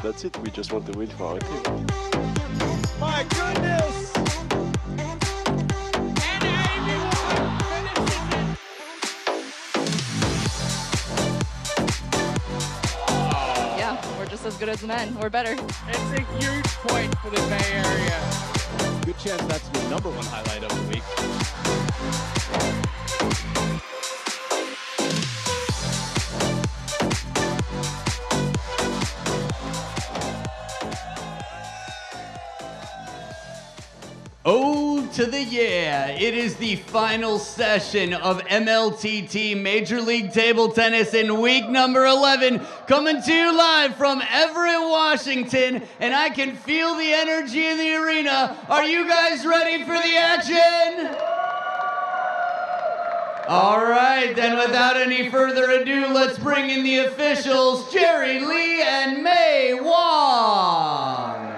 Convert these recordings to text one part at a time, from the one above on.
that's it. We just want to win for our team. My goodness! Yeah, we're just as good as the men. We're better. It's a huge point for the Bay Area. Good chance that's the #1 highlight of the week. Oh, to the yeah. It is the final session of MLTT Major League Table Tennis in week number 11, coming to you live from Everett, Washington, and I can feel the energy in the arena. Are you guys ready for the action? All right, then without any further ado, let's bring in the officials, Jerry Lee and Mei Wong.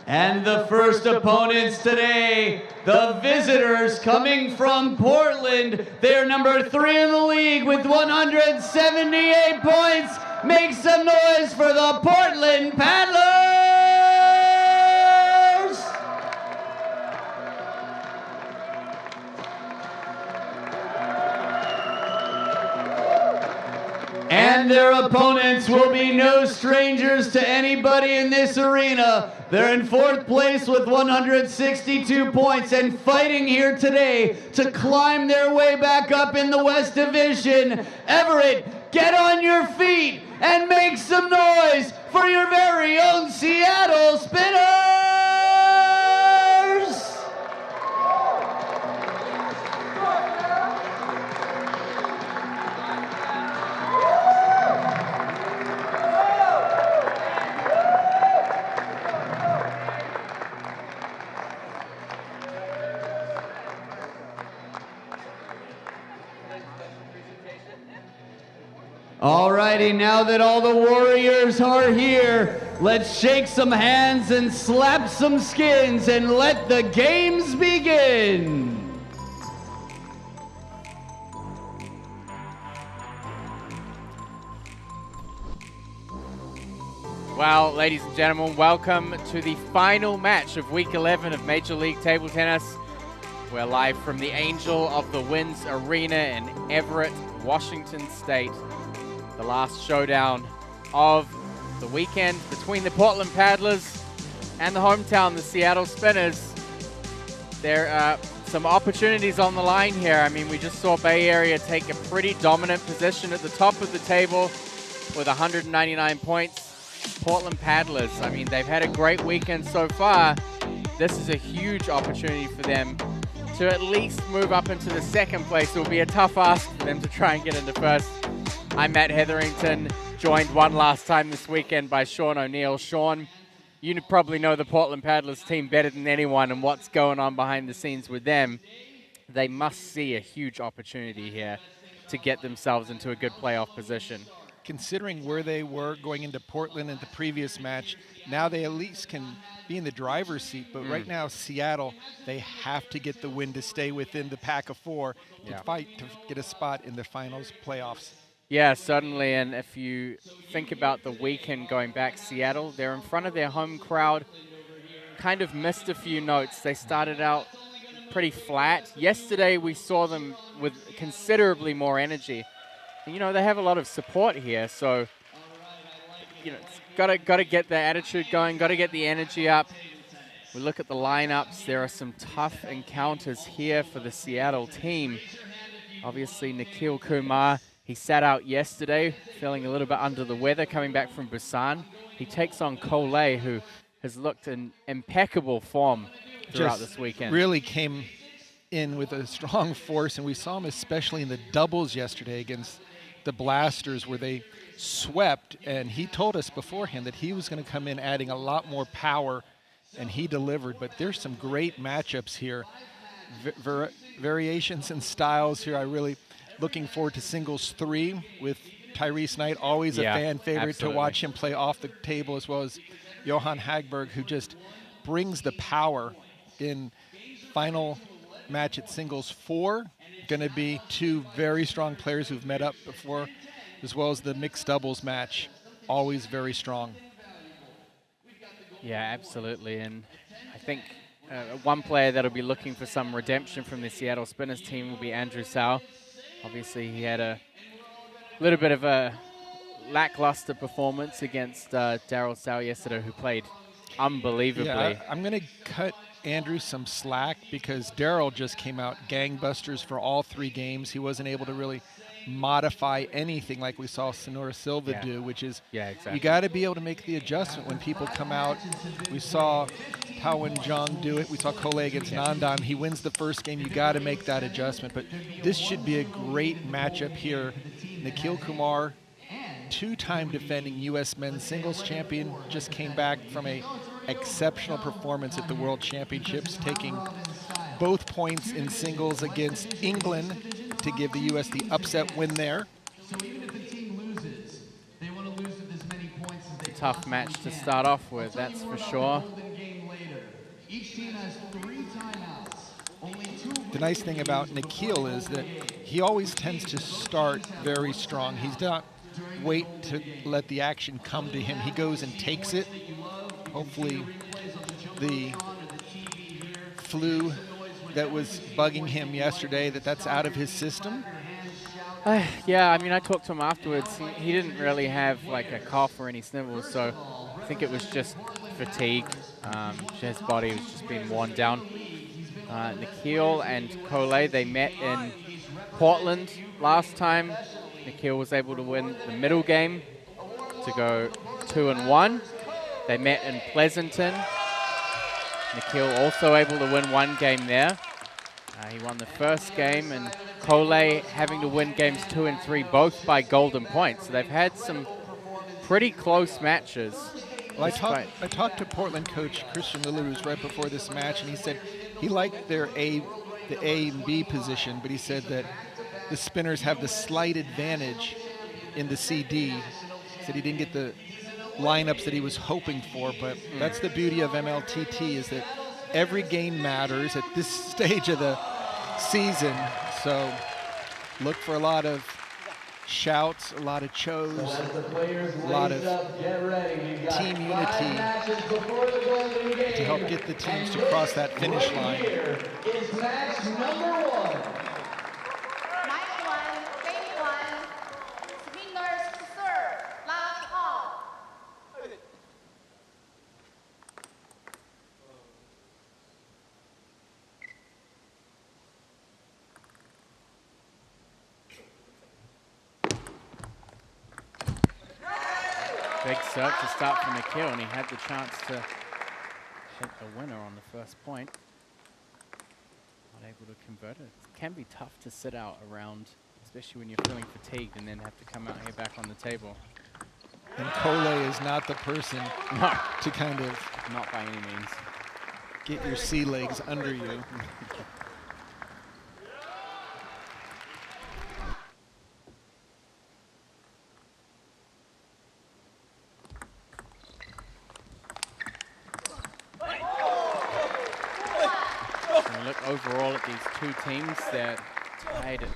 And the first opponents today, the visitors coming from Portland. They're number 3 in the league with 178 points. Make some noise for the Portland Paddlers! And their opponents will be no strangers to anybody in this arena. They're in 4th place with 162 points and fighting here today to climb their way back up in the West Division. Everett, get on your feet and make some noise for your very own Seattle Spinners! Alrighty, now that all the warriors are here, let's shake some hands and slap some skins and let the games begin. Well, ladies and gentlemen, welcome to the final match of Week 11 of Major League Table Tennis. We're live from the Angel of the Winds Arena in Everett, Washington State. The last showdown of the weekend between the Portland Paddlers and the hometown, the Seattle Spinners. There are some opportunities on the line here. I mean, we just saw Bay Area take a pretty dominant position at the top of the table with 199 points. Portland Paddlers, I mean, they've had a great weekend so far. This is a huge opportunity for them to at least move up into the 2nd place. It will be a tough ask for them to try and get into 1st. I'm Matt Hetherington, joined one last time this weekend by Sean O'Neill. Sean, you probably know the Portland Paddlers team better than anyone and what's going on behind the scenes with them. They must see a huge opportunity here to get themselves into a good playoff position. Considering where they were going into Portland in the previous match, now they at least can be in the driver's seat. But right now, Seattle, they have to get the win to stay within the pack of 4 to fight to get a spot in the finals playoffs. Yeah, certainly. And if you think about the weekend going back, Seattle, they're in front of their home crowd, kind of missed a few notes. They started out pretty flat. Yesterday, we saw them with considerably more energy. You know, they have a lot of support here, so, you know, got to get the attitude going, got to get the energy up. We look at the lineups. There are some tough encounters here for the Seattle team. Obviously, Nikhil Kumar, he sat out yesterday, feeling a little bit under the weather, coming back from Busan. He takes on Cole, who has looked in impeccable form throughout this weekend. Really came in with a strong force, and we saw him especially in the doubles yesterday against the Blasters, where they swept, and he told us beforehand that he was going to come in adding a lot more power, and he delivered. But there's some great matchups here, variations and styles here. I really looking forward to singles 3 with Tyrese Knight, always a fan favorite to watch him play off the table, as well as Johan Hagberg, who just brings the power in final match at singles 4. Going to be 2 very strong players who've met up before. as well as the mixed doubles match, always very strong. Yeah, absolutely. And I think one player that'll be looking for some redemption from the Seattle Spinners team will be Andrew Sau. Obviously, he had a little bit of a lackluster performance against Daryl Sau yesterday, who played unbelievably. Yeah, I'm going to cut Andrew some slack because Daryl just came out gangbusters for all 3 games. He wasn't able to really modify anything like we saw Sonora Silva do, which is exactly. You got to be able to make the adjustment when people come out. We saw Pawan Jong do it. We saw Cole against Nandan. He wins the first game. You got to make that adjustment. But this should be a great matchup here. Nikhil Kumar, 2-time defending U.S. men's singles champion, just came back from a exceptional performance at the World Championships, taking both points in singles against England to give the U.S. the upset win there. Tough match to start off with, that's for sure. The nice thing about Nikhil is that he always tends to start very strong. He's not wait to let the action come to him. He goes and takes it. Hopefully the flu that was bugging him yesterday, that's out of his system. Yeah, I mean, I talked to him afterwards. He didn't really have like a cough or any sniffles, so I think it was just fatigue. His body was just being worn down. Nikhil and Cole, they met in Portland last time. Nikhil was able to win the middle game to go 2-1. They met in Pleasanton. Nikhil also able to win 1 game there. He won the first game, and Cole having to win games 2 and 3, both by golden points. So they've had some pretty close matches. Well, I talked to Portland coach Christian Lilleroos right before this match, and he said he liked the A and B position, but he said that the Spinners have the slight advantage in the CD. He said he didn't get the lineups that he was hoping for, but that's the beauty of MLTT, is that every game matters at this stage of the season. So look for a lot of shouts, a lot of choes, a lot of team unity to help get the teams to cross that finish line. Is match number 1. Big serve to start from Nikhil, and he had the chance to hit the winner on the first point. Not able to convert it. It can be tough to sit out around, especially when you're feeling fatigued and then have to come out here back on the table. And Cole is not the person to kind of... Not by any means. Get your sea legs under you. Overall at these 2 teams, they're tied at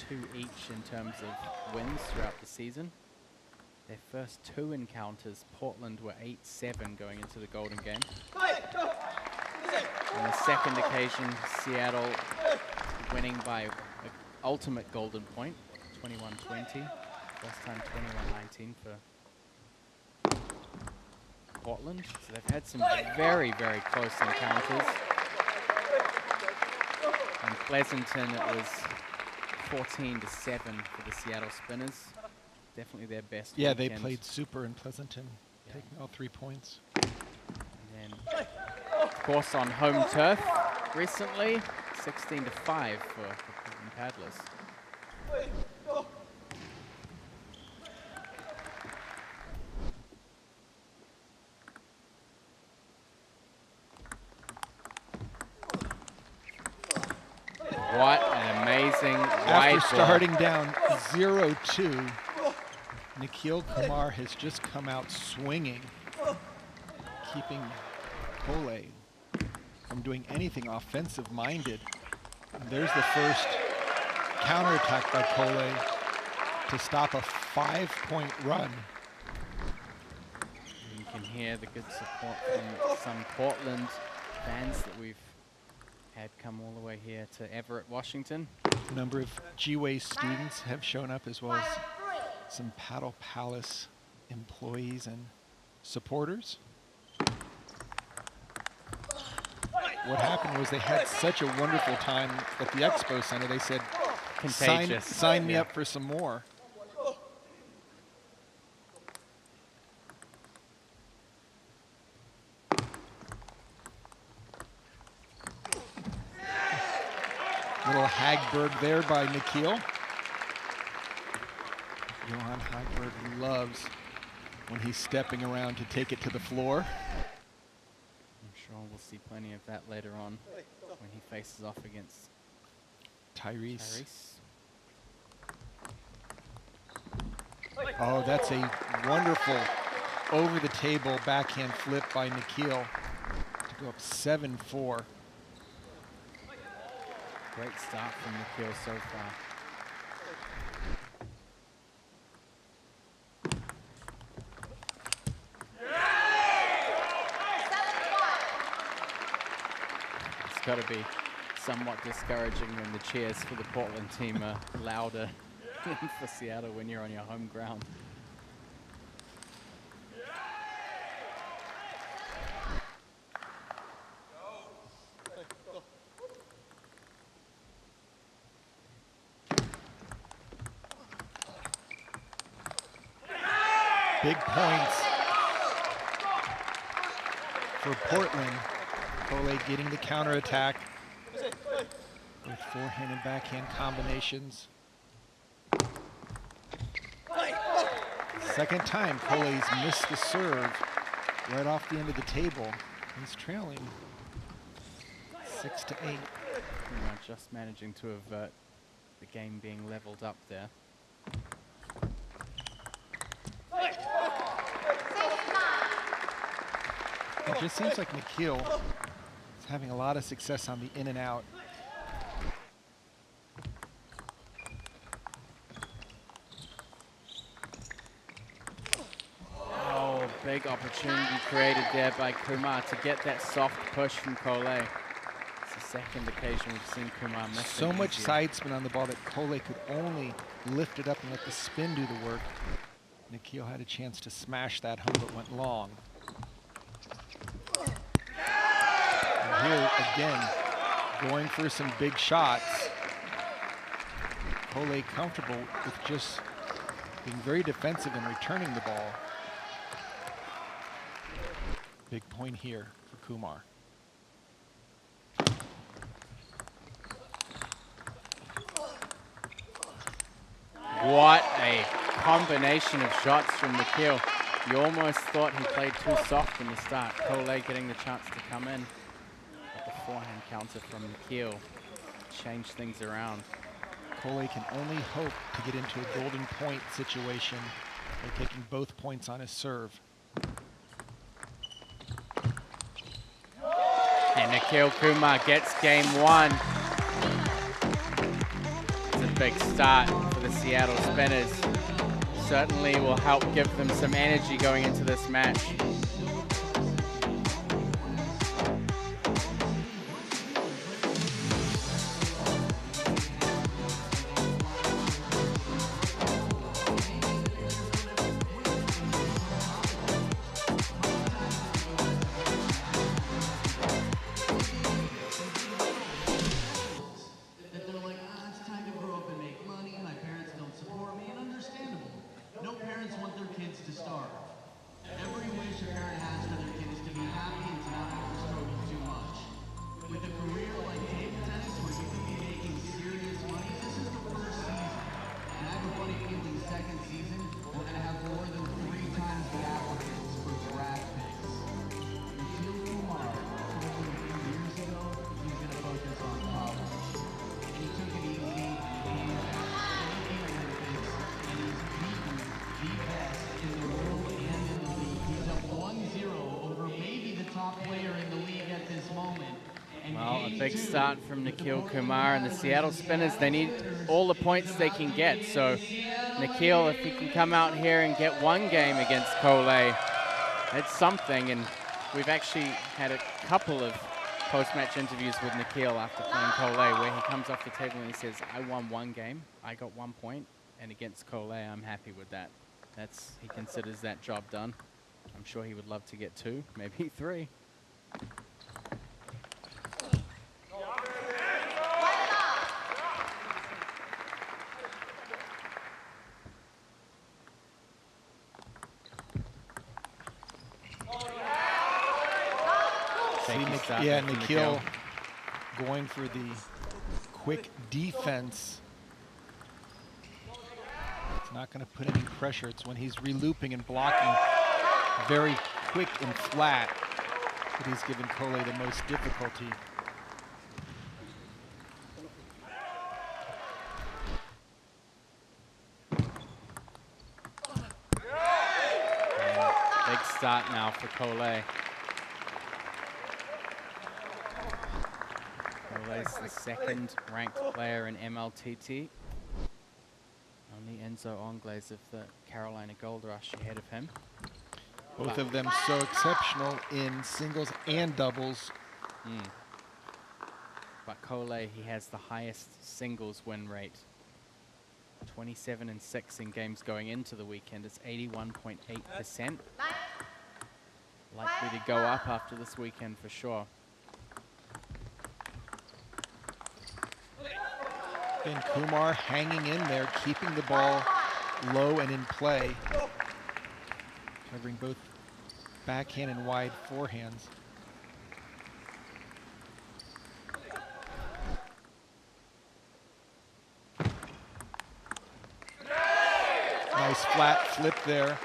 2 each in terms of wins throughout the season. Their first 2 encounters, Portland were 8-7 going into the Golden Game. On the second occasion, Seattle winning by an ultimate golden point, 21-20. First time 21-19 for Portland. So they've had some very, very close encounters. In Pleasanton, it was 14-7 for the Seattle Spinners. Definitely their best. Yeah, weekend. they played super in Pleasanton, taking all 3 points. And then, of course, on home turf recently, 16-5 for the Paddlers. What an amazing wide After starting down 0-2, Nikhil Kumar has just come out swinging, keeping Cole from doing anything offensive-minded. There's the first counterattack by Cole. to stop a 5-point run. You can hear the good support from some Portland fans that we've had come all the way here to Everett, Washington. A number of G-Way students have shown up, as well as some Paddle Palace employees and supporters. What happened was they had such a wonderful time at the Expo Center, they said, Contagious. sign me up for some more. Little Hagberg there by Nikhil. Johan Hagberg loves when he's stepping around to take it to the floor. I'm sure we'll see plenty of that later on when he faces off against Tyrese. Tyrese. Oh, that's a wonderful over-the-table backhand flip by Nikhil to go up 7-4. Great start from Nikhil so far. It's got to be somewhat discouraging when the cheers for the Portland team are louder than for Seattle when you're on your home ground. Big points for Portland. Cole getting the counterattack with forehand and backhand combinations. Second time Cole's missed the serve right off the end of the table. He's trailing 6-8. Just managing to avert the game being leveled up there. It just seems like Nikhil is having a lot of success on the in and out. Oh, big opportunity created there by Kumar to get that soft push from Cole. It's the second occasion we've seen Kumar miss. So much side spin on the ball that Cole could only lift it up and let the spin do the work. Nikhil had a chance to smash that home, but went long. And here again, going for some big shots. Cole comfortable with just being very defensive and returning the ball. Big point here for Kumar. What a combination of shots from Nikhil. You almost thought he played too soft in the start. Cole getting the chance to come in. But the forehand counter from Nikhil changed things around. Cole can only hope to get into a golden point situation by taking both points on his serve. And Nikhil Kumar gets game one. It's a big start for the Seattle Spinners. Certainly will help give them some energy going into this match. Big start from Nikhil Kumar, and the Seattle Spinners, they need all the points they can get. So Nikhil, if he can come out here and get one game against Cole, it's something. And we've actually had a couple of post-match interviews with Nikhil after playing Cole, where he comes off the table and he says, I won one game, I got 1 point, and against Cole, I'm happy with that. He considers that job done. I'm sure he would love to get 2, maybe 3. Yeah, Nikhil going for the quick defense. It's not going to put any pressure. It's when he's re-looping and blocking very quick and flat that he's given Cole the most difficulty. Big start now for Cole. Cole's the second-ranked player in MLTT. Only Enzo Ongles of the Carolina Gold Rush ahead of him. Both of them so exceptional in singles and doubles. But Cole, he has the highest singles win rate. 27-6 in games going into the weekend. It's 81.8%. Likely to go up after this weekend for sure. And Kumar hanging in there, keeping the ball low and in play. Covering both backhand and wide forehands. Nice flat flip there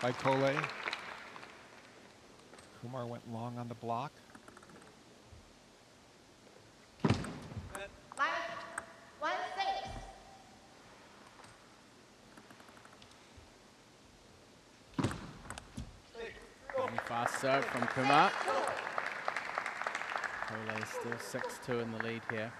by Cole. Kumar went long on the block. Fast serve from Kumar. Cole still 6-2 in the lead here.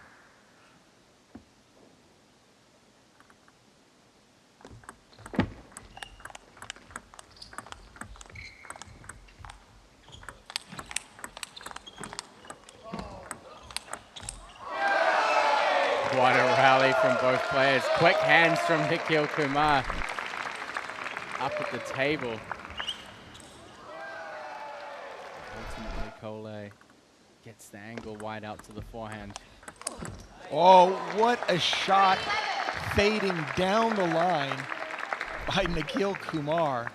What a rally from both players. Quick hands from Nikhil Kumar. Up at the table. Ultimately, Cole gets the angle wide out to the forehand. Oh, what a shot fading down the line by Nikhil Kumar.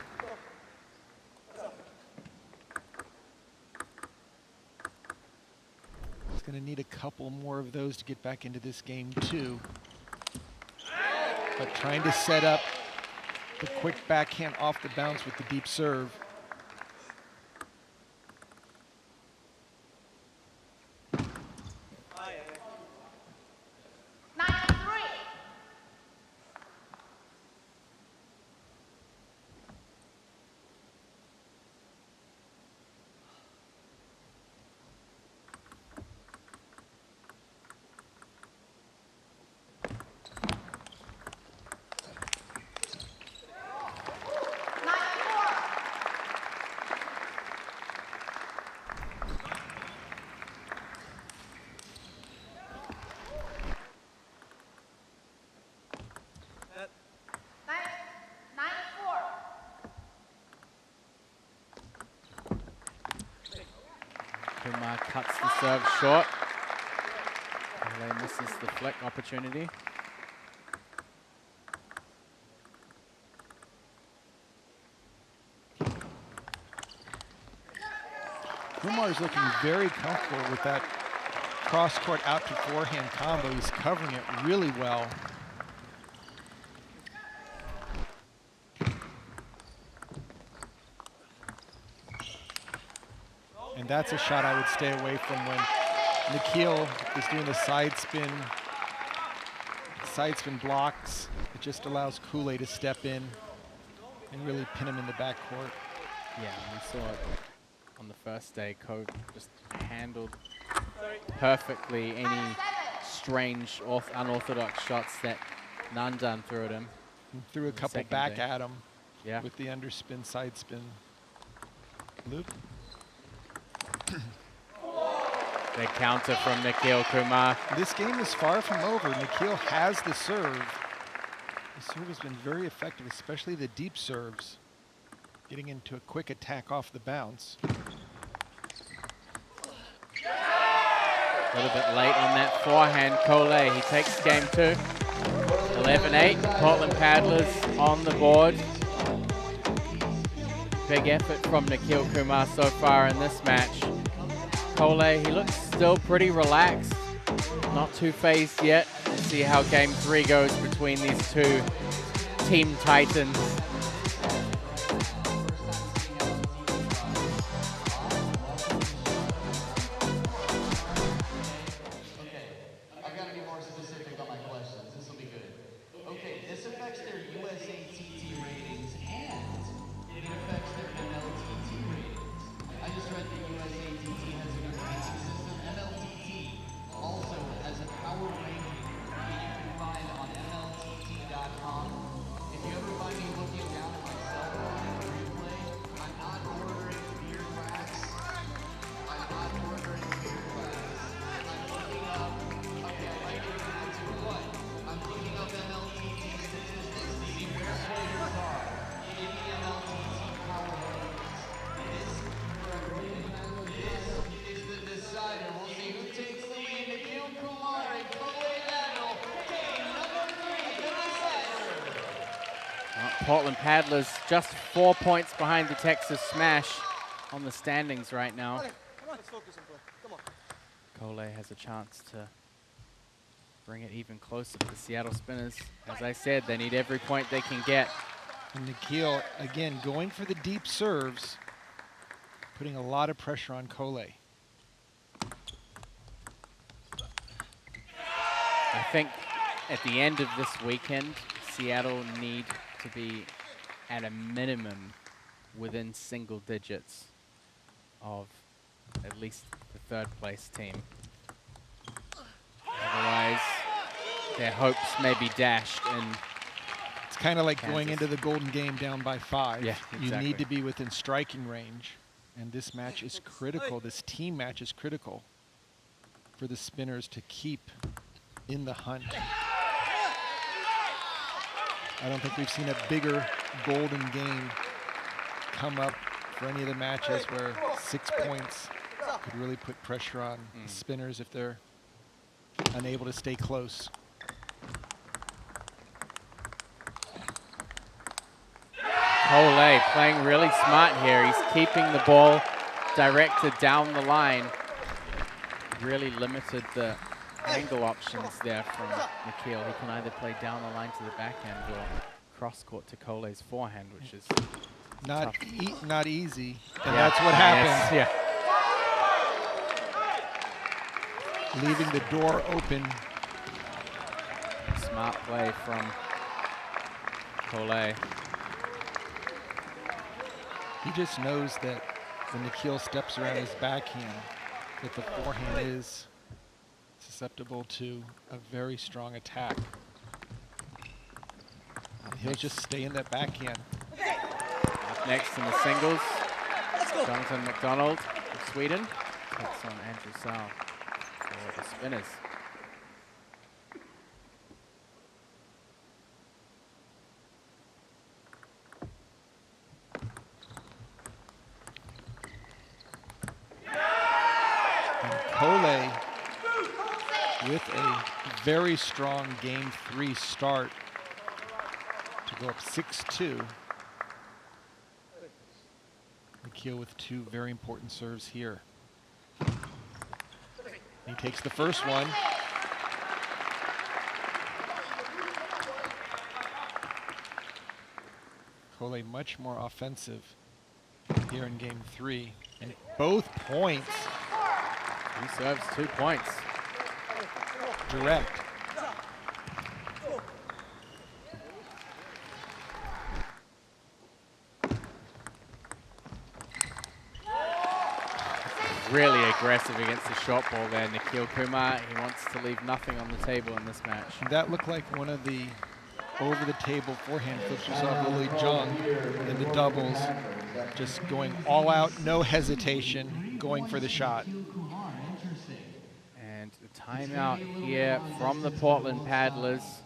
He's going to need a couple more of those to get back into this game too. But trying to set up the quick backhand off the bounce with the deep serve. Kumar cuts the serve short. Cole misses the flick opportunity. Kumar's looking very comfortable with that cross-court out to forehand combo. He's covering it really well. And that's a shot I would stay away from when Nikhil is doing the side spin blocks. It just allows Cole to step in and really pin him in the backcourt. Yeah, we saw it on the first day. Cole just handled perfectly any strange, unorthodox shots that Nandan threw at him. And threw a couple Second back day. at him Yeah. with the underspin, side spin loop. Big counter from Nikhil Kumar. This game is far from over. Nikhil has the serve. The serve has been very effective, especially the deep serves. Getting into a quick attack off the bounce. A little bit late on that forehand. Cole, he takes game 2. 11-8. Portland Paddlers on the board. Big effort from Nikhil Kumar so far in this match. Cole, he looks still pretty relaxed. Not too phased yet. We'll see how game 3 goes between these two team titans. Portland Paddlers just 4 points behind the Texas Smash on the standings right now. Cole has a chance to bring it even closer to the Seattle Spinners. As I said, they need every point they can get. And Nikhil, again, going for the deep serves, putting a lot of pressure on Cole. I think at the end of this weekend, Seattle need to be at a minimum within single digits of at least the 3rd place team. Otherwise, their hopes may be dashed. And it's kind of like going into the Golden Game down by 5. Yeah, exactly. You need to be within striking range. And this match is critical. This team match is critical for the Spinners to keep in the hunt. I don't think we've seen a bigger Golden Game come up for any of the matches where 6 points could really put pressure on the Spinners if they're unable to stay close. Cole playing really smart here. He's keeping the ball directed down the line. Really limited the angle options there from Nikhil. He can either play down the line to the backhand or cross court to Cole's forehand, which is not easy. And that's what happens. Yes, yeah. Leaving the door open. Smart play from Cole. He just knows that when Nikhil steps around his backhand, that the forehand is susceptible to a very strong attack. And he'll just stay in that backhand. Up next in the singles, Jonathan McDonald of Sweden takes on Andrew Sau for the Spinners. Cole with a very strong game 3 start to go up 6-2. Nikhil with 2 very important serves here. He takes the first one. Cole much more offensive here in game 3, and both points. He serves 2 points. Direct. Really aggressive against the short ball there, Nikhil Kumar. He wants to leave nothing on the table in this match. That looked like one of the over the table forehand flips. We saw Lily Jung in the doubles, just going all out, no hesitation, going for the shot. And the timeout here from the Portland Paddlers.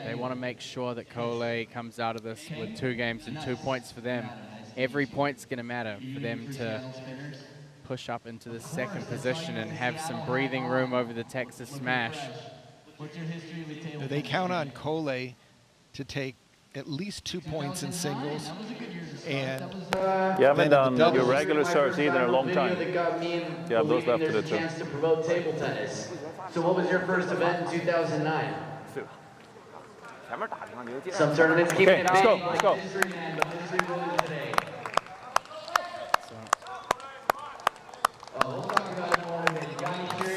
They want to make sure that Cole comes out of this with 2 games and 2 points for them. Every point's going to matter for them to push up into the 2nd position and have some breathing room over the Texas Smash. They count on Cole to take at least 2 points in singles. And you haven't done your regular serves either in a long time. You have those left to the two. chance to promote table tennis. So what was your first event in 2009? Some tournaments keep it let's go, let's go.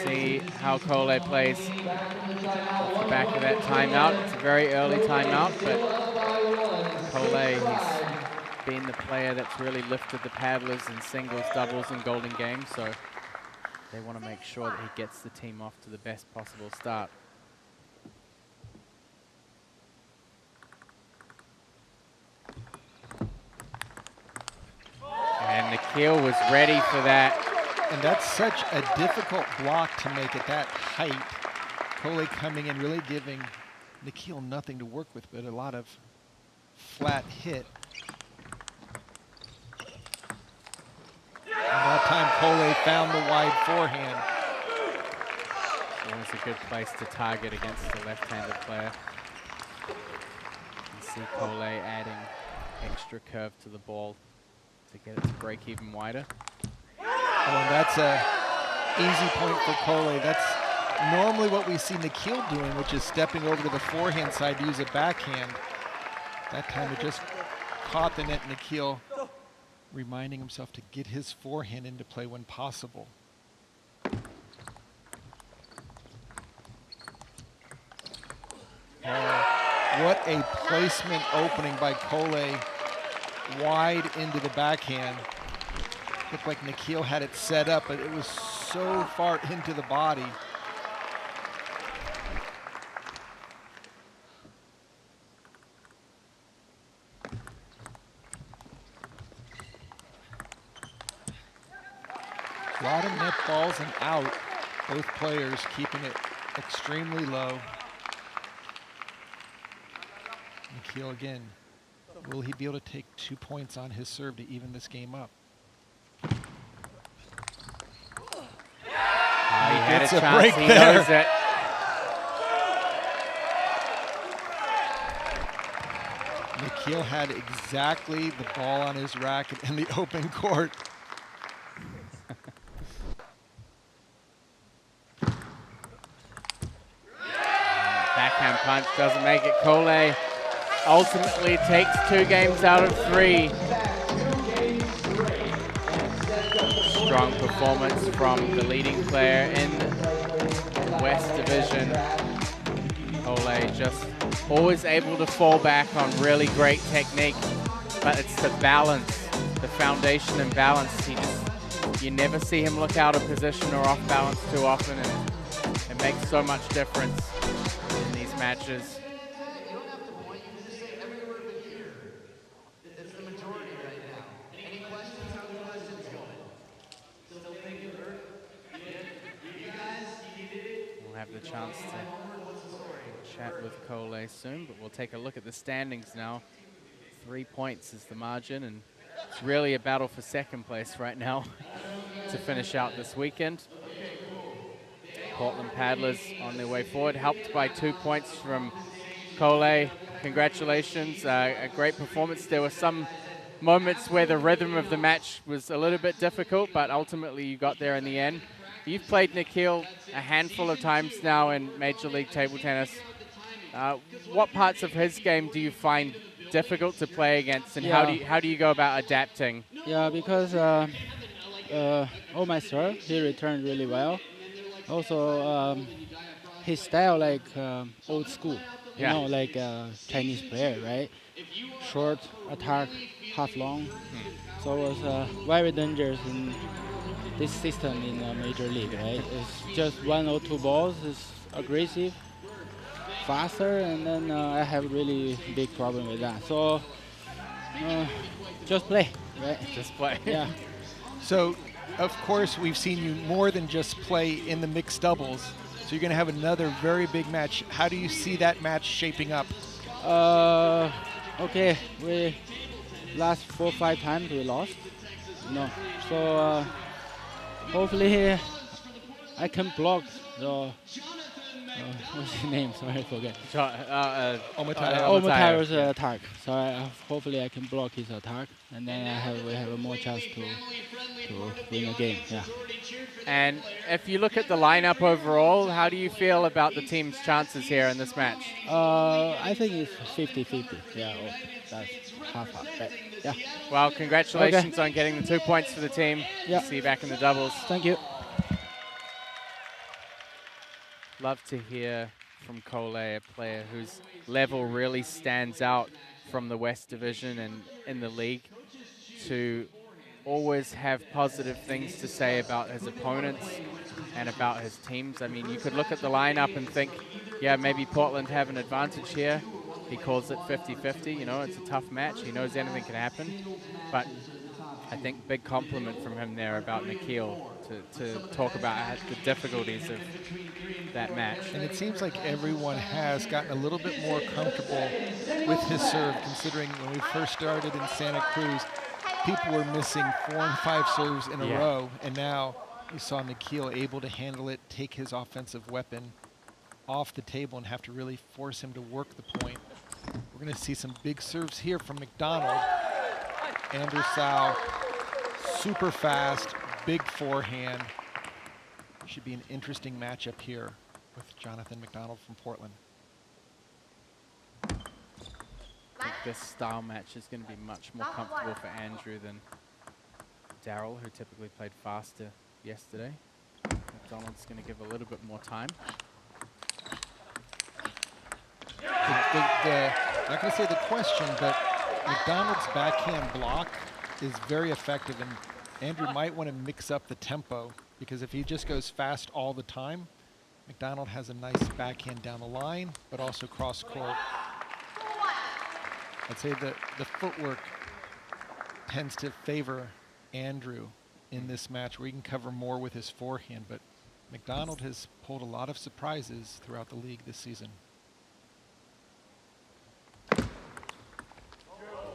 See how Cole plays off the back of that timeout. It's a very early timeout, but Cole, he's been the player that's really lifted the paddlers in singles, doubles, and golden games, so they want to make sure that he gets the team off to the best possible start. And Nikhil was ready for that. And that's such a difficult block to make at that height. Cole coming in, really giving Nikhil nothing to work with, but a lot of flat hit. And that time Cole found the wide forehand. Always a good place to target against the left-handed player. You see Cole adding extra curve to the ball to get it to break even wider. Oh, and that's a easy point for Cole. That's normally what we see Nikhil doing, which is stepping over to the forehand side to use a backhand. That time it just caught the net. Nikhil reminding himself to get his forehand into play when possible. What a placement opening by Cole, wide into the backhand. Looked like Nikhil had it set up, but it was so far into the body. A lot of net balls and out. Both players keeping it extremely low. Nikhil again. Will he be able to take 2 points on his serve to even this game up? He had a gets a chance, break he there. knows it. Nikhil had exactly the ball on his racket in the open court. Backhand punch doesn't make it. Cole ultimately takes 2 games out of 3. Strong performance from the leading player in the West Division. Cole just always able to fall back on really great technique, but it's the balance, the foundation and balance. You never see him look out of position or off balance too often, and it makes so much difference in these matches. Have the chance to chat with Cole soon, but we'll take a look at the standings now. 3 points is the margin, and it's really a battle for 2nd place right now to finish out this weekend. Portland Paddlers on their way forward, helped by 2 points from Cole. Congratulations, a great performance. There were some moments where the rhythm of the match was a little bit difficult, but ultimately you got there in the end. You've played Nikhil a handful of times now in Major League Table Tennis. What parts of his game do you find difficult to play against, and how do you go about adapting? Yeah, because all my serve, he returned really well. Also, his style like old school, you know, like Chinese player, right? Short attack, half long. So it was very dangerous in this system in Major League, right? It's just 1 or 2 balls, it's aggressive. faster, and then I have really big problem with that. So just play, right? Just play. Yeah. So, of course, we've seen you more than just play in the mixed doubles. So you're going to have another very big match. How do you see that match shaping up? Okay, we last 4 or 5 times we lost. No, so hopefully I can block the what's his name? Sorry, I forget. Omataro's attack. So hopefully I can block his attack, and then we have a more chance to win the game. Yeah. And if you look at the lineup overall, how do you feel about the team's chances here in this match? I think it's 50-50. Yeah, that's half. Right. Yeah. Well, congratulations on getting the 2 points for the team. Yeah. See you back in the doubles. Thank you. Love to hear from Cole, a player whose level really stands out from the West Division and in the league, to always have positive things to say about his opponents and about his teams. I mean, you could look at the lineup and think, yeah, maybe Portland have an advantage here. He calls it 50-50. You know, it's a tough match. He knows anything can happen. But I think big compliment from him there about Nikhil to talk about the difficulties of that match. And it seems like everyone has gotten a little bit more comfortable with his serve, considering when we first started in Santa Cruz, people were missing 4 and 5 serves in a row, and now you saw Nikhil able to handle it, take his offensive weapon off the table and have to really force him to work the point. We're going to see some big serves here from McDonald. Andrew Sau, super fast, big forehand. Should be an interesting matchup here with Jonathan McDonald from Portland. I think this style match is going to be much more comfortable for Andrew than Daryl, who typically played faster yesterday. McDonald's going to give a little bit more time. Not going to say the question, but McDonald's backhand block is very effective, and Andrew might want to mix up the tempo, because if he just goes fast all the time, McDonald has a nice backhand down the line, but also cross court. I'd say that the footwork tends to favor Andrew in this match, where he can cover more with his forehand, but McDonald has pulled a lot of surprises throughout the league this season.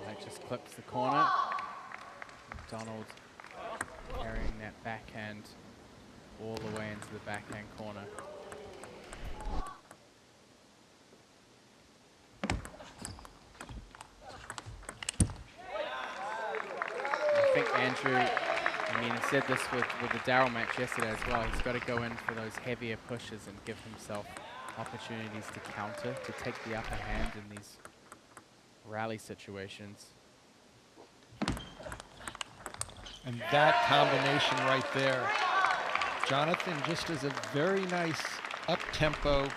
That just clips the corner. McDonald carrying that backhand all the way into the backhand corner. I think Andrew, I mean, I said this with the Daryl match yesterday as well, he's got to go in for those heavier pushes and give himself opportunities to counter, to take the upper hand in these rally situations. And that combination right there. Jonathan just does a very nice up-tempo,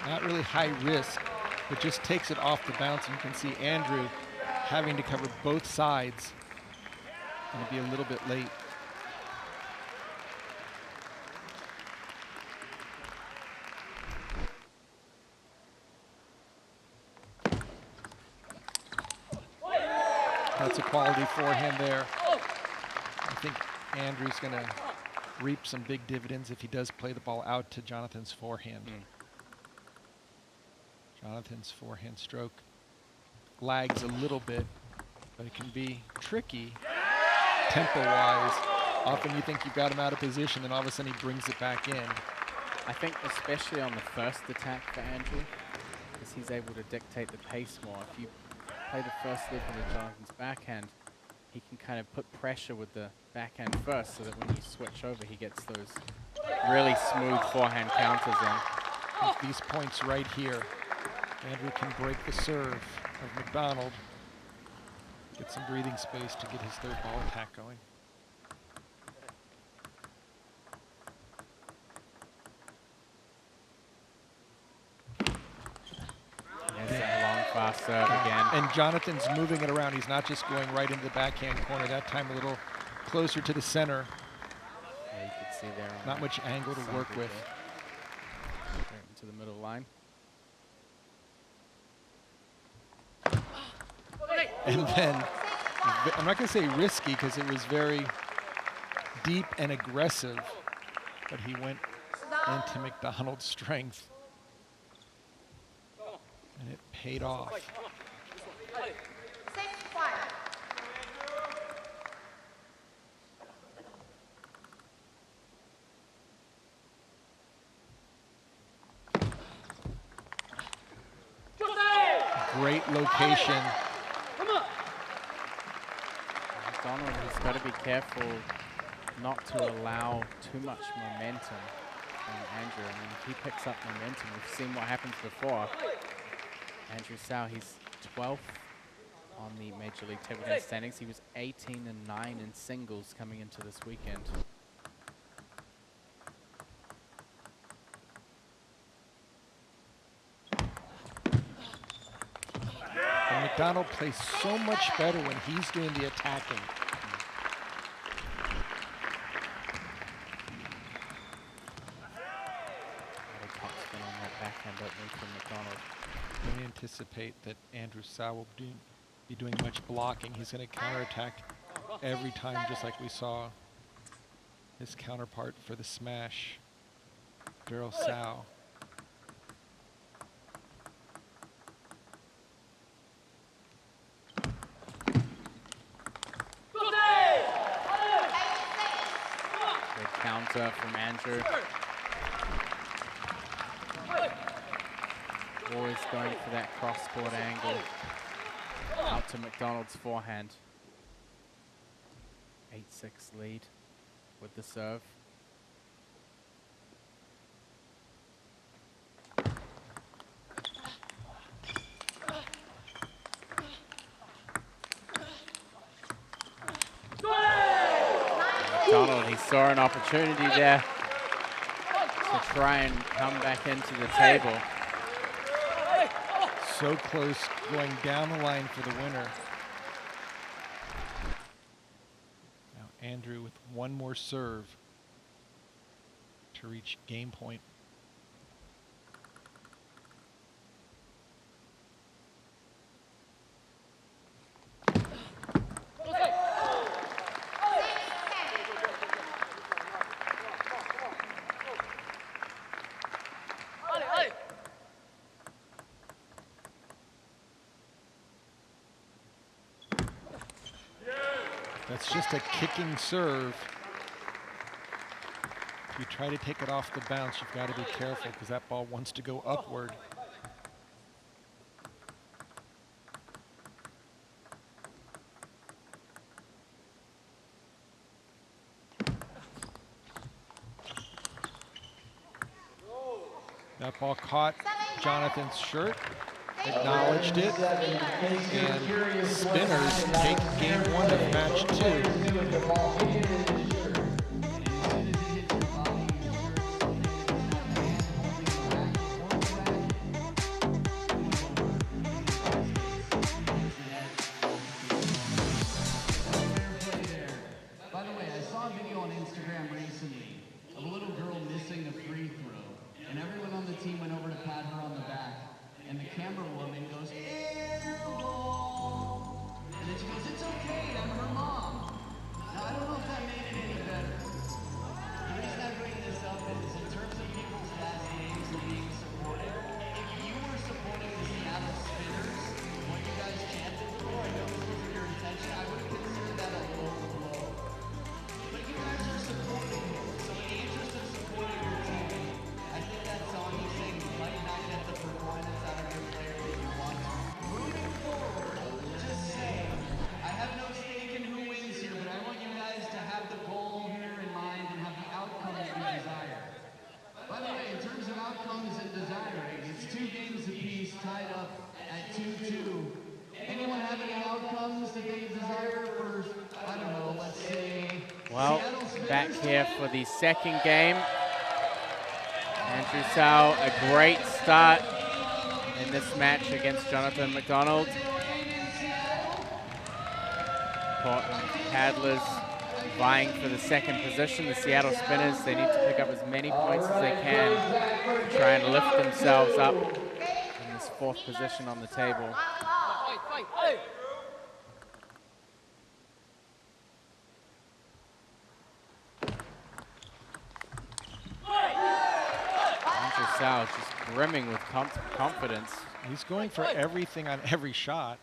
not really high risk, but just takes it off the bounce. And you can see Andrew having to cover both sides and be a little bit late. That's a quality forehand there. I think Andrew's going to reap some big dividends if he does play the ball out to Jonathan's forehand. Jonathan's forehand stroke lags a little bit, but it can be tricky tempo-wise. Often you think you've got him out of position, then all of a sudden he brings it back in. I think especially on the first attack for Andrew, because he's able to dictate the pace more. If you play the first loop on the Jonathan's backhand, he can kind of put pressure with the backhand first, so that when you switch over, he gets those really smooth forehand counters in. With these points right here, Andrew can break the serve of McDonald, get some breathing space to get his third ball attack going. There's that long fast serve again. And Jonathan's moving it around. He's not just going right into the backhand corner. That time a little closer to the center. Yeah, you can see there. Not much angle to work with. Straight into the middle line. And then, I'm not going to say risky because it was very deep and aggressive, but he went into McDonald's strength. And it paid off. Great location. McDonald has got to be careful not to allow too much momentum on Andrew. I mean, if he picks up momentum, we've seen what happens before. Andrew Sau, he's 12th on the Major League Table Tennis standings. He was 18-9 in singles coming into this weekend. And McDonald plays so much better when he's doing the attacking. On that backhand opening from McDonald. I anticipate that Andrew Sau will be doing much blocking. He's going to counterattack every time, just like we saw his counterpart for the smash, Daryl Sau. Good counter from Andrew. Always going for that cross-court angle. Out to McDonald's forehand. 8-6 lead with the serve. McDonald, he saw an opportunity there to try and come back into the table. So close, going down the line for the winner. Now Andrew with one more serve to reach game point. That's just a kicking serve. If you try to take it off the bounce, you've got to be careful because that ball wants to go upward. That ball caught Jonathan's shirt, acknowledged it, and Spinners take game one of match two. By the way, I saw a video on Instagram recently of a little girl missing a free throw, and everyone on the team went over to pat her on the back, and the camera woman goes, "Ew." And then she goes, "It's okay, I'm her mom." Now, I don't know if that made it any better. The reason I bring this up is, in terms of people's last names and being supported, if you were supporting the Seattle Spinners, what you guys chanted for, I know this wasn't your intention, I would have considered that a low blow. But you guys are supporting him, so in the interest of supporting your team, I think that song you sing might not get the performance out of your player that you want to. Moving forward, just saying, I have no stake in who wins here, but I want you guys to have the goal here in mind and have the outcome that you desire. By the way, in terms of outcomes and desiring, it's 2 games apiece tied up at 2-2. Anyone have any outcomes that they desire for, I don't know, let's say, Well, Seattle Spinners back here tonight? for the second game. Andrew Sau, a great start in this match against Jonathan McDonald. Portland Paddlers vying for the second position. The Seattle Spinners, they need to pick up as many points as they can to try and lift themselves up in this 4th position on the table. Sao just brimming with confidence. He's going for everything on every shot.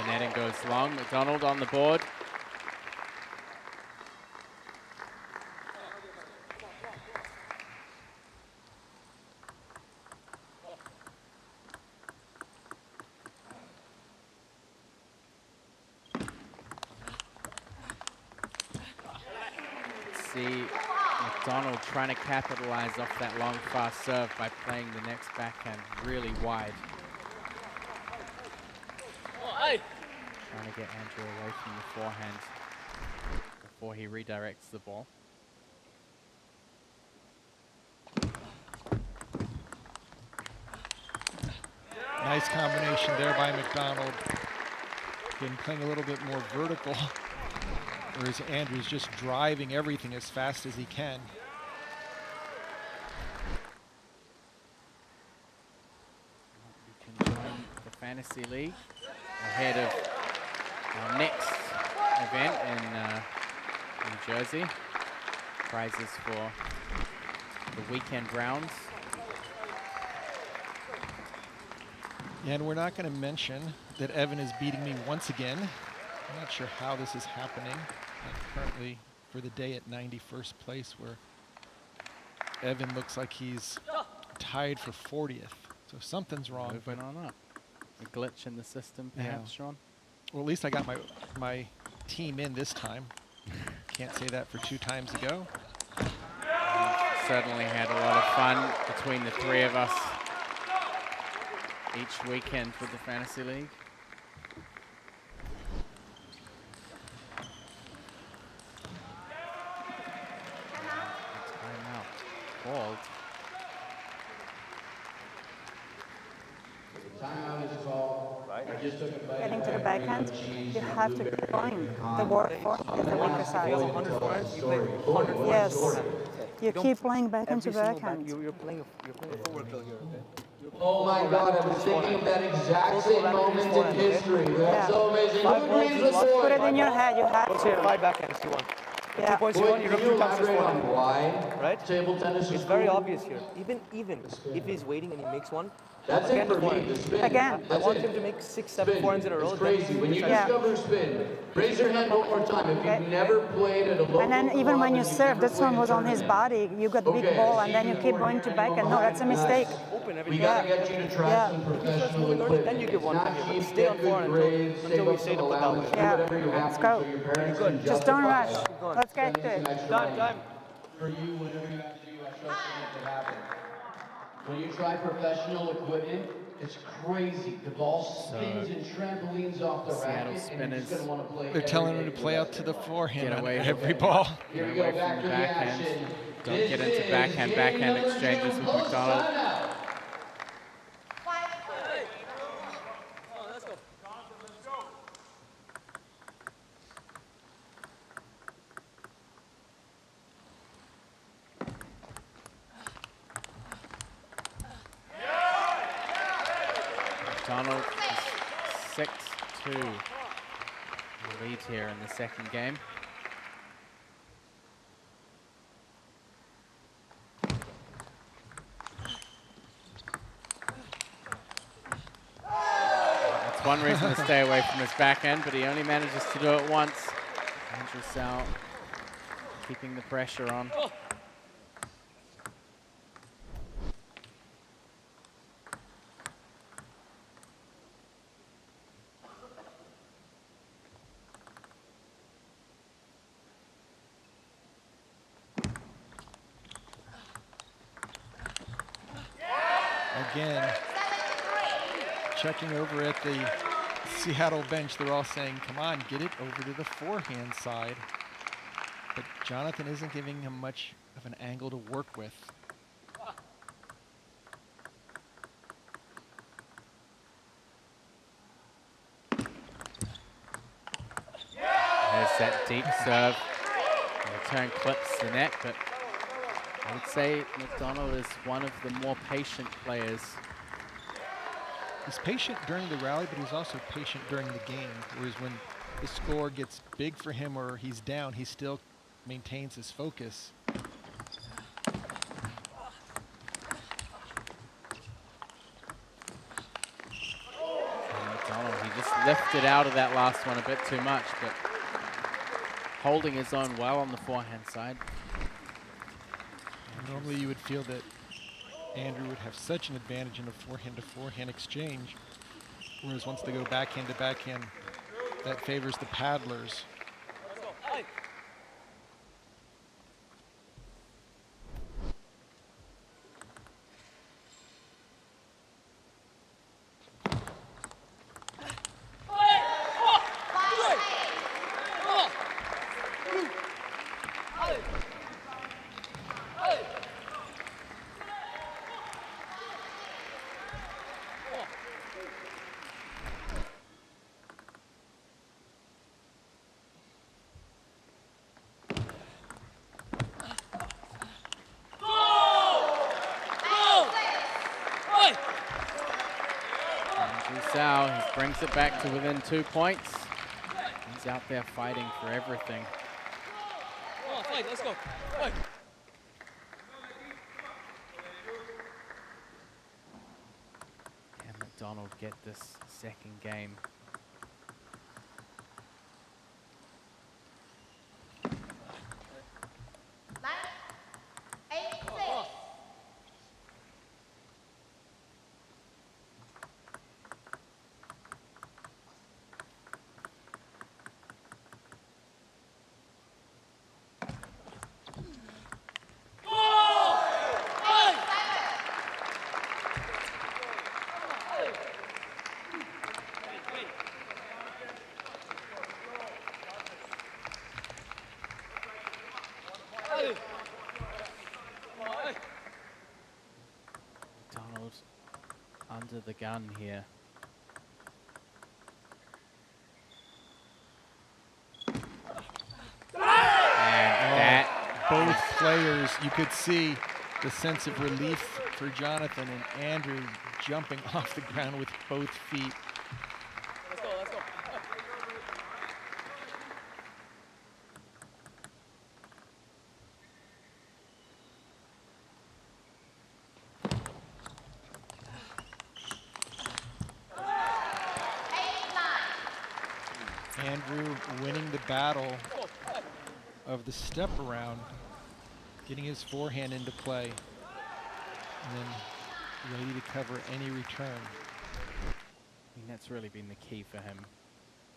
Netting goes long. McDonald on the board. See McDonald trying to capitalize off that long fast serve by playing the next backhand really wide. Trying to get Andrew away from the forehand before he redirects the ball. Nice combination there by McDonald. Again, playing a little bit more vertical, whereas Andrew's just driving everything as fast as he can. You can join the Fantasy League ahead of our next event in New Jersey. Prizes for the weekend rounds. And we're not going to mention that Evan is beating me once again. I'm not sure how this is happening. I'm currently for the day at 91st place, where Evan looks like he's tied for 40th. So something's wrong. Moving on up. A glitch in the system, perhaps, Sean? Well, at least I got my team in this time. Can't say that for 2 times ago. Certainly had a lot of fun between the 3 of us each weekend with the Fantasy League. Timeout called. Getting to the backhand, you have to keep going. The work forehand is the weaker side. Yes. You keep playing backhand to backhand. You're playing a forward here, okay? Oh my God, I was thinking of that exact same moment in history. That's so amazing. Put it in your head, you have to. 5 backhands to 1. Yeah. 2 points you want, you rub 2 times his forehand. Why? Right? Table tennis It's very obvious here. Even if he's waiting and he makes one, That's it for me, the spin. Again. I want him to make 6, 7 forehands in a row. It's crazy. When you Yeah. discover spin, raise your hand one more time if you've never played at a local And then even when you serve, this one was on his body. You got big Okay. ball and then you keep going to backhand. No, that's a mistake. Open We everything. gotta get you to try Yeah. some professional equipment. Then you give one Not from here, but cheap, stay on get forehand good grades, until save we up say some to put that allowance, way. do Yeah. whatever you have Let's to go. so your parents can Just don't justify rush. it. Let's get to Spend it. some extra money. For you, whatever you have to do, I trust you make it happen. When you try professional equipment, it's crazy. The ball spins and trampolines off the Seattle racket, and you're just Spinners. gonna want to play. They're telling him every to day play for out to the forehand Get on away every from ball. Here we Get away go, back from to the the backhand. action. Don't This get into is backhand game number exchanges 2, with close McDonald. timeout. McDonald is 6-2 lead here in the second game. That's one reason to stay away from his backhand, but he only manages to do it once. Andrew Sao keeping the pressure on. Again, checking over at the Seattle bench, they're all saying, come on, get it over to the forehand side. But Jonathan isn't giving him much of an angle to work with. Deep serve. The return clips the net, but I would say McDonald is one of the more patient players. He's patient during the rally, but he's also patient during the game. Whereas when the score gets big for him or he's down, he still maintains his focus. McDonald, he just lifted out of that last one a bit too much, but holding his own well on the forehand side. Normally you would feel that Andrew would have such an advantage in a forehand-to-forehand exchange, whereas once they go backhand to backhand, that favors the paddlers. He brings it back to within 2 points. He's out there fighting for everything. Come on, fight, let's go. Fight. Can McDonald get this second game? McDonald under the gun here. And both players, you could see the sense of relief for Jonathan and Andrew jumping off the ground with both feet. Let's go, let's go. Andrew winning the battle of the step around, getting his forehand into play, and then ready to cover any return. I mean, that's really been the key for him,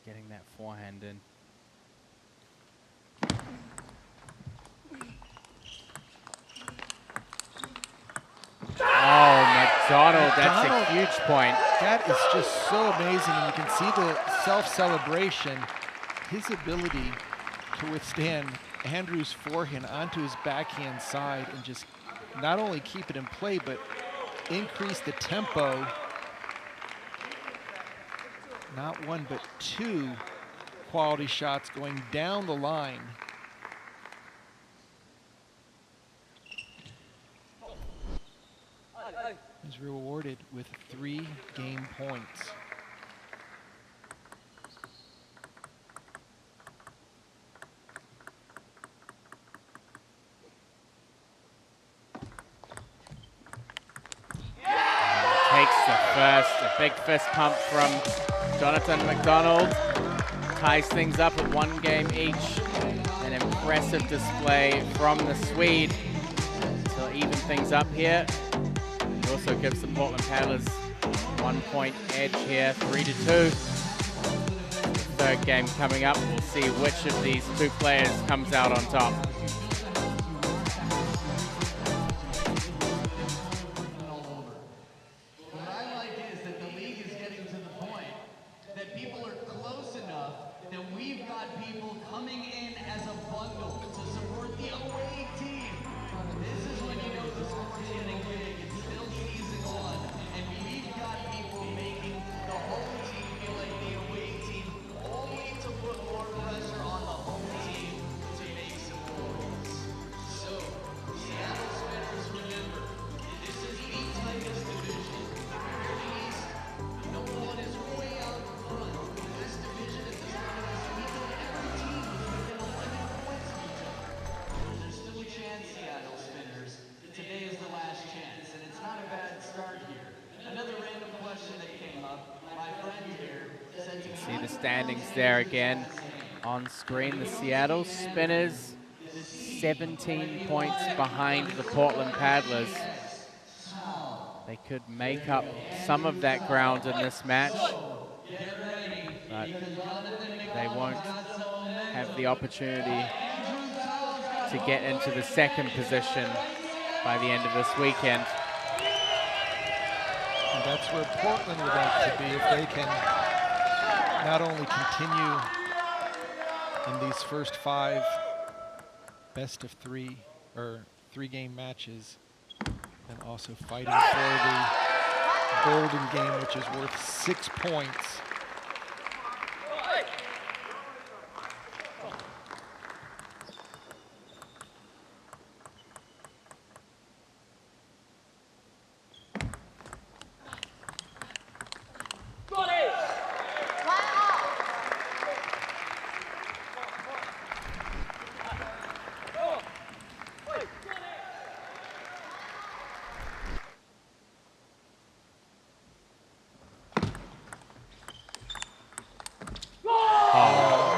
getting that forehand in. Oh, McDonald, that's a huge point. That is just so amazing, and you can see the self-celebration, his ability to withstand Andrew's forehand onto his backhand side and just not only keep it in play, but increase the tempo. Not one, but two quality shots going down the line. He's rewarded with 3 game points. Takes the first, a big fist pump from Jonathan McDonald. Ties things up at 1 game each. An impressive display from the Swede to even things up here. It also gives the Portland Paddlers 1 point edge here, 3-2. Third game coming up. We'll see which of these 2 players comes out on top. What I like is that the league is getting to the point that people are close enough that we've got people coming in as a bundle to support the away team. This is when you know the score's getting big. It's still season 1, and we've got people making the home team feel like the away team, only to put more pressure on the home team. standings there again on screen. The Seattle Spinners 17 points behind the Portland Paddlers. They could make up some of that ground in this match, but they won't have the opportunity to get into the second position by the end of this weekend. And that's where Portland would like to be if they can not only continue in these first 5 best of 3 or 3-game matches, and also fighting for the golden game, which is worth 6 points.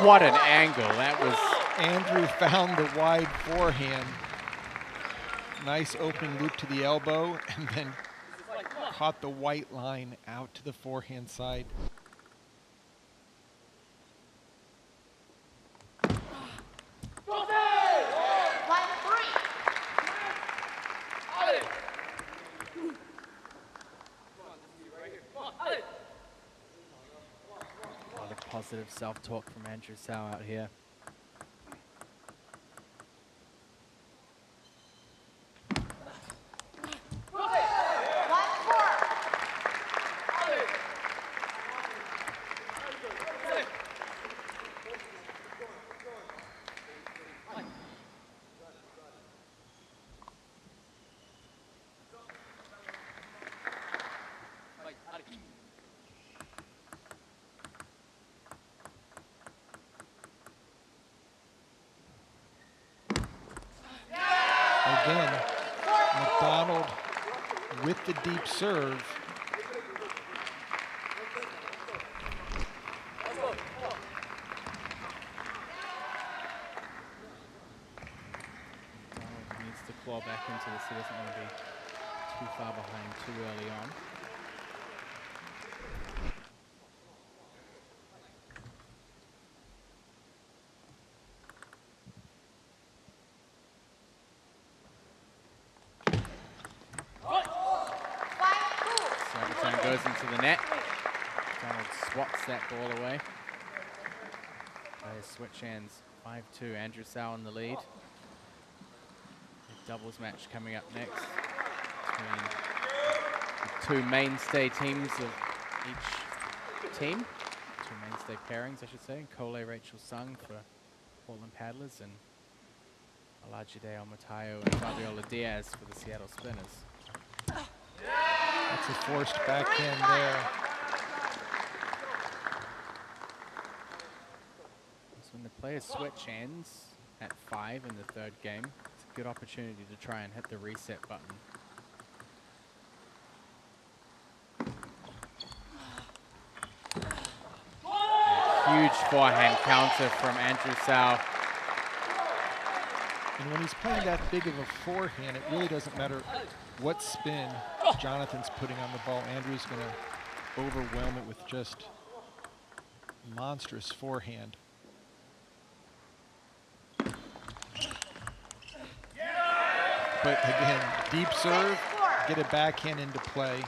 What an angle. That was... Andrew found the wide forehand. Nice open loop to the elbow, and then caught the white line out to the forehand side. Positive self-talk from Andrew Sau out here. Again, McDonald with the deep serve. McDonald needs to claw back into this. He doesn't want to be too far behind too early on. Goes into the net. Donald swats that ball away. Players switch hands. 5-2. Andrew Sau in the lead. A doubles match coming up next between the 2 mainstay teams of each team. 2 mainstay pairings, I should say. Cole Rachel Sung for Portland Paddlers and Olajide Matayo and Fabiola Diaz for the Seattle Spinners. That's a forced backhand there. So when the players switch hands at 5 in the 3rd game, it's a good opportunity to try and hit the reset button. A huge forehand counter from Andrew Sau. And when he's playing that big of a forehand, it really doesn't matter what spin Jonathan's putting on the ball. Andrew's going to overwhelm it with just monstrous forehand. But again, deep serve, get a backhand into play.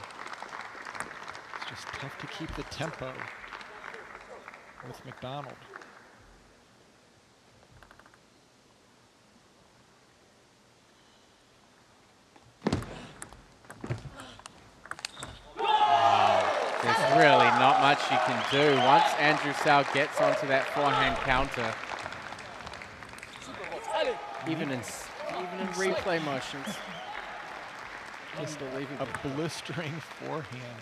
It's just tough to keep the tempo with McDonald. Really not much you can do. Once Andrew Sau gets onto that forehand counter, even in replay motions, just a blistering forehand.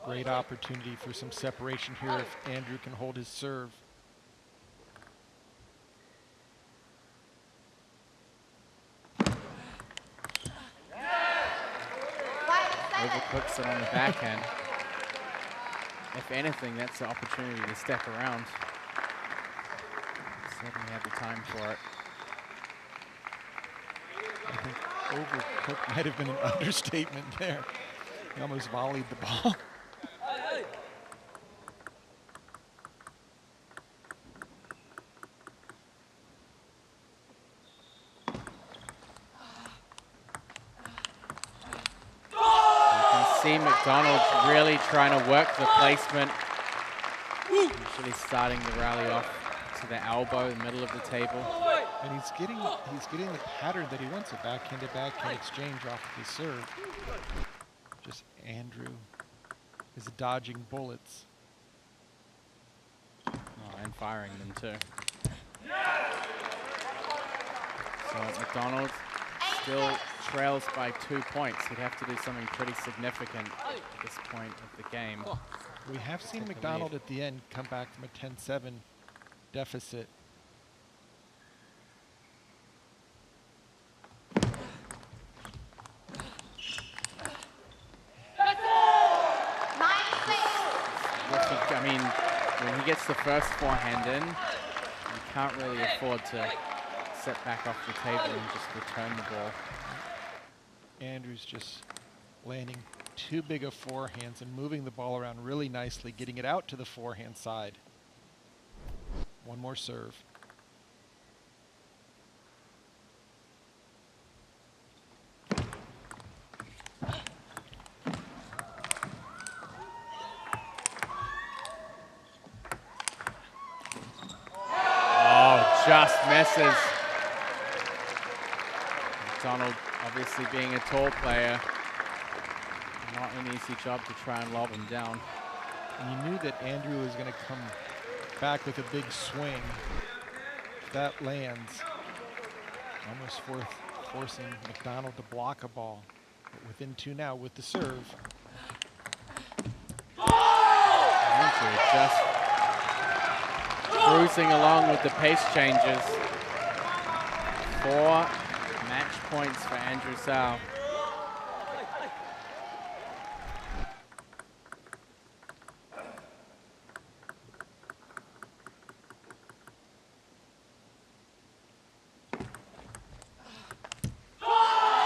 Great opportunity for some separation here if Andrew can hold his serve. Overcooks it on the backhand. If anything, that's an opportunity to step around. Certainly have the time for it. I think overcooked might have been an understatement there. He almost volleyed the ball. See McDonald's really trying to work the placement. Usually starting the rally off to the elbow in the middle of the table. And he's getting the pattern that he wants, a backhand exchange off of his serve. Just Andrew is dodging bullets. Oh, and firing them too. So McDonald still trails by 2 points. He'd have to do something pretty significant at this point of the game. We have seen McDonald at the end come back from a 10-7 deficit. I mean, when he gets the first forehand in, you can't really afford to set back off the table and just return the ball. Andrew's just landing too big of forehands and moving the ball around really nicely, getting it out to the forehand side. One more serve. Oh, just misses. McDonald obviously being a tall player, not an easy job to try and lob him down. And you knew that Andrew was going to come back with a big swing. If that lands, almost forcing McDonald to block a ball. But within two now with the serve. Andrew just cruising along with the pace changes. 4 match points for Andrew Sau.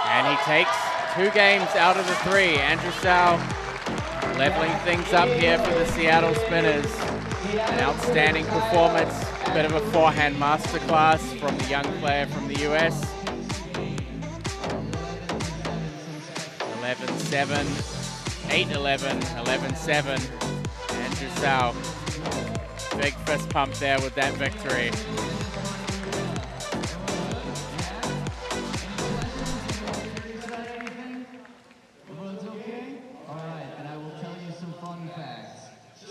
And he takes 2 games out of the 3. Andrew Sau leveling things up here for the Seattle Spinners. An outstanding performance, a bit of a forehand masterclass from the young player from the US. 11-7, 8-11, 11-7. Andrew Sau, big fist pump there with that victory. Everyone's okay? All right, and I will tell you some fun facts.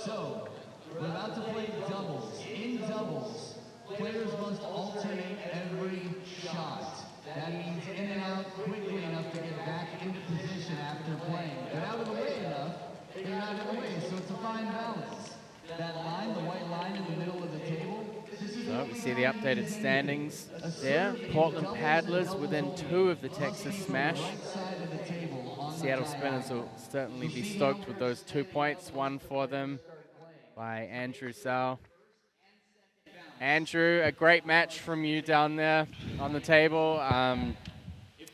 So, we're about to play doubles. In doubles, players must alternate every shot. That means in and out quickly enough to get back into position after playing. But out of the way enough, they're out of the way, so it's a fine balance. That line, the white line in the middle of the table. So we see the updated standings there. Portland Paddlers within 2 of the Texas Smash. Seattle Spinners will certainly be stoked with those 2 points, won for them by Andrew Sau. Andrew, a great match from you down there on the table.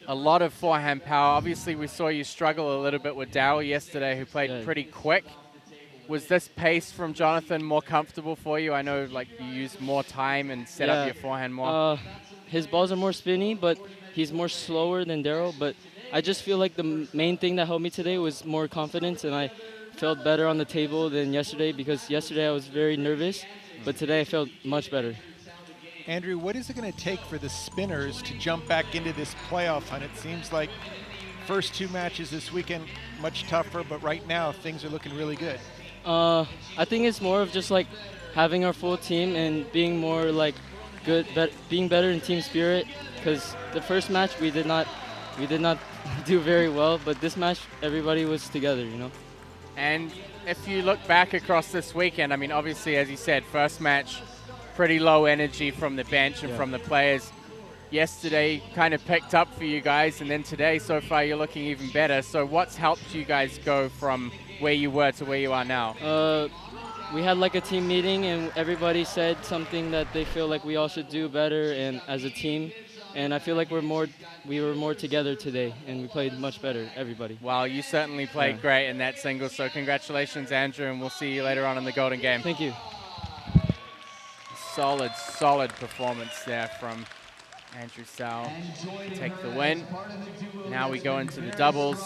A lot of forehand power. Obviously, we saw you struggle a little bit with Dowell yesterday, who played pretty quick. Was this pace from Jonathan more comfortable for you? I know like you use more time and set up your forehand more. His balls are more spinny, but he's more slower than Daryl. But I just feel like the main thing that helped me today was more confidence, and I felt better on the table than yesterday, because yesterday I was very nervous, but today I felt much better. Andrew, what is it going to take for the Spinners to jump back into this playoff hunt? It seems like first 2 matches this weekend much tougher, but right now things are looking really good. I think it's more of just like having our full team and being more like good, being better in team spirit. Because the first match we did not do very well, but this match everybody was together, you know. And if you look back across this weekend, I mean, obviously, as you said, first match, pretty low energy from the bench and from the players. yesterday kind of picked up for you guys, and then today so far you're looking even better. So what's helped you guys go from where you were to where you are now? We had like a team meeting, and everybody said something that they feel like we all should do better and as a team. And I feel like we were more together today, and we played much better, everybody. Well, you certainly played great in that single, so congratulations, Andrew, and we'll see you later on in the Golden Game. Thank you. Solid, solid performance there from Andrew Sau to take the win. Now we go into the doubles.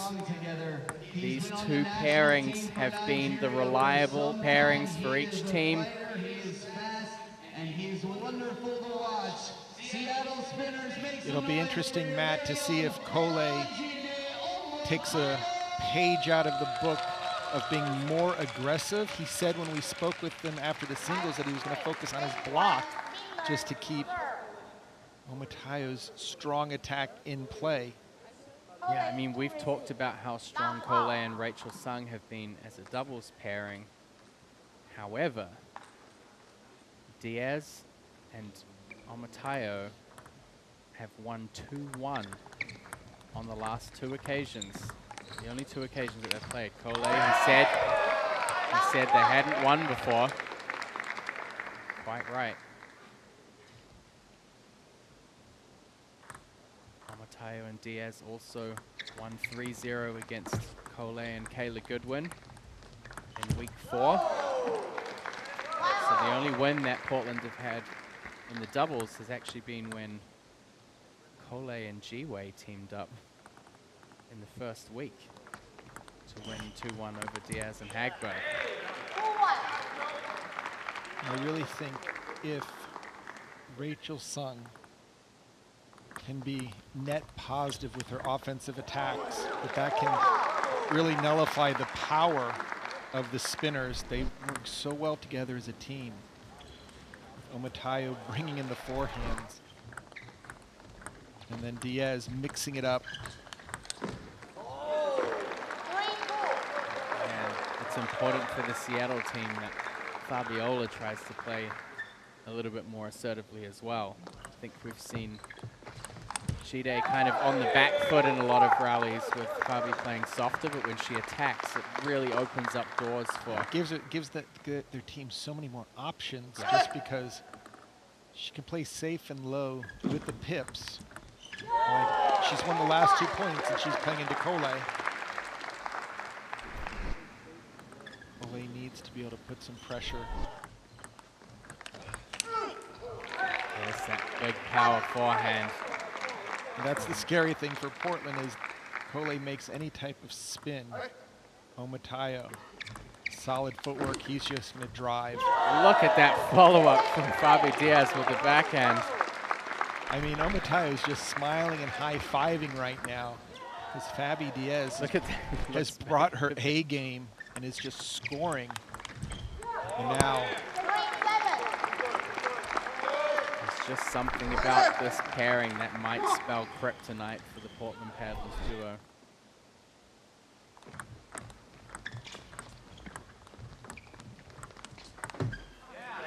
These two pairings have been the reliable pairings for each team. It'll be interesting, Matt, to see if Cole takes a page out of the book of being more aggressive. He said when we spoke with him after the singles that he was going to focus on his block just to keep Omatayo's strong attack in play. Yeah, I mean, we've talked about how strong Cole and Rachel Sung have been as a doubles pairing. However, Diaz and Omatayo have won 2-1 on the last two occasions. The only two occasions that they've played. Cole, he said they hadn't won before. Quite right. Omatayo and Diaz also won 3-0 against Cole and Kayla Goodwin in week 4. So the only win that Portland have had in the doubles has actually been when Cole and Ji-Wei teamed up in the first week to win 2-1 over Diaz and Hagberg. I really think if Rachel Sung can be net positive with her offensive attacks, that can really nullify the power of the spinners. They work so well together as a team. With Omatayo bringing in the forehands, and then Diaz mixing it up. And it's important for the Seattle team that Fabiola tries to play a little bit more assertively as well. I think we've seen Shide kind of on the back foot in a lot of rallies with Fabi playing softer, but when she attacks, it really opens up doors for... It gives their team so many more options, just because she can play safe and low with the pips. Like, she's won the last 2 points and she's playing into Cole. Cole needs to be able to put some pressure. There's that big power forehand. And that's the scary thing for Portland is Cole makes any type of spin. Omatayo, solid footwork, he's just gonna drive. Look at that follow-up from Fabi Diaz with the backhand. I mean, Omatayo's just smiling and high-fiving right now because Fabi Diaz has brought her A game and is just scoring. And now there's just something about this pairing that might spell kryptonite for the Portland Paddlers duo.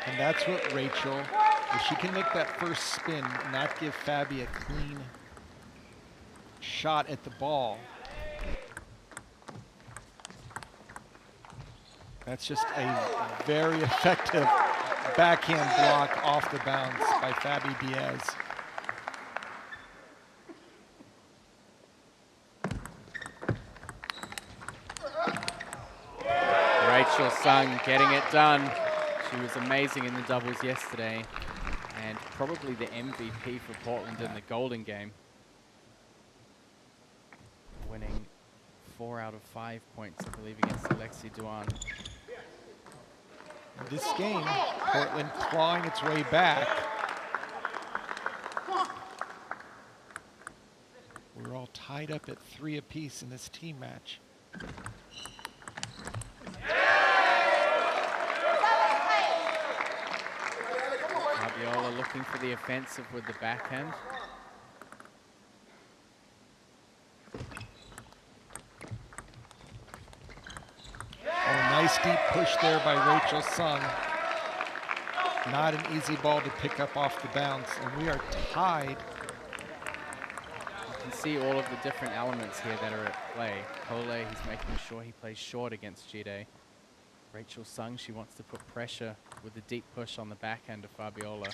And that's what Rachel, if she can make that first spin, not give Fabi a clean shot at the ball. That's just a very effective backhand block off the bounce by Fabi Diaz. Rachel Sung getting it done. She was amazing in the doubles yesterday and probably the MVP for Portland in the Golden Game. Winning 4 out of 5 points, I believe, against Alexi Duan. This game, Portland clawing its way back. We're all tied up at 3 apiece in this team match. Fabiola looking for the offensive with the backhand. Oh, nice deep push there by Rachel Sung. Not an easy ball to pick up off the bounce, and we are tied see all of the different elements here that are at play. Cole, he's making sure he plays short against Jide. Rachel Sung, she wants to put pressure with the deep push on the backhand of Fabiola.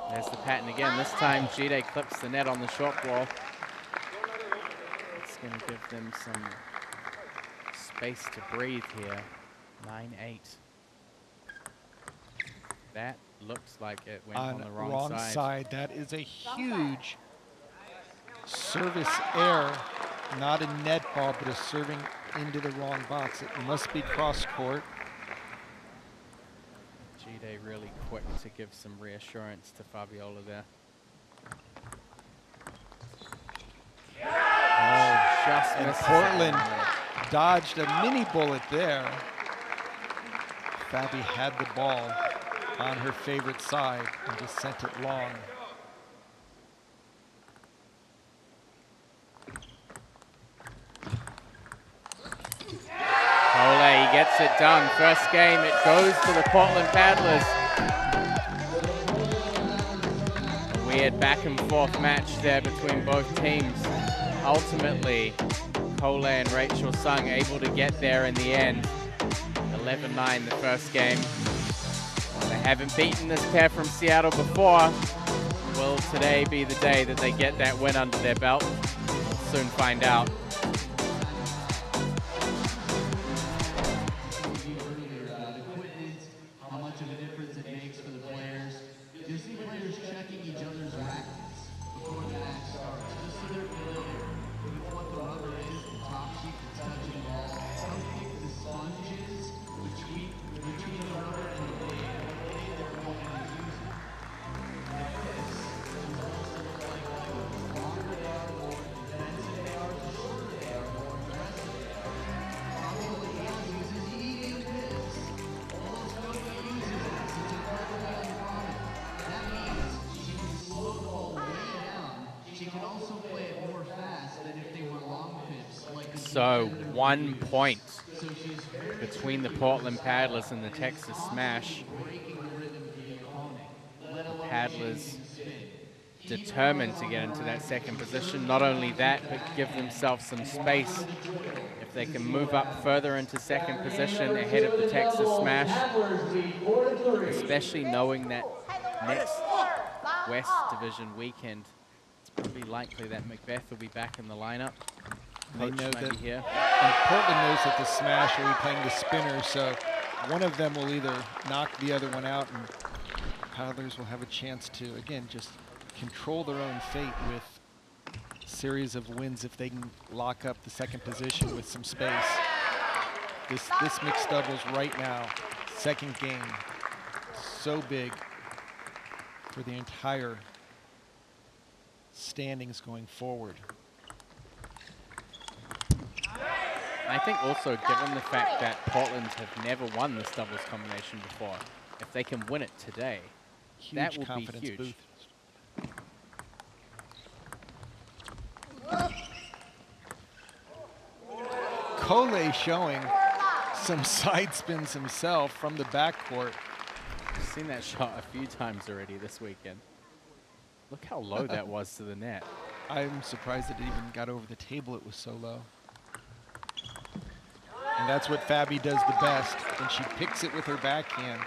There's the pattern again. This time Jide clips the net on the short ball. It's going to give them some space to breathe here. 9-8. That looks like it went on the wrong side. That is a huge service error. Not a net ball, but a serving into the wrong box. It must be cross court. Jide really quick to give some reassurance to Fabiola there. Oh, just and missed. Portland dodged a mini bullet there. Fabi had the ball on her favorite side and just sent it long. Cole, he gets it done. First game, it goes to the Portland Paddlers. Weird back and forth match there between both teams. Ultimately, Cole and Rachel Sung able to get there in the end. 11-9 the first game. They haven't beaten this pair from Seattle before. Will today be the day that they get that win under their belt? We'll soon find out. How much of a difference it makes for the players. You see players checking each other's rackets before the match starts, just so they're familiar with what the rubber is, the top sheet that's touching the ball. Some think the sponge is between the rubber and the blade their opponent is using. And this is also like the longer they are, the more defensive they are, the shorter they are, the more aggressive they are. Probably uses eating this. Almost nobody uses this. It's incredibly uncommon. That means she can slow the ball way down. She can also play it more fast than if they were long pips. So 1 point between the Portland Paddlers and the Texas Smash. The Paddlers determined to get into that second position. Not only that, but give themselves some space. If they can move up further into second position ahead of the Texas Smash, especially knowing that next West Division weekend, it's pretty likely that Macbeth will be back in the lineup. They Coach know might that, be here. and Portland knows that the Smash will be playing the spinner, so one of them will either knock the other one out, and Paddlers will have a chance to, again, just control their own fate with a series of wins if they can lock up the second position with some space. This mixed doubles right now, second game, so big for the entire standings going forward. I think also, given the fact that Portland have never won this doubles combination before, if they can win it today, that will be huge. Boost. Cole showing some side spins himself from the backcourt. I've seen that shot a few times already this weekend. Look how low that was to the net. I'm surprised that it even got over the table. It was so low. And that's what Fabi does the best, and she picks it with her backhand.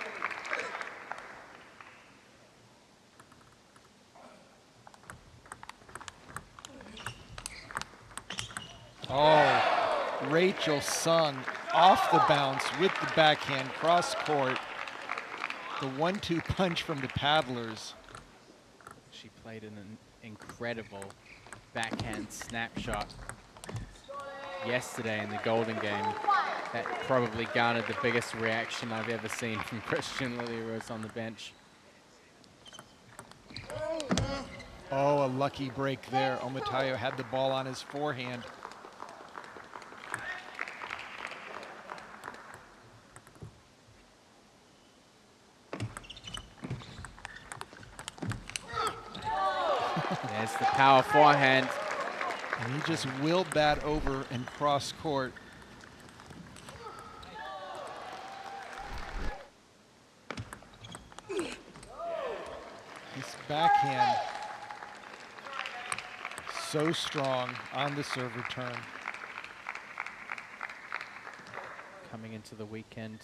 Oh, Rachel Sung off the bounce with the backhand, cross court. The 1-2 punch from the Paddlers. She played an incredible backhand snapshot yesterday in the Golden game. That probably garnered the biggest reaction I've ever seen from Christian Lily-Rose on the bench. Oh, a lucky break there. Omatayo had the ball on his forehand. There's the power forehand. And he just willed that over and cross court. His backhand so strong on the serve return. Coming into the weekend,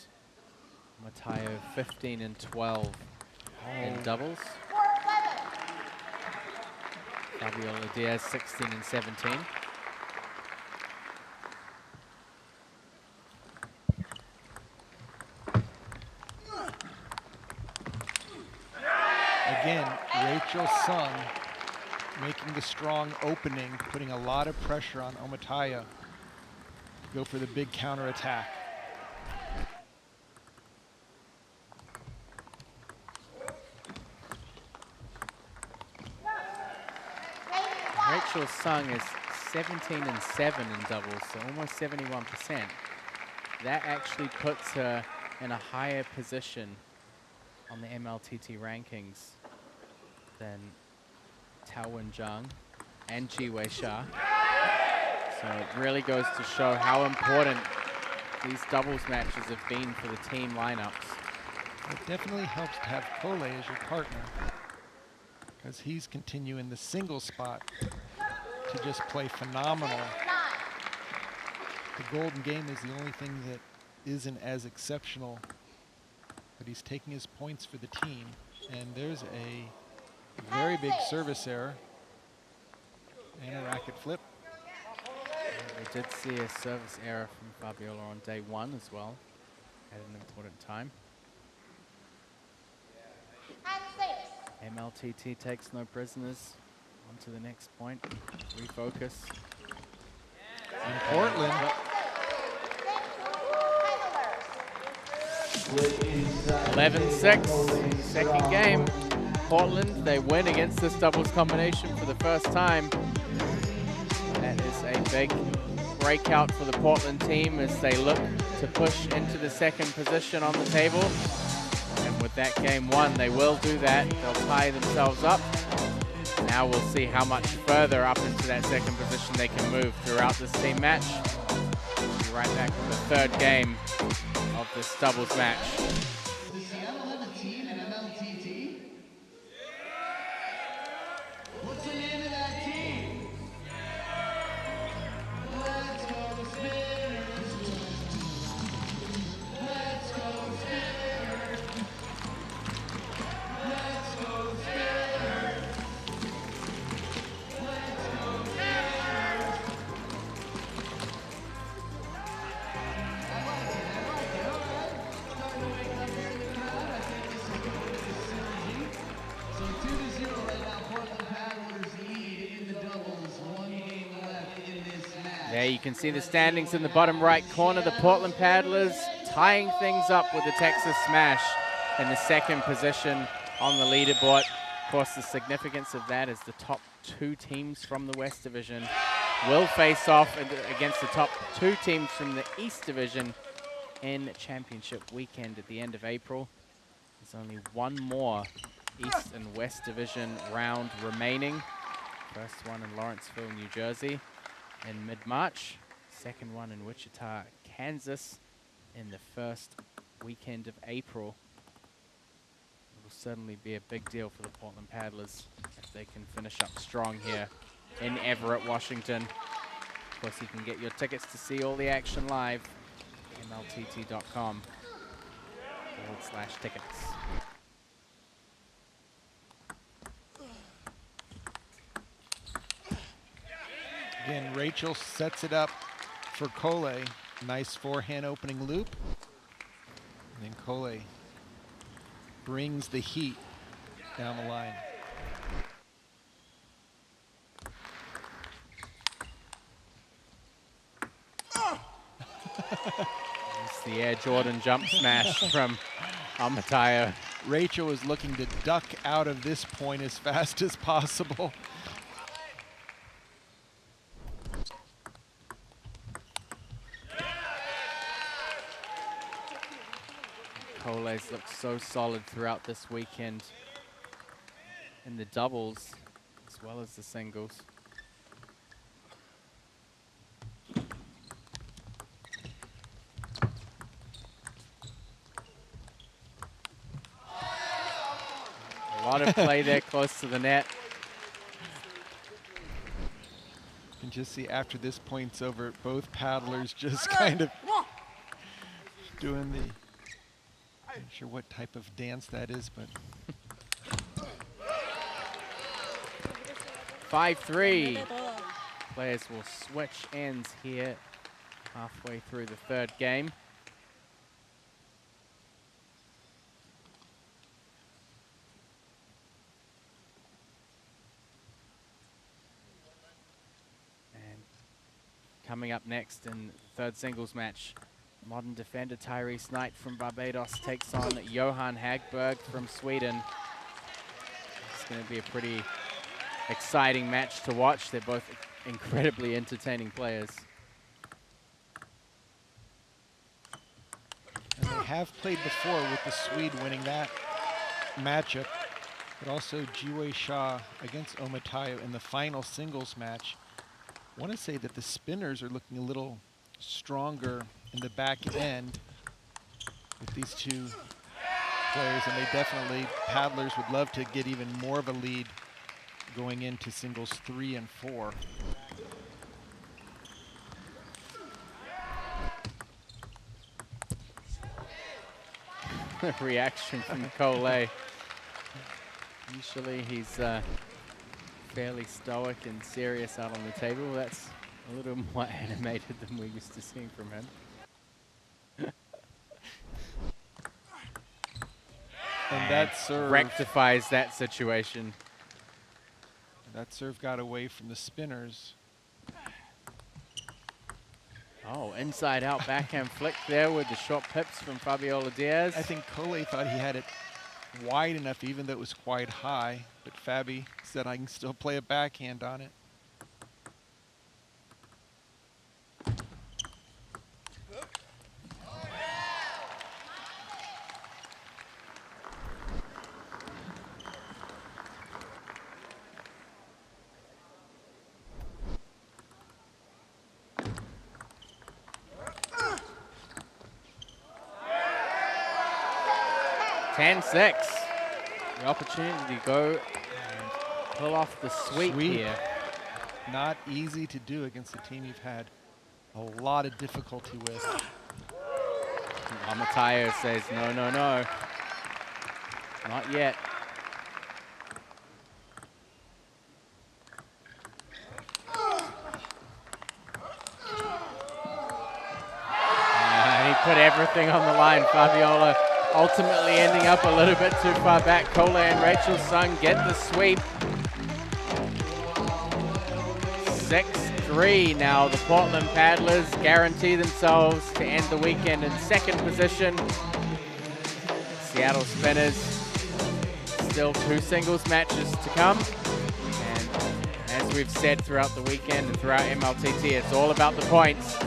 Matayo 15 and 12 in doubles. Fabiola Diaz 16 and 17. Again, Rachel Sung making the strong opening, putting a lot of pressure on Omataya. Go for the big counterattack. Rachel Sung is 17 and 7 in doubles, so almost 71%. That actually puts her in a higher position on the MLTT rankings than Tao Wen-Zhang and Ji Wei Sha. So it really goes to show how important these doubles matches have been for the team lineups. It definitely helps to have Kole as your partner, because he's continuing the single spot to just play phenomenal. The golden game is the only thing that isn't as exceptional, but he's taking his points for the team. And there's a very big service error and a racket flip. We did see a service error from Fabiola on day one as well at an important time. MLTT takes no prisoners. On to the next point. Refocus. In Portland. 11-6, second game. Portland, they win against this doubles combination for the first time. That is a big breakout for the Portland team as they look to push into the second position on the table. And with that game won, they will do that. They'll tie themselves up. Now we'll see how much further up into that second position they can move throughout this team match. We'll be right back with the third game of this doubles match. What's the name of that team? Let's go Spinners. Let's go Spinners. Let's go Spinners. Let's go Spinners. I like it, all right. Starting to wake up here in the crowd. I think this is going to be synergy. So 2-0 right now, Portland Paddlers lead in the doubles. 1 game left in this match. There you can see the standings in the bottom right corner. The Portland Paddlers tying things up with the Texas Smash in the second position on the leaderboard. Of course, the significance of that is the top two teams from the West Division will face off against the top two teams from the East Division in championship weekend at the end of April. There's only one more East and West Division round remaining. First one in Lawrenceville, New Jersey in mid-March. Second one in Wichita, Kansas in the first weekend of April. It will certainly be a big deal for the Portland Paddlers if they can finish up strong here in Everett, Washington. Of course, you can get your tickets to see all the action live at mltt.com/tickets. Again, Rachel sets it up for Kole. Nice forehand opening loop. And then Kole brings the heat down the line. It's the Air Jordan jump smash from Omataya. Rachel is looking to duck out of this point as fast as possible. Cole's looked so solid throughout this weekend in the doubles as well as the singles. A lot of play there close to the net. just see after this point's over, both paddlers just kind of doing the, I'm not sure what type of dance that is, but. 5-3. Players will switch ends here halfway through the third game. Coming up next in third singles match, modern defender Tyrese Knight from Barbados takes on Johan Hagberg from Sweden. It's going to be a pretty exciting match to watch. They're both incredibly entertaining players. And they have played before with the Swede winning that matchup, but also Jiwei Shah against Omatayo in the final singles match. I want to say that the spinners are looking a little stronger in the back end with these two players, and they definitely, paddlers would love to get even more of a lead going into singles 3 and 4. Reaction from Cole. Usually he's fairly stoic and serious out on the table. That's a little more animated than we're used to seeing from him. And that serve rectifies that situation. That serve got away from the spinners. Oh, inside out backhand flick there with the short pips from Fabiola Diaz. I think Cole thought he had it wide enough even though it was quite high, but Fabi said I can still play a backhand on it. The opportunity to go and pull off the sweep here. Not easy to do against a team you've had a lot of difficulty with. Omatayo says, no, no, no. Not yet. And he put everything on the line. Fabiola ultimately ending up a little bit too far back. Cole and Rachel Sung get the sweep. 6-3 now. The Portland Paddlers guarantee themselves to end the weekend in second position. Seattle Spinners, still 2 singles matches to come. And as we've said throughout the weekend and throughout MLTT, it's all about the points.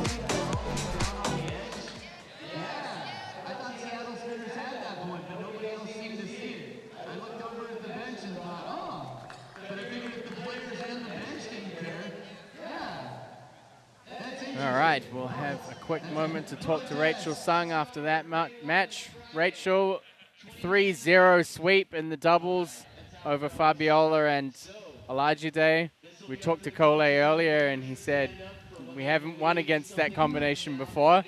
We'll have a quick moment to talk to Rachel Sung after that match. Rachel, 3-0 sweep in the doubles over Fabiola and Olajide. We talked to Cole earlier and he said, we haven't won against that combination before.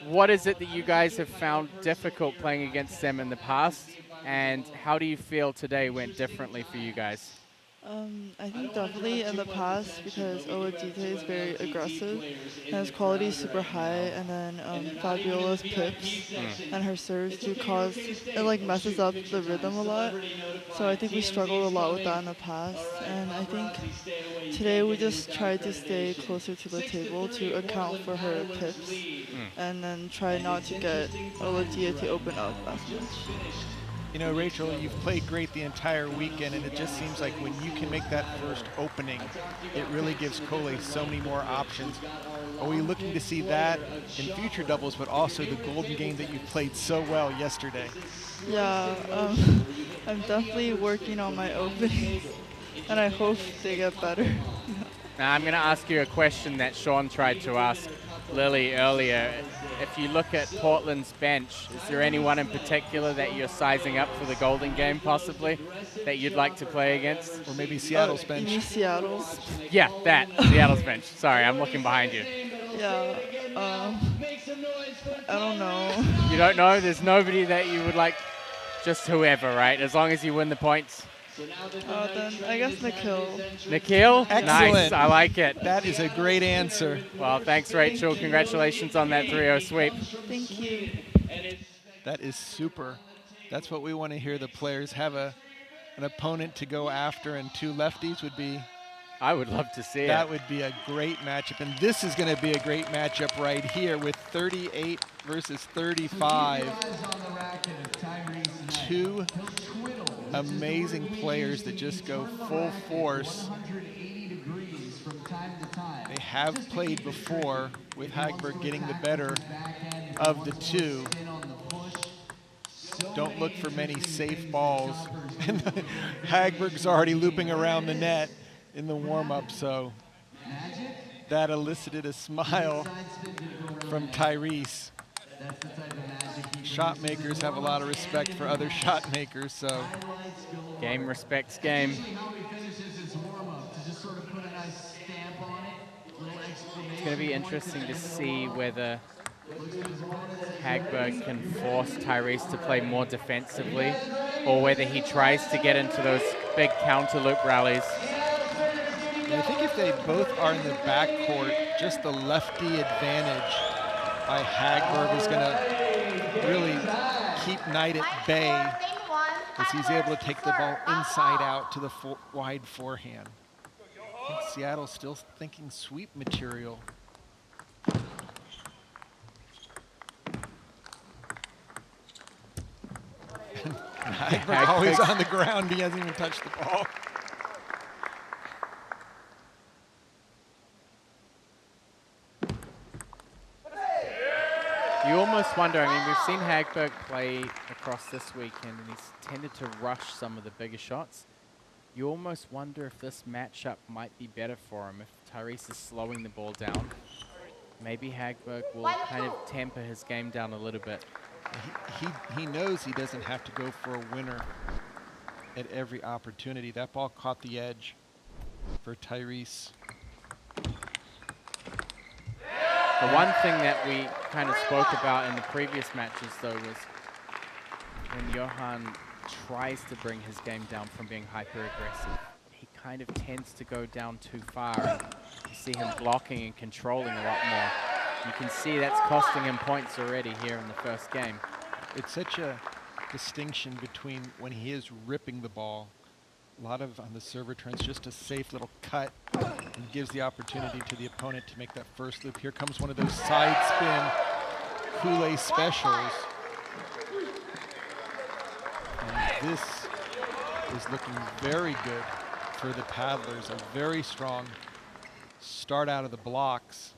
What is it that you guys have found difficult playing against them in the past? And how do you feel today went differently for you guys? I think definitely in the past because Olajide is very aggressive and his quality is super high, and then Fabiola's pips and her serves do cause, it like messes up the rhythm a lot. So I think we struggled a lot with that in the past, and I think today we just tried to stay closer to the table to account for her pips and then try not to get Olajide to open up as much. You know, Rachel, you've played great the entire weekend, and it just seems like when you can make that first opening, it really gives Cole so many more options. Are we looking to see that in future doubles, but also the golden game that you played so well yesterday? Yeah, I'm definitely working on my openings, and I hope they get better. Now, I'm going to ask you a question that Sean tried to ask Lily earlier. if you look at Portland's bench, is there anyone in particular that you're sizing up for the Golden game, possibly, that you'd like to play against? Or maybe Seattle's bench. You mean Seattle's? Yeah, that. Seattle's bench. Sorry, I'm looking behind you. Yeah. I don't know. You don't know? There's nobody that you would like, just whoever, right? As long as you win the points. Then I guess Nikhil. Nikhil? Excellent. Nice, I like it. That is a great answer. Well, thanks, Rachel. Congratulations on that 3-0 sweep. Thank you. That is super. That's what we want to hear the players have an opponent to go after, and two lefties would be. I would love to see it. That would be a great matchup, and this is going to be a great matchup right here with 38 versus 35. Two amazing players that just go full force. They have played before with Hagberg getting the better of the two. Don't look for many safe balls. Hagberg's already looping around the net in the warm-up, so that elicited a smile from Tyrese. Shot makers have a lot of respect for other shot makers, so. Game respects game. It's going to be interesting to see whether Hagberg can force Tyrese to play more defensively, or whether he tries to get into those big counter loop rallies. I think if they both are in the backcourt, just the lefty advantage by Hagberg is going to really keep Knight at bay, because he's able to take the ball inside out to the wide forehand. I think Seattle's still thinking sweep material. Hagberg always on the ground. He hasn't even touched the ball. You almost wonder, I mean, we've seen Hagberg play across this weekend, and he's tended to rush some of the bigger shots. You almost wonder if this matchup might be better for him, if Tyrese is slowing the ball down. Maybe Hagberg will kind of temper his game down a little bit. He knows he doesn't have to go for a winner at every opportunity. That ball caught the edge for Tyrese. The one thing that we kind of spoke about in the previous matches, though, was when Johan tries to bring his game down from being hyper-aggressive, he kind of tends to go down too far. And you see him blocking and controlling a lot more. You can see that's costing him points already here in the first game. It's such a distinction between when he is ripping the ball. A lot of, on the server turns, just a safe little cut and gives the opportunity to the opponent to make that first loop. Here comes one of those side spin Kool-Aid specials. And this is looking very good for the Paddlers. A very strong start out of the blocks.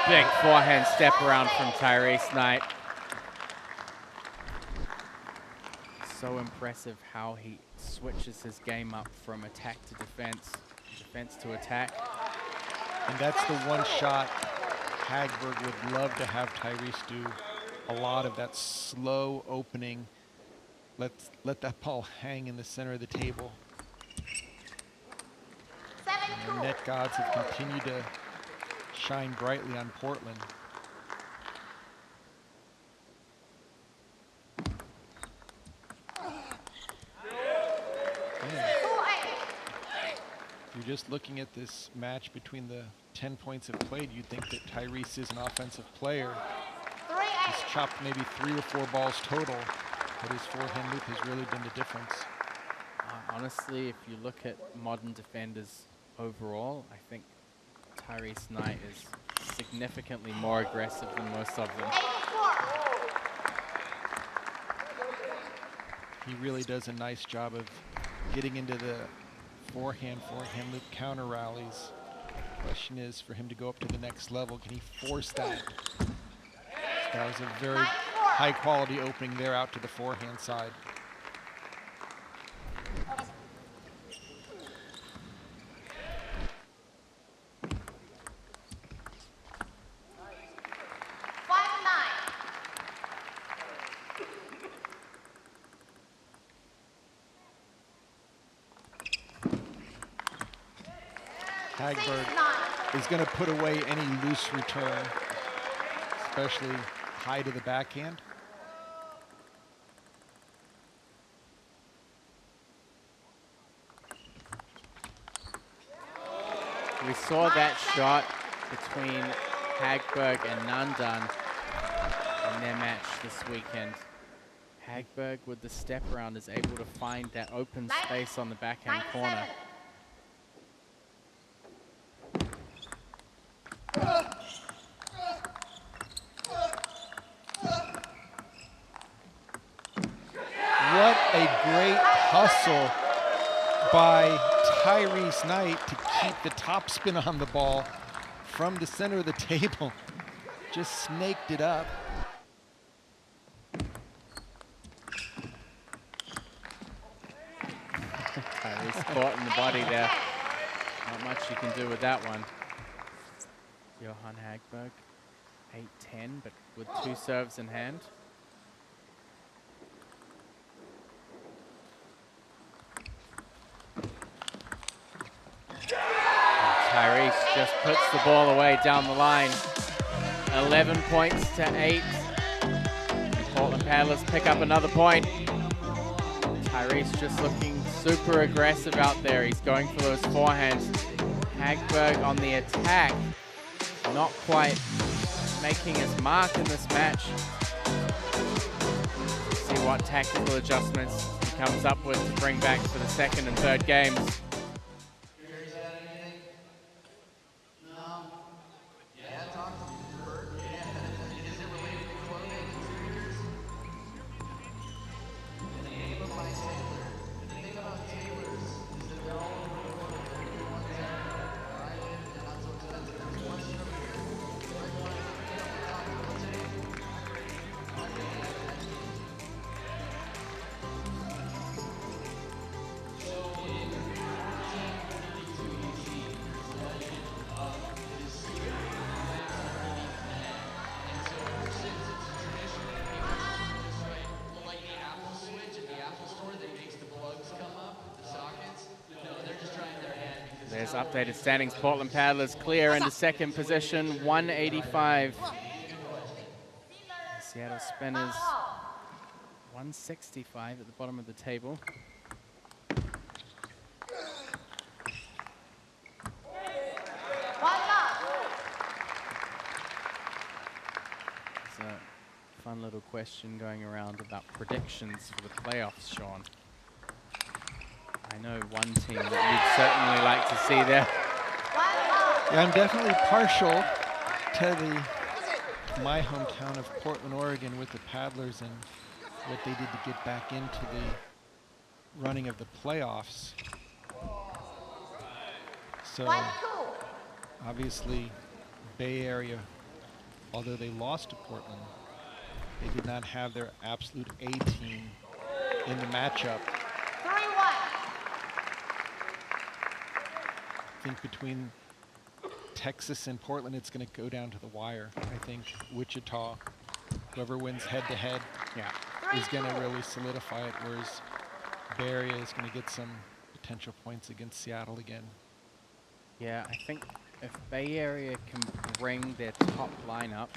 Big forehand step around from Tyrese Knight. So impressive how he switches his game up from attack to defense, defense to attack. And that's the one shot Hagberg would love to have Tyrese do. A lot of that slow opening. Let that ball hang in the center of the table. And the net gods have continued to shine brightly on Portland. If you're just looking at this match between the 10 points have played, you'd think that Tyrese is an offensive player. He's chopped maybe 3 or 4 balls total, but his forehand loop has really been the difference. Honestly, if you look at modern defenders overall, I think Tyrese Knight is significantly more aggressive than most of them. He really does a nice job of getting into the forehand loop counter rallies. Question is for him to go up to the next level, can he force that? That was a very high quality opening there out to the forehand side. Hagberg is going to put away any loose return, especially high to the backhand. We saw that shot between Hagberg and Nandan in their match this weekend. Hagberg with the step around is able to find that open space on the backhand corner. What a great hustle by Tyrese Knight to keep the topspin on the ball from the center of the table. Just snaked it up. Tyrese caught in the body there. Not much you can do with that one. Johan Hagberg, 8-10, but with 2 serves in hand. Tyrese just puts the ball away down the line. 11 points to 8. Portland Paddlers pick up another point. Tyrese just looking super aggressive out there. He's going for those forehands. Hagberg on the attack. Not quite making his mark in this match. See what tactical adjustments he comes up with to bring back for the second and third games. There's updated standings. Portland Paddlers clear into second position, 185. Seattle Spinners, 165 at the bottom of the table. There's a fun little question going around about predictions for the playoffs, Sean. I know one team that you'd certainly like to see there. Yeah, I'm definitely partial to my hometown of Portland, Oregon with the Paddlers and what they did to get back into the running of the playoffs. So obviously Bay Area, although they lost to Portland, they did not have their absolute A team in the matchup. I think between Texas and Portland, it's going to go down to the wire. I think Wichita, whoever wins head-to-head, is going to really solidify it, whereas Bay Area is going to get some potential points against Seattle again. Yeah, I think if Bay Area can bring their top lineup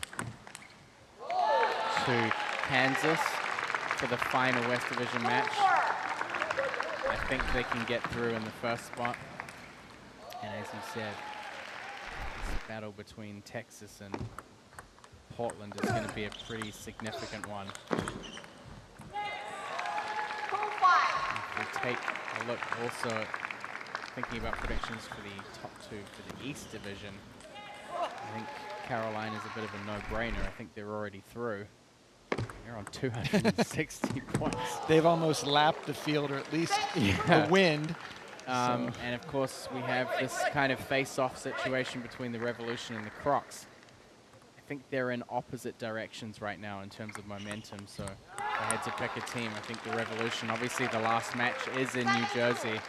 to Kansas for the final West Division match, I think they can get through in the first spot. And as you said, this battle between Texas and Portland is going to be a pretty significant one. If we take a look also, thinking about predictions for the top 2 for the East Division, I think Carolina is a bit of a no-brainer. I think they're already through. They're on 260 points. They've almost lapped the field, or at least a wind. And of course, we have this kind of face-off situation between the Revolution and the Crocs. I think they're in opposite directions right now in terms of momentum. So if I had to pick a team, I think the Revolution, obviously the last match is in New Jersey,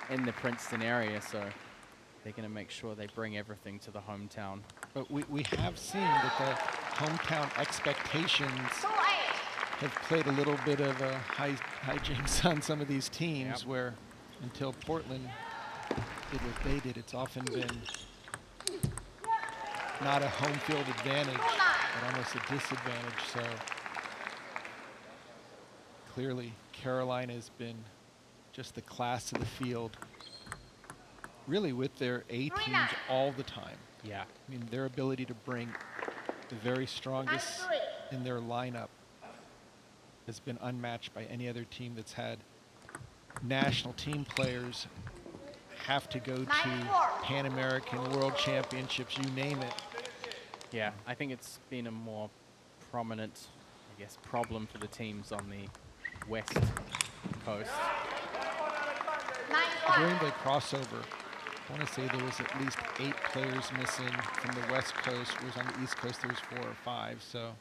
in the Princeton area. So they're going to make sure they bring everything to the hometown. But we have seen that the hometown expectations have played a little bit of hijinks on some of these teams where until Portland did what they did, it's often been not a home field advantage, but almost a disadvantage. So clearly, Carolina has been just the class of the field, really with their A teams all the time. Yeah. I mean, their ability to bring the very strongest in their lineup has been unmatched by any other team that's had national team players have to go to Pan American, World Championships, you name it. Yeah, I think it's been a more prominent, I guess, problem for the teams on the West Coast. During the crossover, I want to say there was at least 8 players missing from the West Coast, whereas on the East Coast there was 4 or 5, so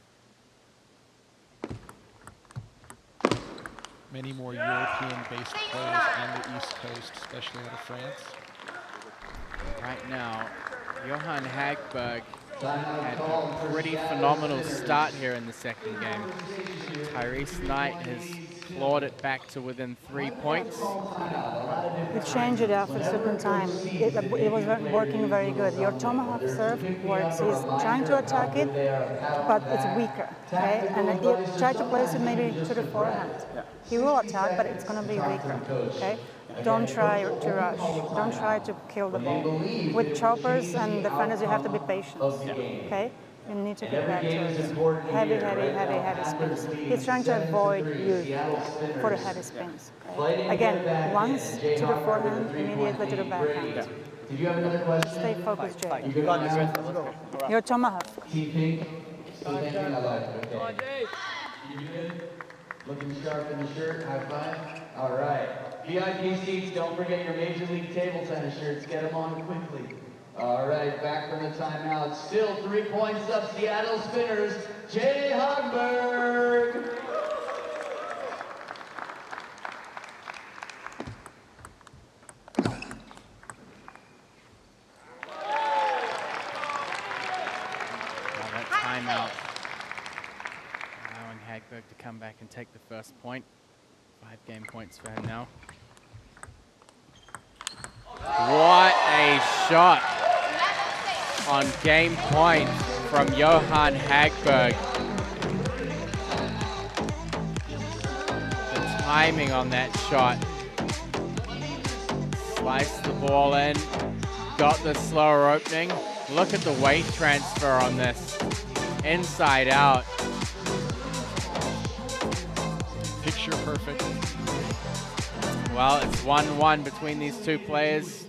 many more European-based players on the East Coast, especially out of France. Right now, Johan Hagberg had a pretty phenomenal start here in the second game. Tyrese Knight has clawed it back to within 3 points. You change it after a certain time. It was working very good. Your tomahawk serve works. He's trying to attack it, but it's weaker, okay? And you try to place it maybe to the forehand. He will attack, but it's going to be weaker, okay? Don't try to rush. Don't try to kill the ball. With choppers and defenders, you have to be patient, okay? You need to get back to it. Heavy spins. He's trying to avoid you for the heavy spins. Okay? Again, once to the forehand, immediately to the backhand. Did you have another question? Stay focused, Jay. You got this. Let's go. Your tomahawk. Team Pink. Thank you. I like it. Okay. You good? Looking sharp in the shirt. High five. All right. VIP seats, don't forget your Major League Table Tennis shirts. Get them on quickly. All right, back from the timeout. Still 3 points up, Seattle Spinners, Jay Hagberg. That timeout allowing Hagberg to come back and take the first point. 5 game points for him now. What a shot on game point from Johan Hagberg. The timing on that shot. Sliced the ball in, got the slower opening. Look at the weight transfer on this. Inside out. Picture perfect. Well, it's 1-1 between these two players.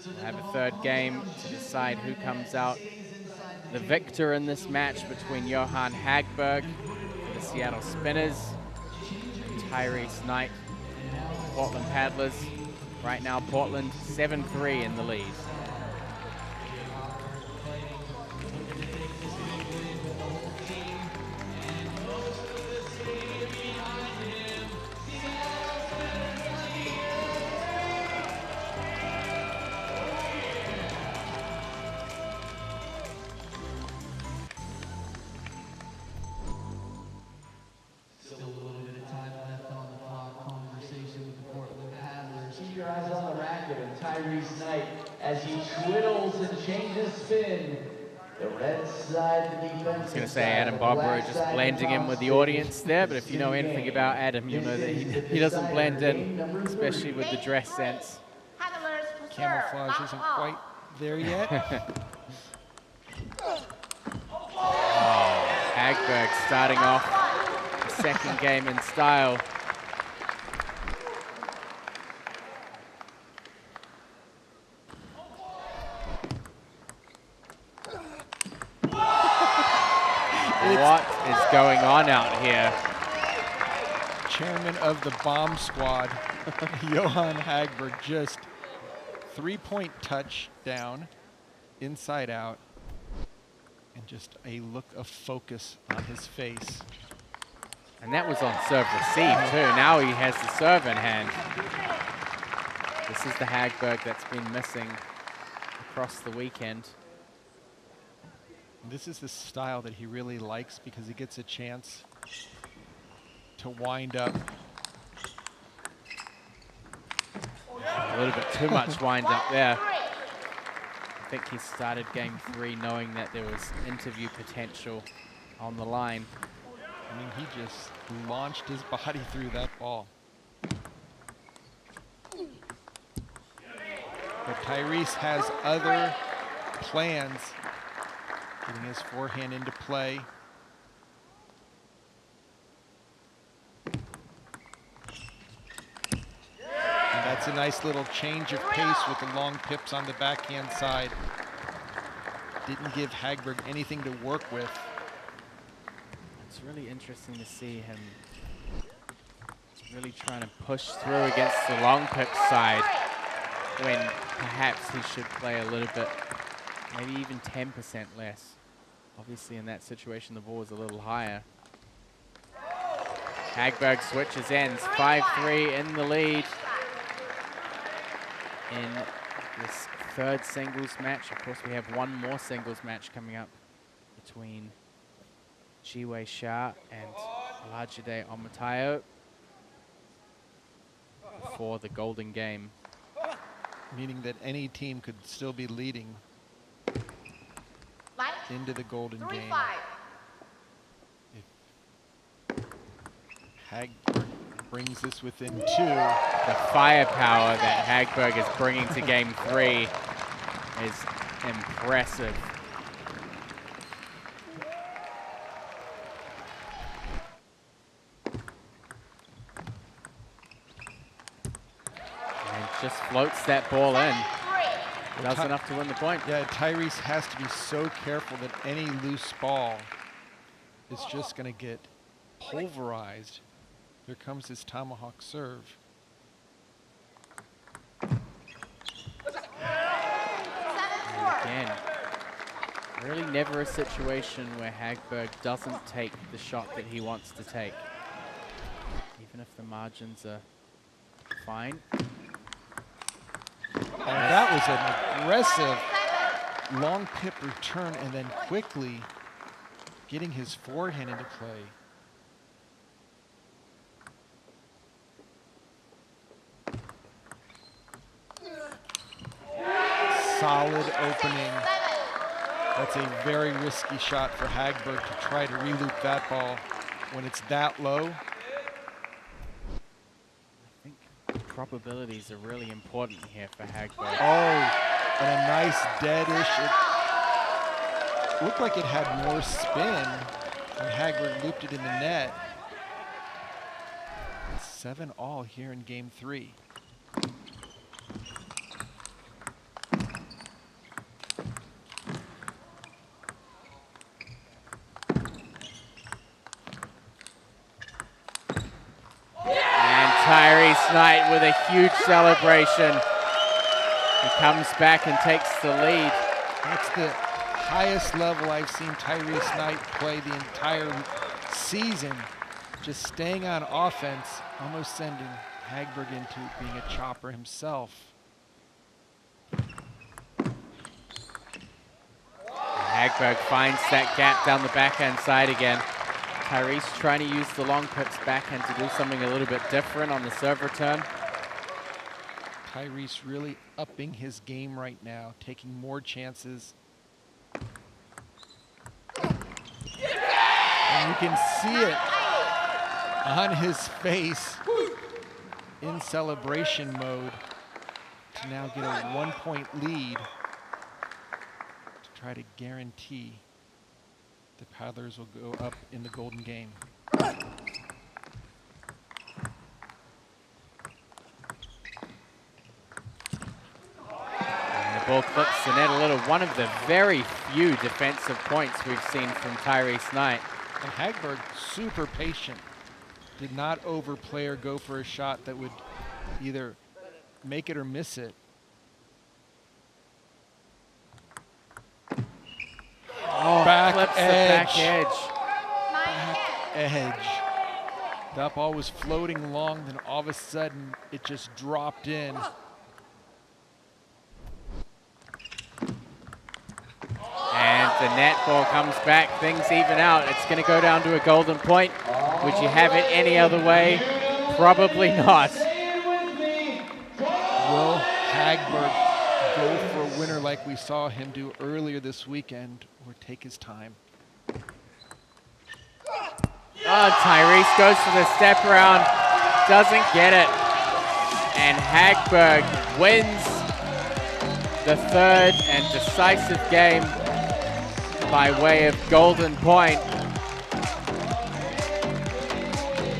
We'll have a third game to decide who comes out the victor in this match between Johan Hagberg, the Seattle Spinners, and Tyrese Knight, Portland Paddlers. Right now, Portland 7-3 in the lead. Tyrese Knight as he twiddles and changes spin. The red side, the defense. I was going to say Adam Barbaro just blending in with the audience there, but if you know anything about Adam, you'll know that he doesn't blend in, especially with the dress sense. Camouflage isn't quite there yet. Hagberg starting off the second game in style. What is going on out here? Chairman of the bomb squad, Johan Hagberg, just 3-point touchdown, inside out, and just a look of focus on his face. And that was on serve receive too. Now he has the serve in hand. This is the Hagberg that's been missing across the weekend. This is the style that he really likes because he gets a chance to wind up A little bit too much wind up there. I think he started game 3 knowing that there was interview potential on the line. I mean, he just launched his body through that ball. But Tyrese has other plans, getting his forehand into play. And that's a nice little change of pace with the long pips on the backhand side. Didn't give Hagberg anything to work with. It's really interesting to see him really trying to push through against the long pip side when perhaps he should play a little bit, maybe even 10% less. Obviously in that situation the ball was a little higher. Hagberg switches ends, 5-3 in the lead in this third singles match. Of course, we have one more singles match coming up between Jiwei Xia and Olajide Omatayo for the golden game. Meaning that any team could still be leading into the golden game. If Hagberg brings this within 2. The firepower that Hagberg is bringing to game 3 is impressive. And just floats that ball in. Does enough to win the point. Yeah, Tyrese has to be so careful that any loose ball is just going to get pulverized. Here comes his tomahawk serve. And again, really never a situation where Hagberg doesn't take the shot that he wants to take, even if the margins are fine. And that was an aggressive long pip return and then quickly getting his forehand into play. Solid opening. That's a very risky shot for Hagberg to try to reloop that ball when it's that low. Probabilities are really important here for Hagberg. Oh, and a nice deadish. It looked like it had more spin when Hagberg looped it in the net. 7-all here in game 3. Tyrese Knight with a huge celebration. He comes back and takes the lead. That's the highest level I've seen Tyrese Knight play the entire season. Just staying on offense, almost sending Hagberg into being a chopper himself. Hagberg finds that gap down the backhand side again. Tyrese trying to use the long pips backhand to do something a little bit different on the serve return. Tyrese really upping his game right now, taking more chances. And you can see it on his face in celebration mode to now get a 1-point lead to try to guarantee the paddlers will go up in the golden game. And the ball clips the net a little. One of the very few defensive points we've seen from Tyrese Knight. And Hagberg, super patient. Did not overplay or go for a shot that would either make it or miss it. Oh, back clips edge. the back edge. Back edge. That ball was floating along, then all of a sudden it just dropped in. And the net ball comes back, things even out. It's going to go down to a golden point. Would you have it any other way? Probably not. Will Hagberg go for a winner like we saw him do earlier this weekend, or take his time? Oh, Tyrese goes for the step around, doesn't get it. And Hagberg wins the third and decisive game by way of golden point.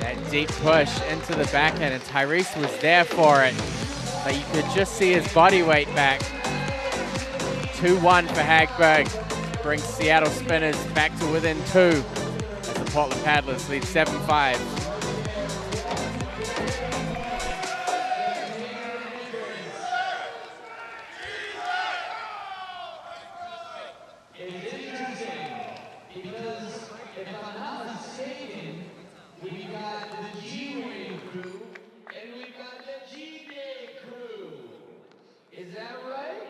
That deep push into the backhand, and Tyrese was there for it, but you could just see his body weight back. 2-1 for Hagberg, brings Seattle Spinners back to within 2 as the Portland Paddlers lead 7-5. Is that right?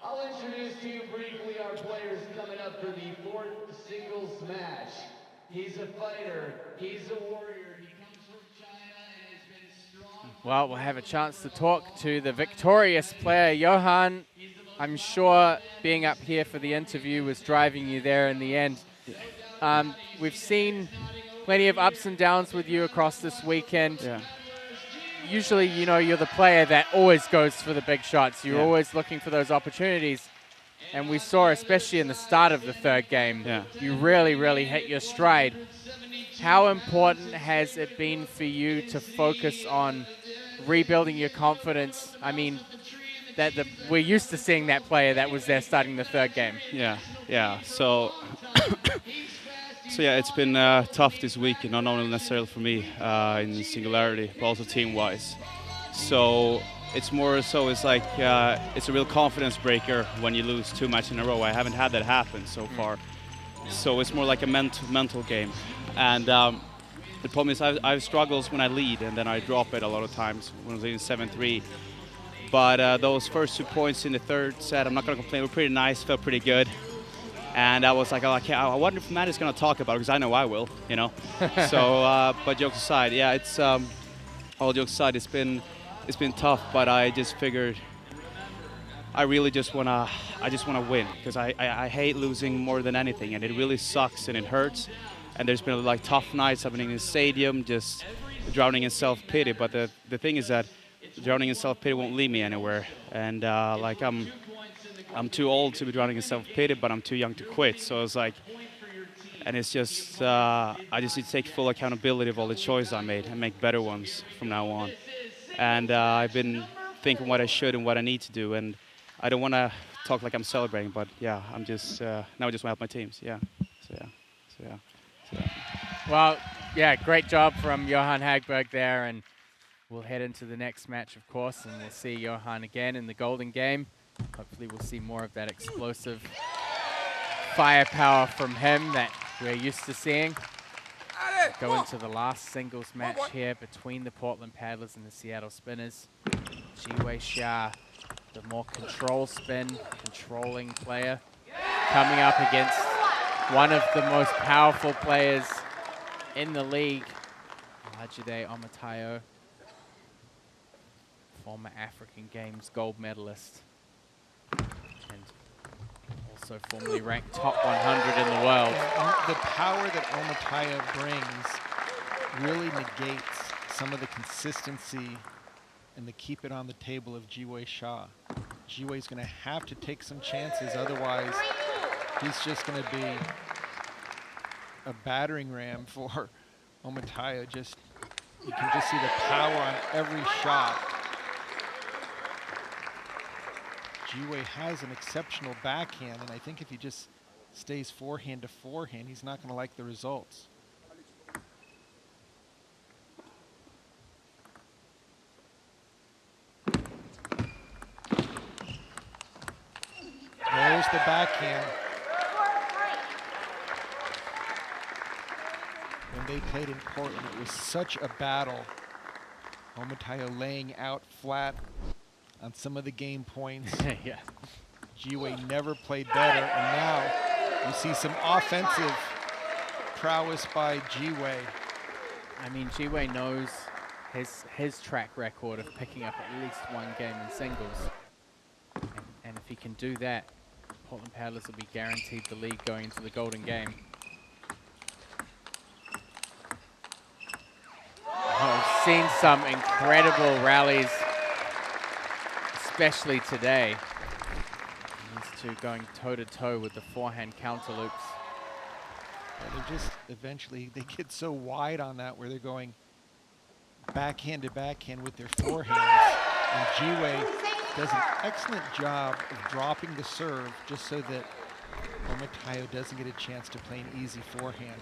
I'll introduce to you briefly our players coming up for the 4th singles match. He's a fighter, he's a warrior, he comes from China and has been strong. Well, we'll have a chance to talk to the victorious player, Johan. I'm sure being up here for the interview was driving you there in the end. We've seen plenty of ups and downs with you across this weekend. Yeah. Usually, you know, you're the player that always goes for the big shots. You're always looking for those opportunities. And we saw, especially in the start of the third game, you really, really hit your stride. How important has it been for you to focus on rebuilding your confidence? I mean, we're used to seeing that player that was there starting the third game. Yeah. So yeah, it's been tough this week, not only necessarily for me in singularity, but also team-wise. So it's more so it's like it's a real confidence breaker when you lose 2 matches in a row. I haven't had that happen so far. So it's more like a mental game. And the problem is I have struggles when I lead, and then I drop it a lot of times when I was leading 7-3. But those first 2 points in the third set, I'm not going to complain, were pretty nice, felt pretty good. And I was like, I wonder if Matt is going to talk about it, because I know I will, you know. So, but jokes aside, yeah, it's all jokes aside, it's been tough. But I just figured, I really just wanna win, because I hate losing more than anything, and it really sucks and it hurts. And there's been like tough nights happening in the stadium, just drowning in self-pity. But the thing is that drowning in self-pity won't lead me anywhere. And like I'm too old to be drowning in self-pity, but I'm too young to quit. So it's like, and it's just, I just need to take full accountability of all the choices I made and make better ones from now on. And I've been thinking what I should and what I need to do. And I don't want to talk like I'm celebrating, but yeah, I'm just, now I just want to help my teams, yeah. So yeah. Well, yeah, great job from Johan Hagberg there. And we'll head into the next match, of course, and we'll see Johan again in the golden game. Hopefully we'll see more of that explosive firepower from him that we're used to seeing. Go into the last singles match here between the Portland Paddlers and the Seattle Spinners. Jiwei Xia, the more control spin, controlling player, coming up against one of the most powerful players in the league, Lajide Omatayo, former African Games gold medalist, and also formerly ranked top 100 in the world. The power that Omatayo brings really negates some of the consistency and the keep it on the table of Jiwei Xia. Jiwei's going to have to take some chances, otherwise he's just going to be a battering ram for Omatayo. You can just see the power on every shot. Jiwei has an exceptional backhand, and I think if he just stays forehand to forehand, he's not going to like the results. There's the backhand. When they played in Portland, it was such a battle. Omatayo laying out flat on some of the game points. Yeah. Jiwei never played better, and now you see some offensive prowess by Jiwei. I mean, Jiwei knows his track record of picking up at least one game in singles. And if he can do that, Portland Paddlers will be guaranteed the lead going into the golden game. Oh, we've seen some incredible rallies, especially today. These two going toe-to-toe with the forehand counter loops. Yeah, they're just, eventually, they get so wide on that where they're going backhand to backhand with their forehands. And Ji-Wei does an excellent job of dropping the serve just so that Omatayo doesn't get a chance to play an easy forehand.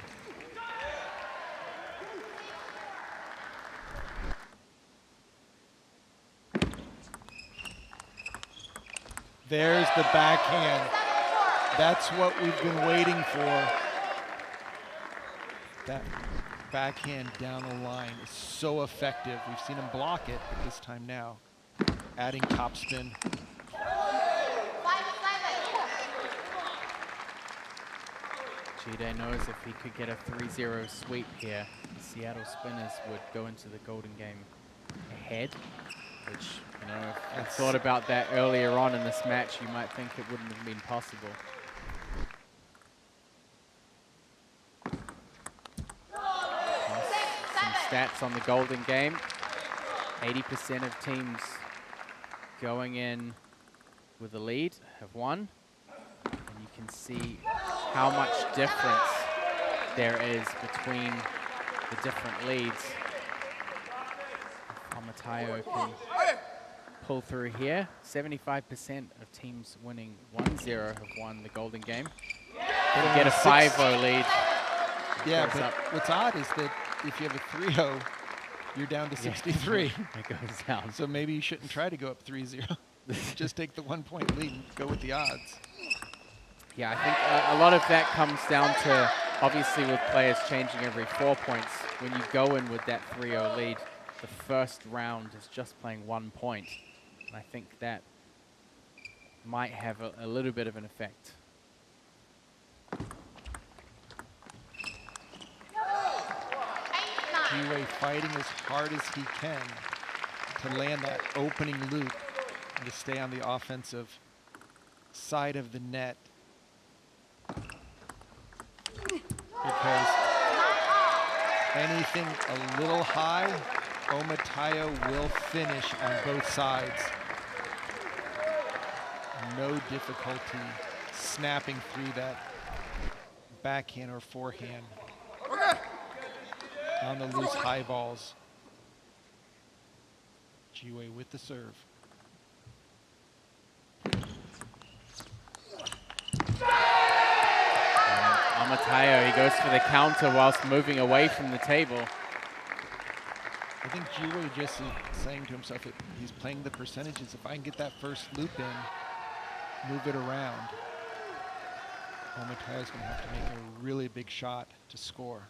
There's the backhand. That's what we've been waiting for. That backhand down the line is so effective. We've seen him block it, but this time now, adding topspin. Jide knows if he could get a 3-0 sweep here, the Seattle Spinners would go into the golden game ahead, which, you know, if I thought about that earlier on in this match, you might think it wouldn't have been possible. Some stats on the golden game. 80% of teams going in with a lead have won. And you can see how much difference there is between the different leads. Omatayo can pull through here. 75% of teams winning 1-0 have won the golden game. You get a 5-0 lead. Yeah, but what's odd is that if you have a 3-0, you're down to 63. It goes down. So maybe you shouldn't try to go up 3-0. Just take the 1-point lead and go with the odds. Yeah, I think a lot of that comes down to, obviously with players changing every 4 points, when you go in with that 3-0 lead, the first round is just playing 1 point. And I think that might have a little bit of an effect. Ji-Wei fighting as hard as he can to land that opening loop and to stay on the offensive side of the net. Because anything a little high, Omatayo will finish on both sides. No difficulty snapping through that backhand or forehand on the loose high balls. Ji-Wei with the serve. Omatayo, he goes for the counter whilst moving away from the table. I think Ji-Wei just is saying to himself that he's playing the percentages. If I can get that first loop in, move it around, Omatayo's going to have to make a really big shot to score.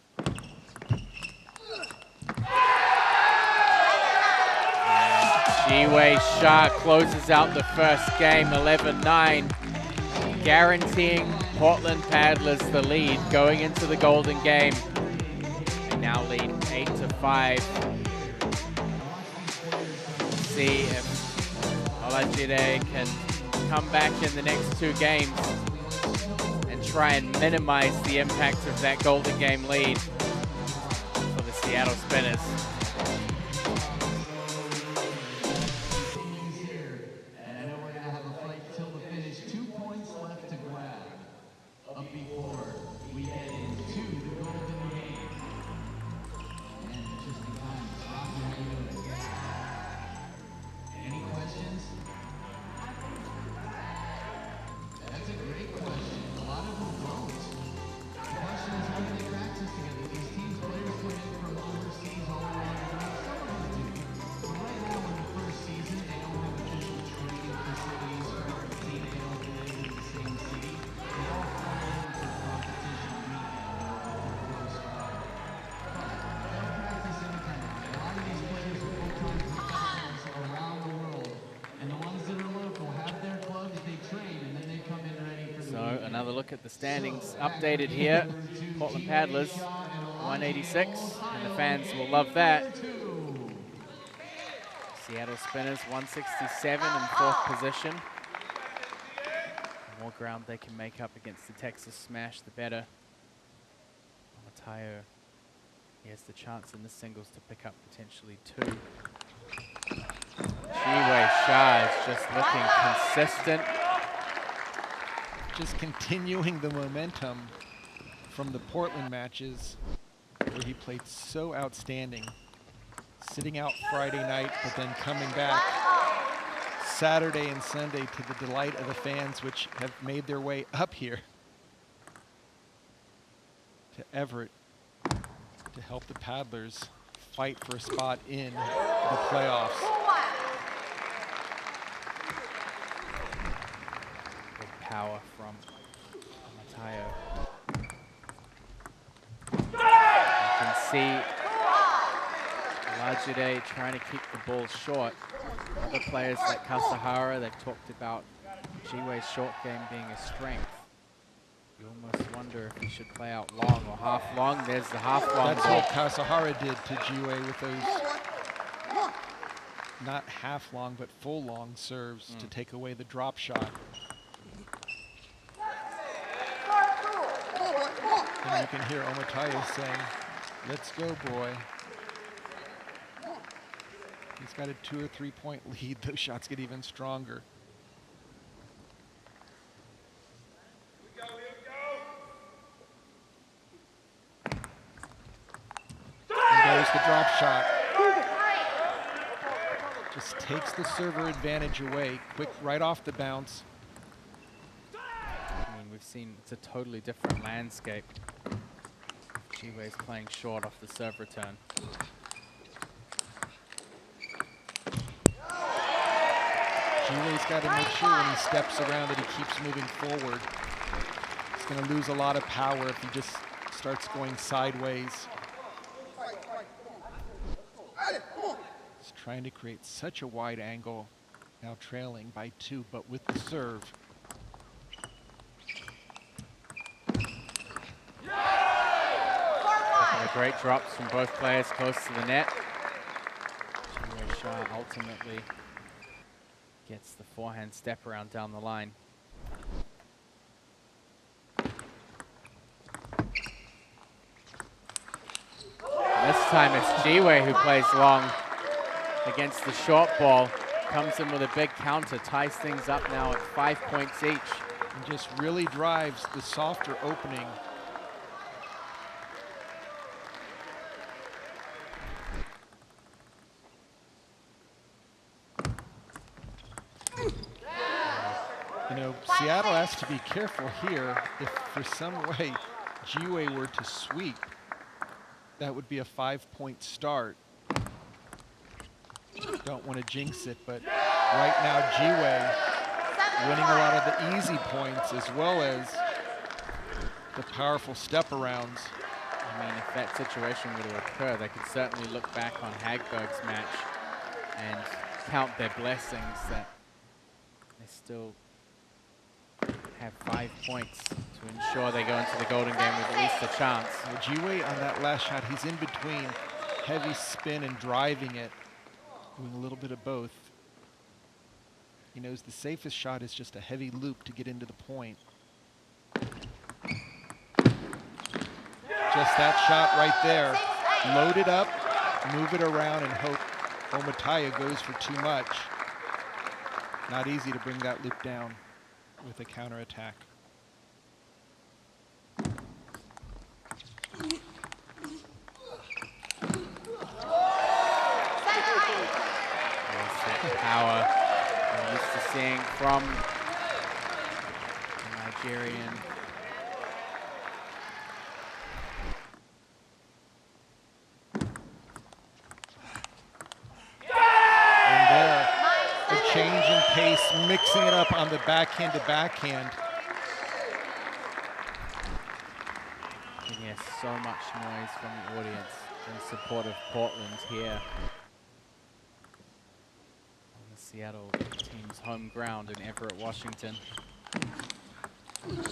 Ji-Wei Sha closes out the first game, 11-9, guaranteeing Portland Paddlers the lead going into the golden game. They now lead 8-5. See if Olajide can come back in the next 2 games and try and minimize the impact of that golden game lead for the Seattle Spinners. Another look at the standings updated here. Portland Paddlers 186, and the fans will love that. Seattle Spinners 167 in 4th position. The more ground they can make up against the Texas Smash, the better. Matayo, he has the chance in the singles to pick up potentially 2. Jiwei Sha is just looking consistent. Just continuing the momentum from the Portland matches where he played so outstanding. Sitting out Friday night, but then coming back Saturday and Sunday to the delight of the fans, which have made their way up here to Everett to help the Paddlers fight for a spot in the playoffs. Good power from Matayo. You can see Lajide trying to keep the ball short. Other players like Kasahara, they've talked about Jiwei's short game being a strength. You almost wonder if he should play out long or half long. There's the half long. That's what Kasahara did to Jiwei with those not half long but full long serves to take away the drop shot. And you can hear Omotaya saying, "Let's go, boy." He's got a 2 or 3 point lead. Those shots get even stronger. And there's the drop shot. Just takes the server advantage away. Quick, right off the bounce. I mean, we've seen it's a totally different landscape. Jiwei's playing short off the serve return. Jiwei's got to make sure when he steps around that he keeps moving forward. He's going to lose a lot of power if he just starts going sideways. He's trying to create such a wide angle, now trailing by 2, but with the serve. Great drops from both players close to the net. Jiwei Sha ultimately gets the forehand step around down the line. This time it's Jiwei who plays long against the short ball. Comes in with a big counter, ties things up now at 5 points each. And just really drives the softer opening. You know, Seattle has to be careful here. If for some way Jiwei were to sweep, that would be a 5-point start. Don't want to jinx it, but right now Jiwei winning a lot of the easy points as well as the powerful step arounds. I mean, if that situation were to occur, they could certainly look back on Hagberg's match and count their blessings that they still have 5 points to ensure they go into the golden game with at least a chance. Jiwei on that last shot, he's in between heavy spin and driving it, doing a little bit of both. He knows the safest shot is just a heavy loop to get into the point. Just that shot right there. Load it up, move it around, and hope Omotaya goes for too much. Not easy to bring that loop down with a counterattack. Power we're used to seeing from the Nigerian. And there, the change in pace, mixing it up on the backhand to backhand. Yes, so much noise from the audience in support of Portland here on the Seattle team's home ground in Everett, Washington. And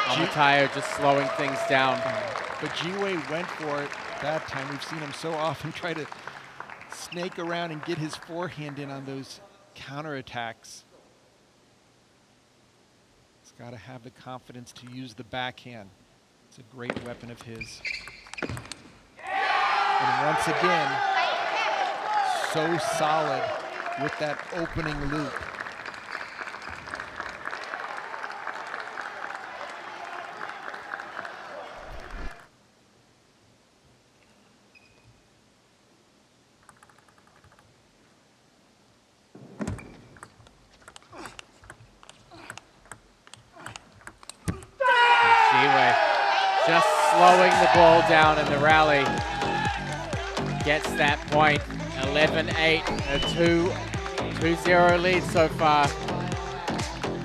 Omotaya just slowing things down. But Ji-Wei went for it that time. We've seen him so often try to snake around and get his forehand in on those counterattacks. He's got to have the confidence to use the backhand. It's a great weapon of his. And once again, so solid with that opening loop. Just slowing the ball down in the rally. Gets that point. 11-8, a 2-0 lead so far.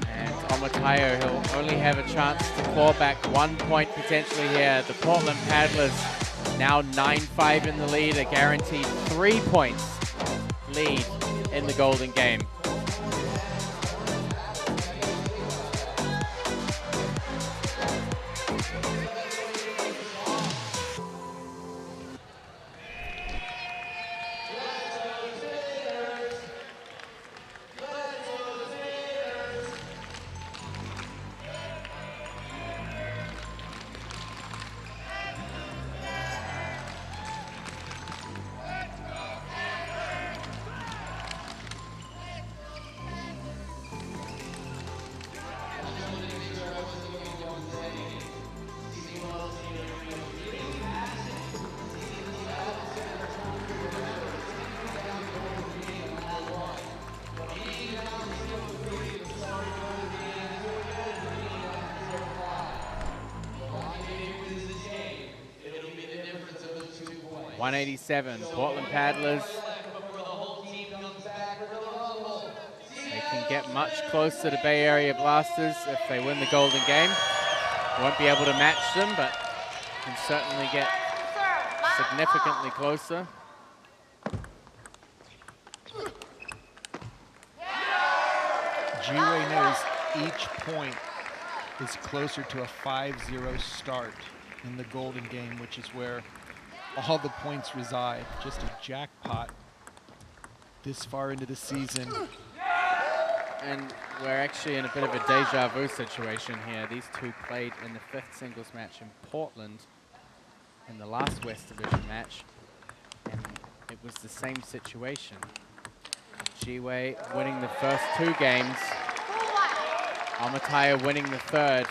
And Omatayo, he'll only have a chance to claw back 1 point potentially here. The Portland Paddlers now 9-5 in the lead, a guaranteed 3 points lead in the Golden Game. Portland Paddlers. They can get much closer to Bay Area Blasters if they win the Golden Game. Won't be able to match them, but can certainly get significantly closer. Ji-Wei knows each point is closer to a 5-0 start in the Golden Game, which is where all the points reside. Just a jackpot this far into the season. And we're actually in a bit of a deja vu situation here. These two played in the 5th singles match in Portland in the last West Division match, and it was the same situation. Ji-Wei winning the first 2 games, Omatayo winning the 3rd,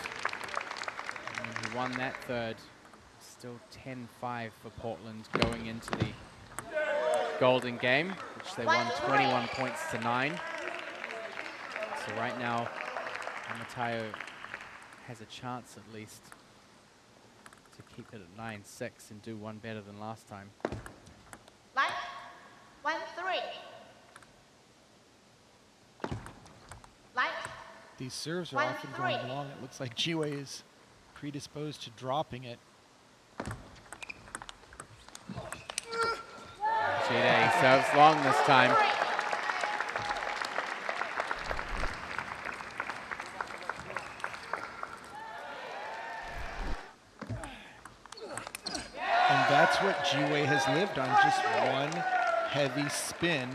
and he won that 3rd. Still 10-5 for Portland going into the Golden Game, which they won 21 points to 9. So right now, Omatayo has a chance at least to keep it at 9-6 and do one better than last time. Line 1-3. Line. These serves are often going long. It looks like Ji-Wei is predisposed to dropping it. He serves long this time. And that's what Ji-Wei has lived on, just one heavy spin,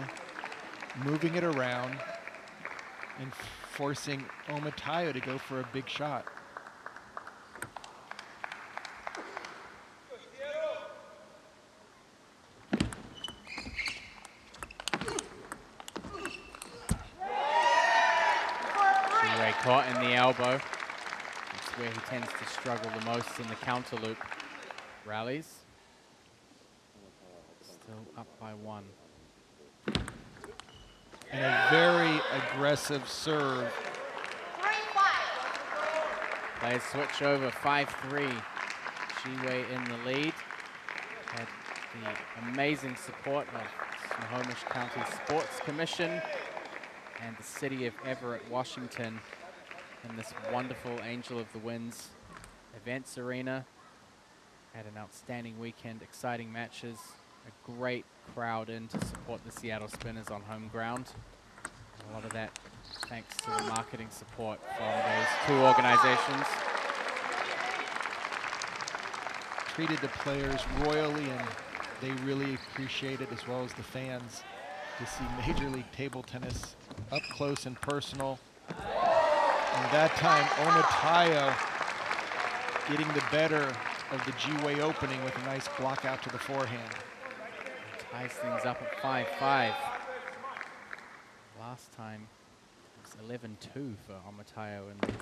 moving it around and forcing Omatayo to go for a big shot. Caught in the elbow. That's where he tends to struggle the most in the counter loop rallies. Still up by 1. And a very aggressive serve. Players switch over 5-3. Ji-Wei in the lead. Had the amazing support of Snohomish County Sports Commission and the city of Everett, Washington, in this wonderful Angel of the Winds events arena. Had an outstanding weekend, exciting matches, a great crowd in to support the Seattle Spinners on home ground. And a lot of that thanks to the marketing support from those 2 organizations. treated the players royally, and they really appreciate it, as well as the fans, to see Major League Table Tennis up close and personal. And that time, Omatayo getting the better of the G-Way opening with a nice block out to the forehand. Ties things up at 5-5. Last time it was 11-2 for Omatayo in the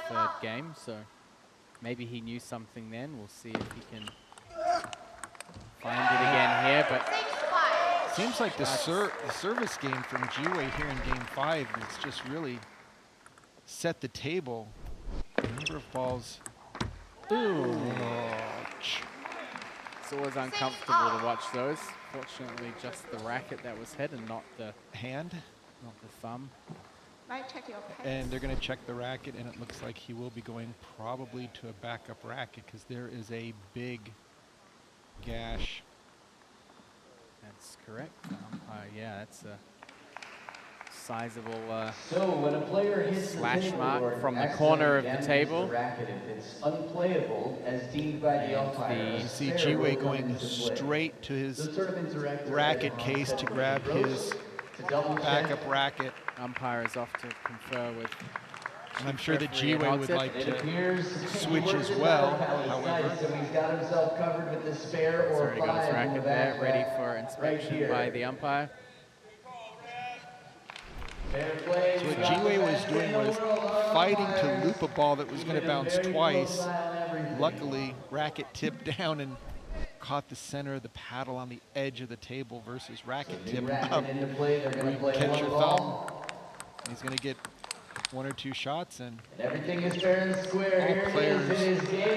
third game, so maybe he knew something then. We'll see if he can find it again here, but seems like the service game from G-Way here in game 5 has just really set the table. A number of balls. Ooh. It's always uncomfortable to watch those. Fortunately, just the racket that was hit and not the hand, not the thumb. And they're going to check the racket, and it looks like he will be going probably to a backup racket because there is a big gash. That's correct. Yeah, that's a sizable so when a player hits slash the mark from the corner of the table. Racket, it's unplayable as deemed by the umpire. You see G-Way going straight to his racket case to grab his backup racket. Umpire is off to confer with. And I'm sure that G-Way would like to switch as well, however. So he's got himself covered with the spare or Already got his racket there, ready for inspection by the umpire. So what G-Way was doing was fighting to loop a ball that was going to bounce twice. Luckily, racket tipped down and caught the center of the paddle on the edge of the table versus racket tip up. Where you can catch your thumb. He's going to get one or two shots, and everything is fair and square. All players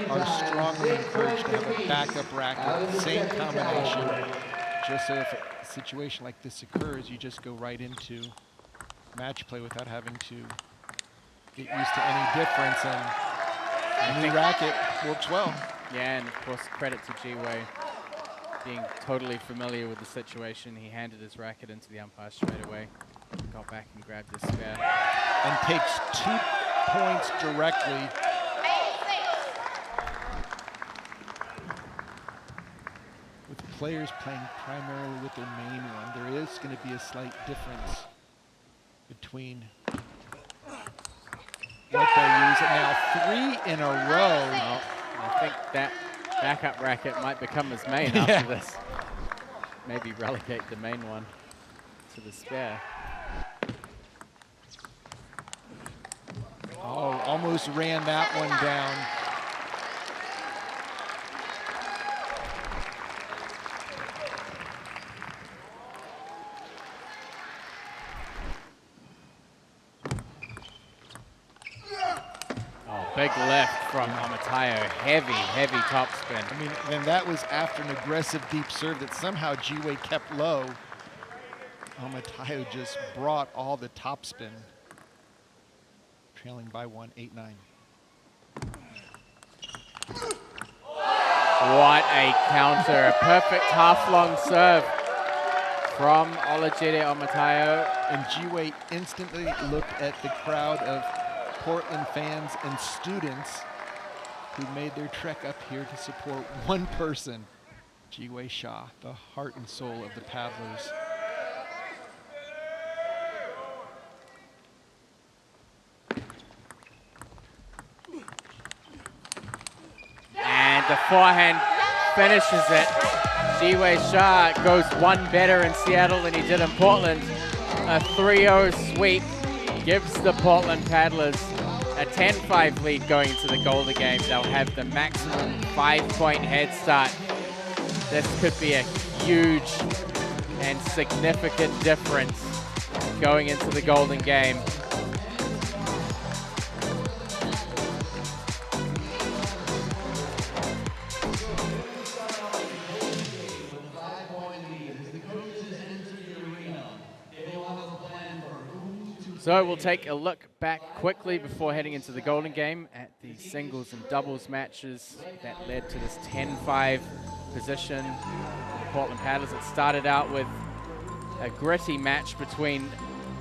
are strongly encouraged to have a backup racket, same combination. Just so if a situation like this occurs, you just go right into match play without having to get used to any difference, and the new racket works well. Yeah, and of course credit to G-Way being totally familiar with the situation. He handed his racket into the umpire straight away, got back and grabbed his spare. And takes 2 points directly. With players playing primarily with their main one, there is going to be a slight difference between what they use. And now 3 in a row. Well, I think that backup racket might become his main after this. Maybe relegate the main one to the spare. Oh, almost ran that one down. Oh, big left from Omatayo. Heavy, heavy topspin. I mean, and that was after an aggressive deep serve that somehow G-Way kept low. Omatayo just brought all the topspin. Trailing by 1, 8-9. What a counter. A perfect half-long serve from Olajide Omatayo. And G-Way instantly looked at the crowd of Portland fans and students who made their trek up here to support one person, G-Way Shah, the heart and soul of the paddlers. And the forehand finishes it. G-Way Shah goes one better in Seattle than he did in Portland. A 3-0 sweep gives the Portland Paddlers a 10-5 lead going into the Golden Game. They'll have the maximum 5-point head start. This could be a huge and significant difference going into the Golden Game. So we'll take a look back quickly before heading into the Golden Game at the singles and doubles matches that led to this 10-5 position for the Portland Paddlers. It started out with a gritty match between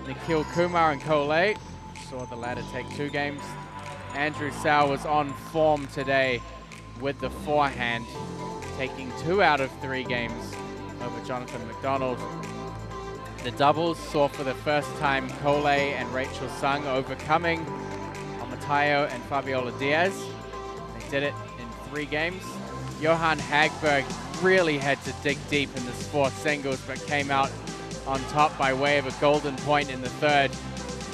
Nikhil Kumar and Cole. Saw the latter take 2 games Andrew Sau was on form today with the forehand, taking 2 out of 3 games over Jonathan McDonald. The doubles saw for the first time Cole and Rachel Sung overcoming Omatayo and Fabiola Diaz. They did it in 3 games. Johan Hagberg really had to dig deep in the sport singles, but came out on top by way of a golden point in the 3rd.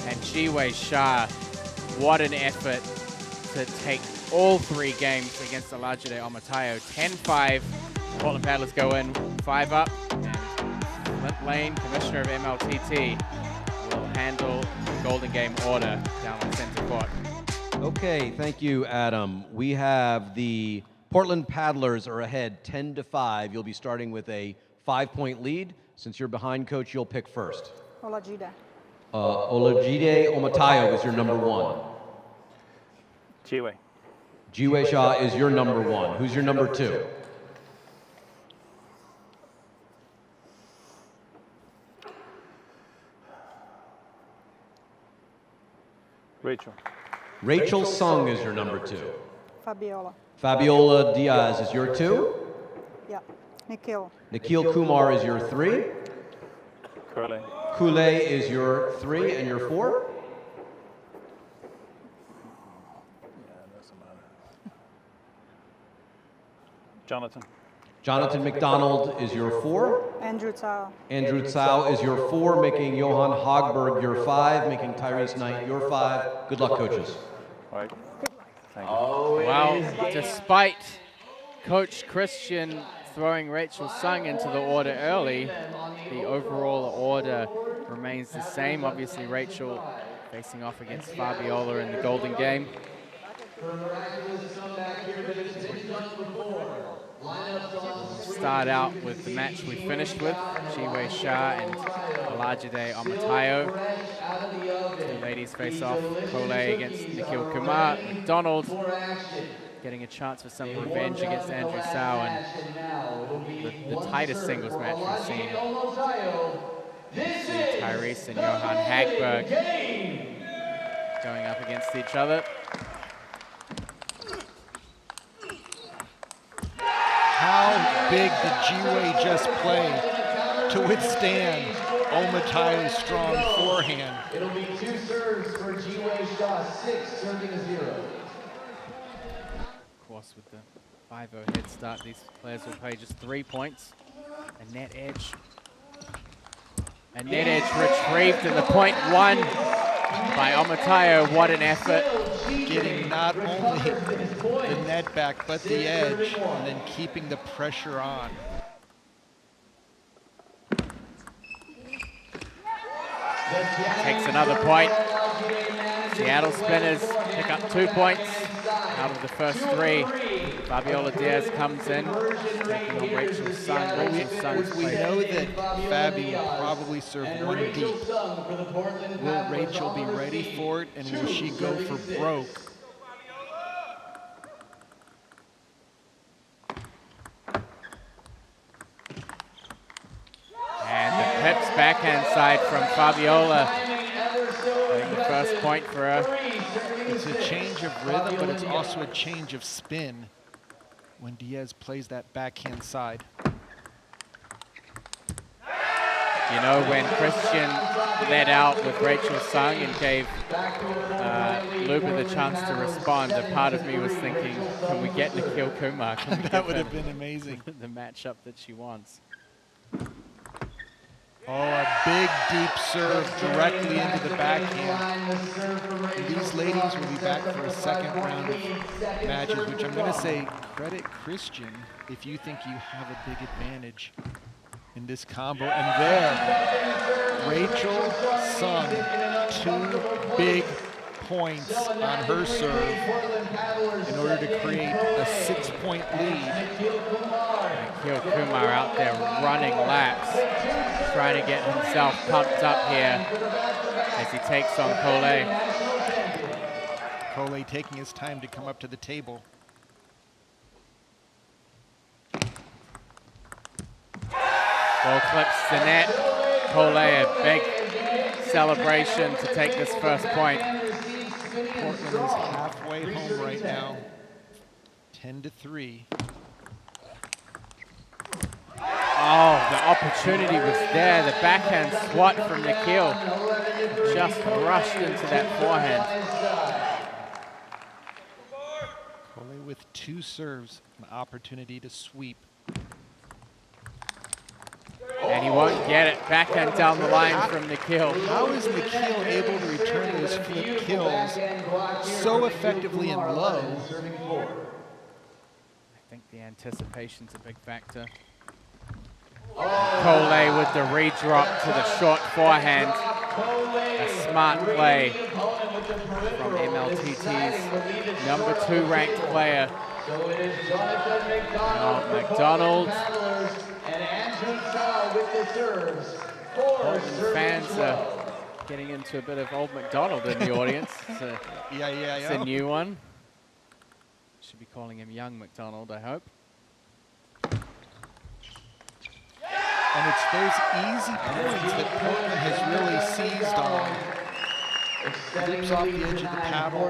And Jiwei Shah, what an effort to take all 3 games against Olajide Omatayo. 10-5, Portland Paddlers go in 5 up, and Flint Lane, commissioner of MLTT, will handle the Golden Game order down on center court. Okay, thank you, Adam. We have the Portland Paddlers are ahead 10-5. You'll be starting with a 5-point lead. Since you're behind, Coach, you'll pick first. Olajide. Olajide Omatayo is your number 1. Jiwei. Jiwei Shah is your number 1. Who's your number 2? Rachel. Rachel Sung is your number 2. Fabiola. Fabiola Diaz is your 2. Yeah. Nikhil. Nikhil Kumar is your 3. Curley. Kule is your 3 and your 4. Jonathan. Jonathan McDonald is your 4. Andrew Tsao. Andrew Tsao is your 4, making Johan Hagberg your 5, making Tyrese Knight your 5. Good luck, coaches. All right. Thank you. Well, despite Coach Christian throwing Rachel Sung into the order early, the overall order remains the same. Obviously, Rachel facing off against Fabiola in the Golden Game. We'll start out with the match we finished with, Jiwei Shah and Olajide Omatayo. 2 ladies face off, Cole against Nikhil Kumar. McDonald getting a chance for some revenge against Andrew Sau, and the tightest singles match we've seen. Tyrese and Johan Hagberg going up against each other. How big did Jiwei just play to withstand Omatayo's strong forehand? It'll be 2 serves for Jiwei Shah, 6 serving a 0. Of course, with the 5-0 head start, these players will play just 3 points. A net edge. A net edge retrieved in the point 1 by Omatayo. What an effort. Getting not only the net back, but the edge, and then keeping the pressure on. Takes another point. Seattle Spinners pick up 2 points out of the first 3. Fabiola Diaz comes in, taking on Rachel Sung. We know that Fabi will probably serve 1 deep. Will Rachel be ready for it, and will she go for broke? And the pips backhand side from Fabiola. Getting the first point for her. It's a change of rhythm, but it's also a change of spin when Diaz plays that backhand side. You know, when Christian led out with Rachel Sung and gave Luba the chance to respond, a part of me was thinking, can we get Nikhil Kumar? That would have been amazing. The matchup that she wants. Oh, a big deep serve directly into the backhand. These ladies will be back for a 2nd round of matches, which I'm going to say credit Christian if you think you have a big advantage in this combo. And there, Rachel Sung, 2 big points on her serve in order to create a 6-point lead. Nikhil Kumar out there running laps, trying to get himself pumped up here as he takes on Cole. Cole taking his time to come up to the table. Ball clips the net. Cole, a big celebration to take this first point. Portland is halfway home right now, 10-3. Oh, the opportunity was there. The backhand swat from Nikhil just rushed into that forehand. Cole with 2 serves, an opportunity to sweep. And he won't get it. Backhand down the line from Nikhil. How is Nikhil able to return those flip kills so effectively and low? I think the anticipation's a big factor. Cole with the redrop to the short forehand. A smart play from MLTT's #2 ranked player. McDonald. Portland fans are getting into a bit of old McDonald in the audience. It's a new one. Should be calling him young McDonald, I hope. And it's those easy points that Portland has really seized on. Loops off the edge of the paddle.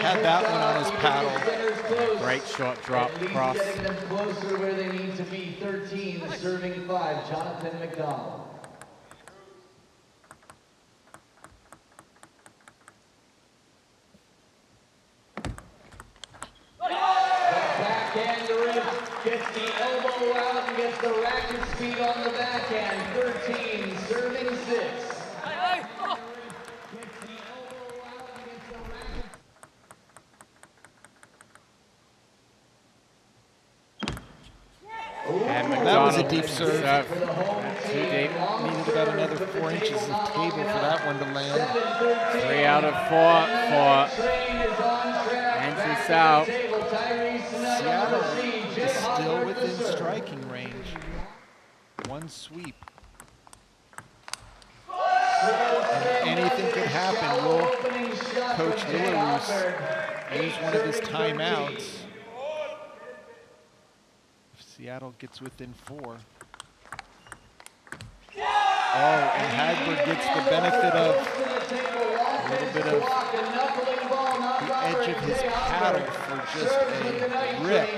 Had that one on his paddle. Great short drop cross. Getting them closer where they need to be. 13, serving 5, Jonathan McDonald. Backhand rip, gets the elbow out and gets the racket speed on the backhand. 13, serving 6. And that was a deep serve. Too deep. Needed about another 4 inches of table for that one to land. 3 out of 4 for Andrew Sau. Seattle is still within striking range. 1 sweep. And anything could happen. Will Coach Lillarus use one of his timeouts? Seattle gets within 4. Oh, and Hagberg gets the benefit of a little bit of the edge of his paddle for just a rip.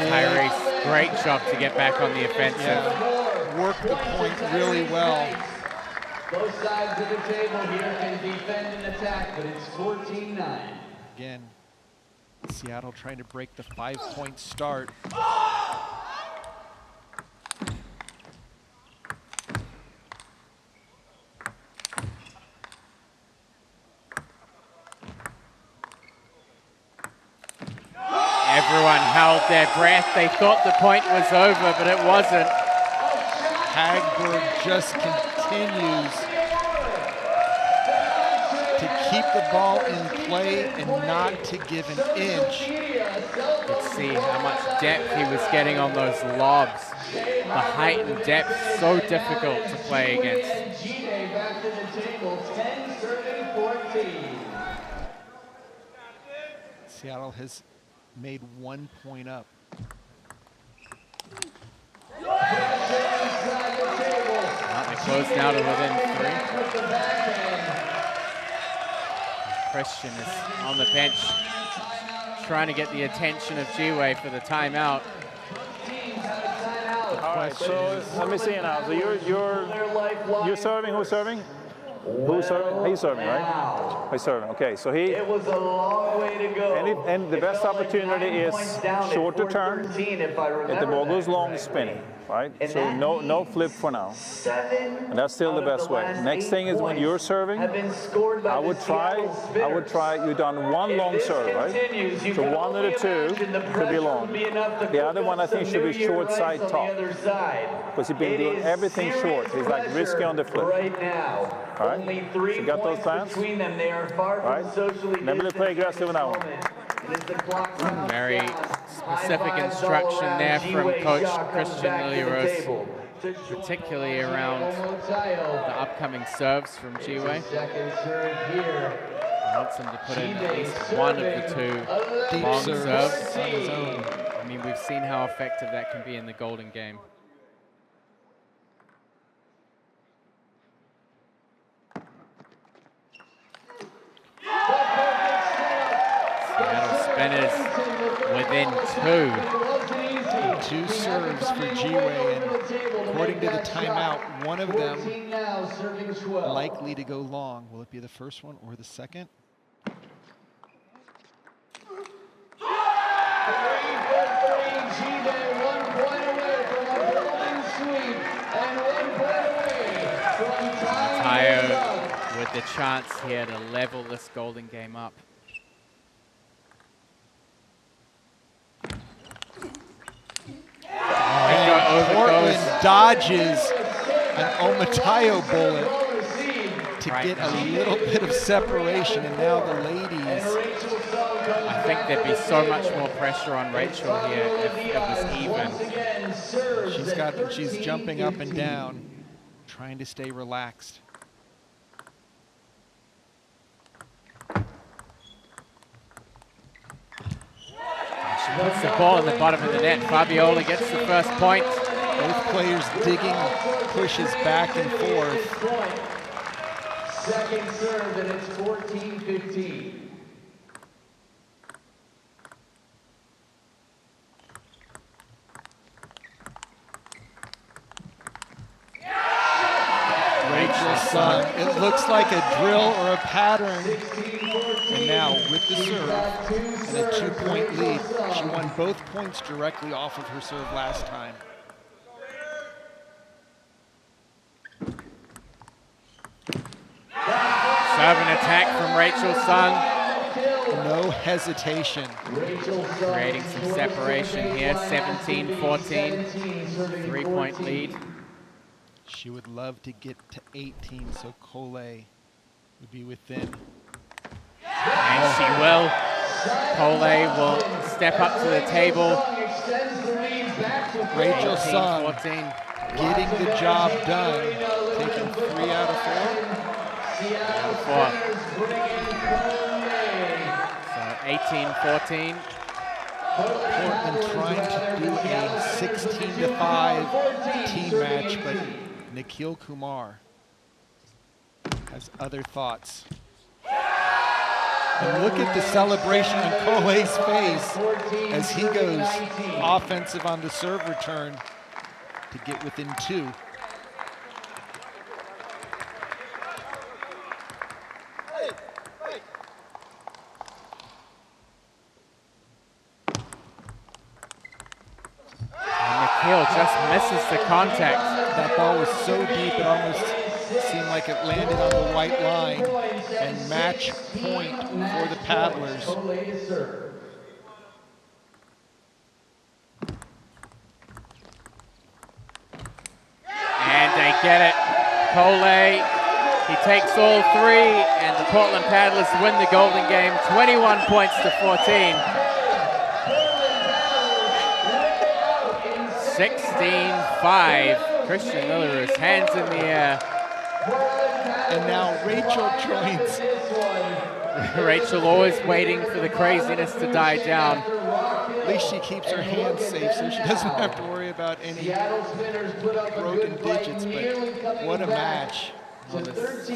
Tyrese, great job to get back on the offensive. Yeah. Worked the point really well. Both sides of the table here can defend and attack, but it's 14-9. Again, Seattle trying to break the 5-point start. Everyone held their breath. They thought the point was over, but it wasn't. Hagberg just continues to keep the ball in play and not to give an inch. You could see how much depth he was getting on those lobs. The height and depth, so difficult to play against. Back to the table, 10 serving 14. Seattle has made 1 point up. They close now to within 3. Christian is on the bench trying to get the attention of G-Wei for the timeout. All right, so let me see now. So you're serving. Who's serving? Who's serving? He's serving, right? He's serving. Okay, so he. It was a long way to go. And the best opportunity is short to turn. If the ball goes long, spinning, right? So no flip for now. And that's still the best way. Next thing is when you're serving, I would try. You've done 1 long serve, right? So 1 of the 2 could be long. The other one I think should be short side top, because he's been doing everything short. He's like risky on the flip. Right now. All right. So you got those plans? Between them, they are far from socially Never play aggressive on that one. Very specific instruction there from Coach Christian Lillarus. particularly around the upcoming serves from Jiwei. He wants him to put in at least one of the two Deep long serves serves. on his own. I mean, we've seen how effective that can be in the Golden Game. Seattle Spinners within two. Two serves for Jiwei, and according to the timeout, one of them likely to go long. Will it be the first one or the second? Tayo with the chance here to level this Golden Game up. Portland dodges an Omatayo bullet to get a little bit of separation, and now the ladies. I think there'd be so much more pressure on Rachel here if it was even. She's jumping up and down, trying to stay relaxed. She puts the ball in the bottom of the net. Fabiola gets the first point. Both players digging pushes back and forth. Second serve, and it's 14-15. Rachel's son. It looks like a drill or a pattern. And now with the serve and a 2-point lead, she won both points directly off of her serve last time. Serve and attack from Rachel's son. No hesitation. Creating some separation here, 17-14, 3-point lead. She would love to get to 18, so Cole would be within. And she will. Cole will step up to the table. Rachel Sung 14. getting the job done, taking 3 out of 4. So 18-14. Portland trying to do a 16-5 team match, but Nikhil Kumar has other thoughts. And look at the celebration on Cole's face as he goes offensive on the serve return to get within 2. And Nikhil just misses the contact. That ball was so deep it almost seemed like it landed on the white line, and match point for the paddlers. And they get it. Cole, he takes all 3, and the Portland Paddlers win the Golden Game, 21 points to 14. 16-5. Christian Miller, his hands in the air. And now Rachel joins. Rachel always waiting for the craziness to die down. At least she keeps her hands safe so she doesn't have to worry about any broken digits, but what a match.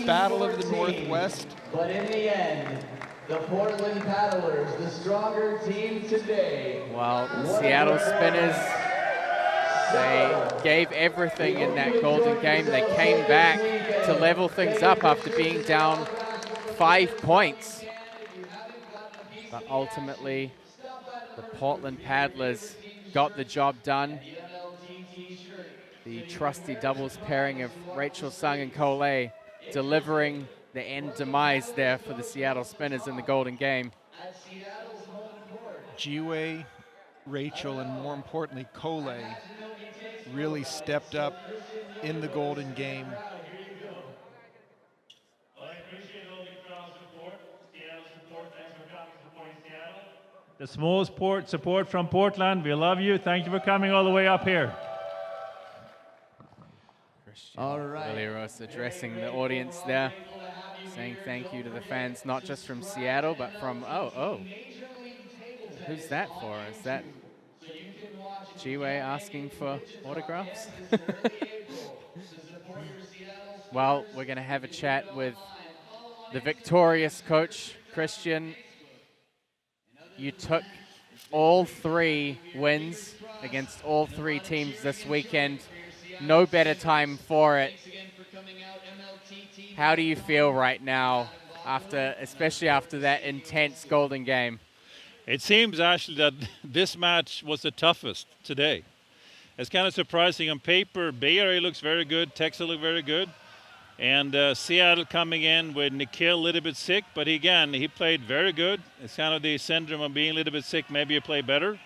Battle of the Northwest. But in the end, the Portland Paddlers, the stronger team today. Well, the Seattle Spinners, they gave everything in that Golden Game. They came back to level things up after being down 5 points. But ultimately, the Portland Paddlers got the job done. The trusty doubles pairing of Rachel Sung and Cole delivering the end demise there for the Seattle Spinners in the Golden Game. Jiwei, Rachel, and more importantly, Cole really stepped up in the Golden Game. The small support from Portland. We love you. Thank you for coming all the way up here. Christian All right. Villeros addressing the audience there, saying thank you to the fans, not just from Seattle, but from, who's that for? Is that G-Way asking for autographs? Well, we're going to have a chat with the victorious coach, Christian. You took all 3 wins against all 3 teams this weekend. No better time for it. How do you feel right now, especially after that intense Golden game? It seems actually that this match was the toughest today. It's kind of surprising. On paper, Bay Area looks very good, Texas looks very good. And Seattle coming in with Nikhil a little bit sick, but again, he played very good. It's kind of the syndrome of being a little bit sick, maybe you play better.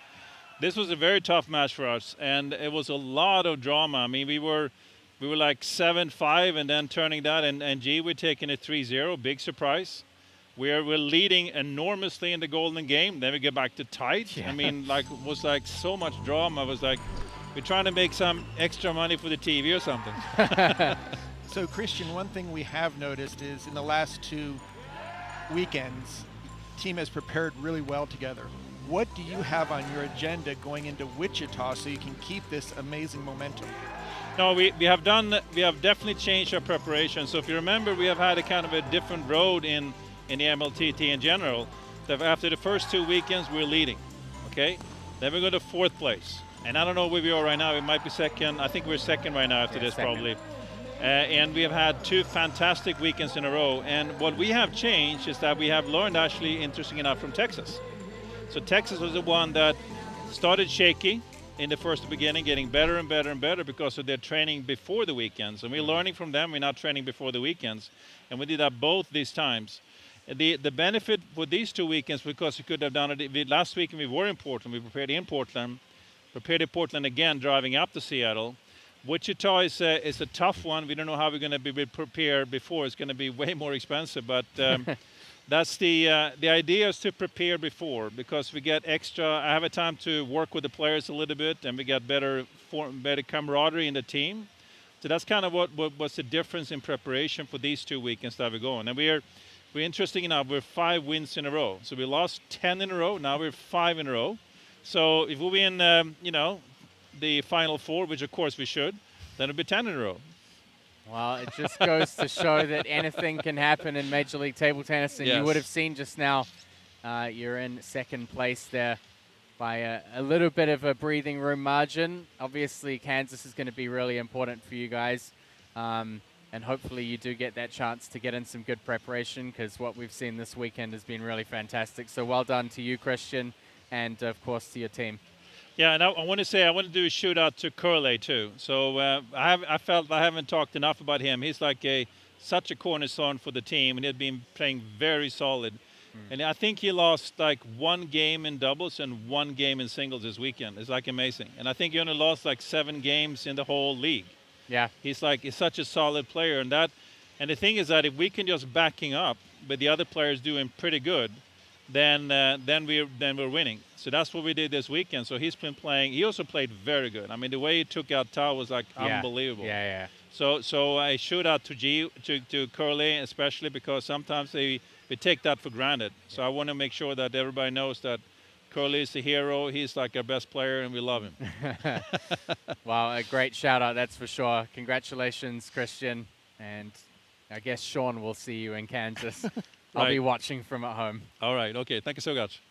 This was a very tough match for us, and it was a lot of drama. I mean, we were like 7-5 and then turning that, and G, we're taking it 3-0, big surprise. We're leading enormously in the Golden game, then we get back to tight. Yeah. I mean, it was like so much drama. It was like, we're trying to make some extra money for the TV or something. So, Christian, one thing we have noticed is in the last 2 weekends, the team has prepared really well together. What do you have on your agenda going into Wichita so you can keep this amazing momentum? No, we have definitely changed our preparation. So if you remember, we have had a kind of a different road in the MLTT in general. That after the first 2 weekends, we're leading, okay? Then we go to 4th place. And I don't know where we are right now. We might be second. I think we're second right now after this, second. Probably. And we have had 2 fantastic weekends in a row. And what we have changed is that we have learned, actually, interesting enough, from Texas. So Texas was the one that started shaky in the first beginning, getting better and better and better because of their training before the weekends. And we're learning from them. We're not training before the weekends. And we did that both these times. The benefit for these 2 weekends, because we could have done it last weekend, we were in Portland. We prepared in Portland, prepared in Portland again, driving up to Seattle. Wichita is a tough one. We don't know how we're going to be prepared before. It's going to be way more expensive, but that's the idea, is to prepare before, because we get extra. I have a time to work with the players a little bit, and we get better camaraderie in the team. So that's kind of what was the difference in preparation for these 2 weekends that we're going. And we're interesting enough, we're 5 wins in a row. So we lost 10 in a row. Now we're 5 in a row. So if we win, the Final 4, which of course we should, then it'll be 10 in a row. Well, it just goes to show that anything can happen in Major League Table Tennis, and yes. You would have seen just now you're in 2nd place there by a little bit of a breathing room margin. Obviously, Kansas is going to be really important for you guys, and hopefully you do get that chance to get in some good preparation, because what we've seen this weekend has been really fantastic. So well done to you, Christian, and of course to your team. Yeah, and I want to say I want to do a shout out to Curley too. So I felt I haven't talked enough about him. He's like such a cornerstone for the team, and he's been playing very solid. And I think he lost like 1 game in doubles and 1 game in singles this weekend. It's like amazing. And I think he only lost like 7 games in the whole league. Yeah, he's such a solid player, and the thing is that if we can just backing up, but the other players doing pretty good, then we're winning. So that's what we did this weekend. So he's been playing. He also played very good. I mean, the way he took out Tao was like unbelievable. Yeah. So I shout out to Curley, especially because sometimes we take that for granted. So I want to make sure that everybody knows that Curley is the hero. He's like our best player, and we love him. Well, a great shout out, that's for sure. Congratulations, Christian. And I guess Sean will see you in Kansas. I'll be watching from at home. All right. Okay. Thank you so much.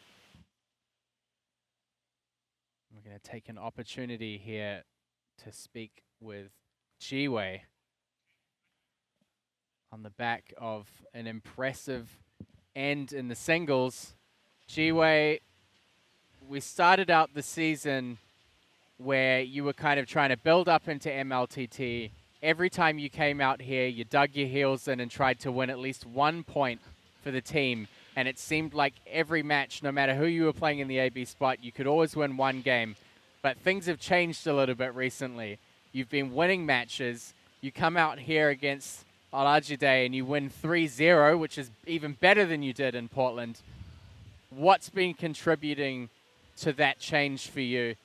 We're going to take an opportunity here to speak with G-Way on the back of an impressive end in the singles. G-Way, we started out the season where you were kind of trying to build up into MLTT. Every time you came out here, you dug your heels in and tried to win at least 1 point for the team, and it seemed like every match, no matter who you were playing in the AB spot, you could always win 1 game. But things have changed a little bit recently. You've been winning matches. You come out here against Olajide and you win 3-0, which is even better than you did in Portland. What's been contributing to that change for you?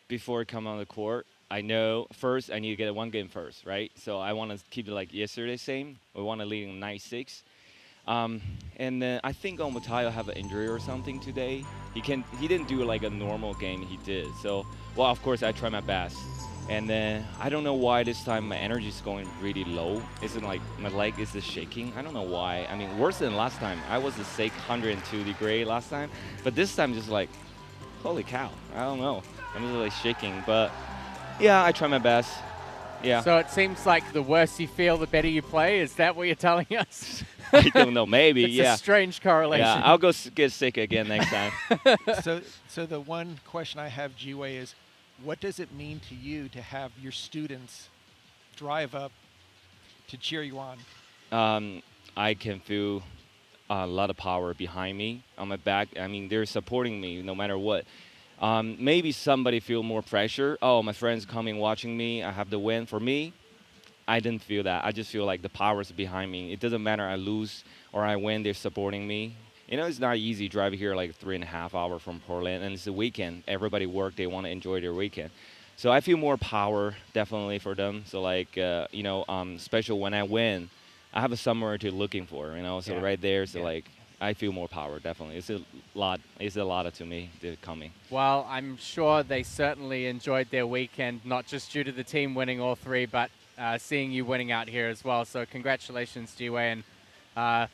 Before coming on the court, I know first I need to get one game first, right? So I want to keep it like yesterday same. We want to lead in 9-6. And then I think Matayo have an injury or something today. He didn't do like a normal game he did. So, well, of course I try my best. And then I don't know why this time my energy is going really low. It's like my leg is just shaking. I don't know why. I mean, worse than last time. I was a 102 degree last time, but this time just like, holy cow. I don't know. I'm just like shaking, but yeah, I try my best. Yeah. So it seems like the worse you feel, the better you play. Is that what you're telling us? I don't know. Maybe. It's yeah. a strange correlation. Yeah, I'll go get sick again next time. So the one question I have, Ji-Wei, is what does it mean to you to have your students drive up to cheer you on? I can feel a lot of power behind me, on my back. I mean, they're supporting me no matter what. Maybe somebody feel more pressure. Oh, my friends coming watching me. I have the win. For me, I didn't feel that. I just feel like the power's behind me. It doesn't matter I lose or I win, they're supporting me. You know, it's not easy driving here like 3.5 hours from Portland, and it's the weekend. Everybody work, they want to enjoy their weekend. So I feel more power definitely for them. So like, you know, especially when I win, I have a somewhere to looking for, you know, so right there, so like, I feel more power, definitely. It's a lot to me, they're coming. Well, I'm sure they certainly enjoyed their weekend, not just due to the team winning all three, but seeing you winning out here as well. So congratulations, Ji-Wei, and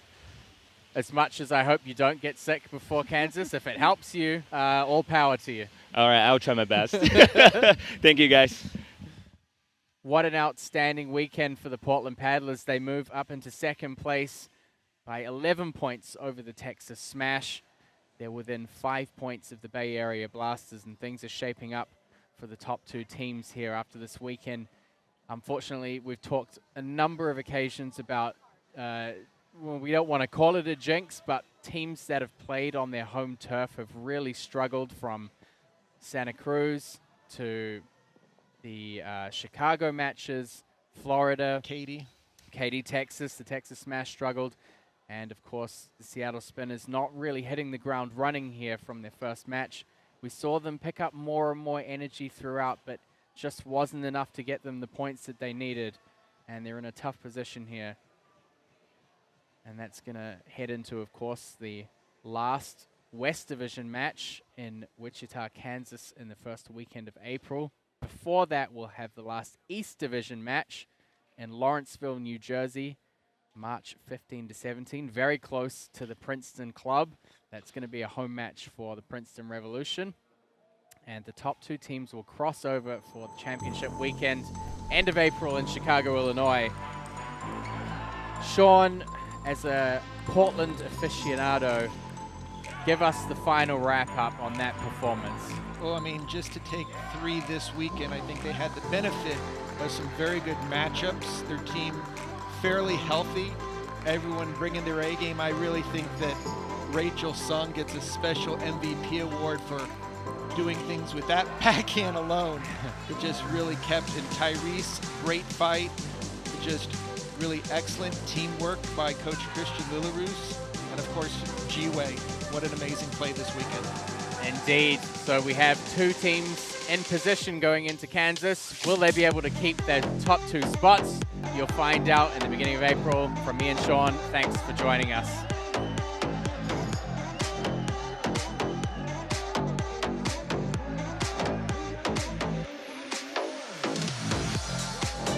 as much as I hope you don't get sick before Kansas, if it helps you, all power to you. All right, I'll try my best. Thank you, guys. What an outstanding weekend for the Portland Paddlers. They move up into second place by 11 points over the Texas Smash. They're within 5 points of the Bay Area Blasters, and things are shaping up for the top two teams here after this weekend. Unfortunately, we've talked a number of occasions about, well, we don't want to call it a jinx, but teams that have played on their home turf have really struggled, from Santa Cruz to the Chicago matches, Florida, Katy, Texas. The Texas Smash struggled. And, of course, the Seattle Spinners not really hitting the ground running here from their first match. We saw them pick up more and more energy throughout, but just wasn't enough to get them the points that they needed. And they're in a tough position here. And that's going to head into, of course, the last West Division match in Wichita, Kansas in the first weekend of April. Before that, we'll have the last East Division match in Lawrenceville, New Jersey, March 15 to 17, very close to the Princeton Club. That's going to be a home match for the Princeton Revolution. And the top two teams will cross over for the championship weekend, end of April in Chicago, Illinois. Sean, as a Portland aficionado, give us the final wrap-up on that performance. Well, I mean, just to take 3 this weekend, I think they had the benefit of some very good matchups. Their team fairly healthy, everyone bringing their A game. I really think that Rachel Sung gets a special MVP award for doing things with that backhand alone. It just really kept, and Tyrese, great fight. Just really excellent teamwork by Coach Christian Lillaroos. And of course, Ji-Wei, what an amazing play this weekend. Indeed. So we have two teams in position going into Kansas. Will they be able to keep their top 2 spots? You'll find out in the beginning of April. From me and Sean, thanks for joining us.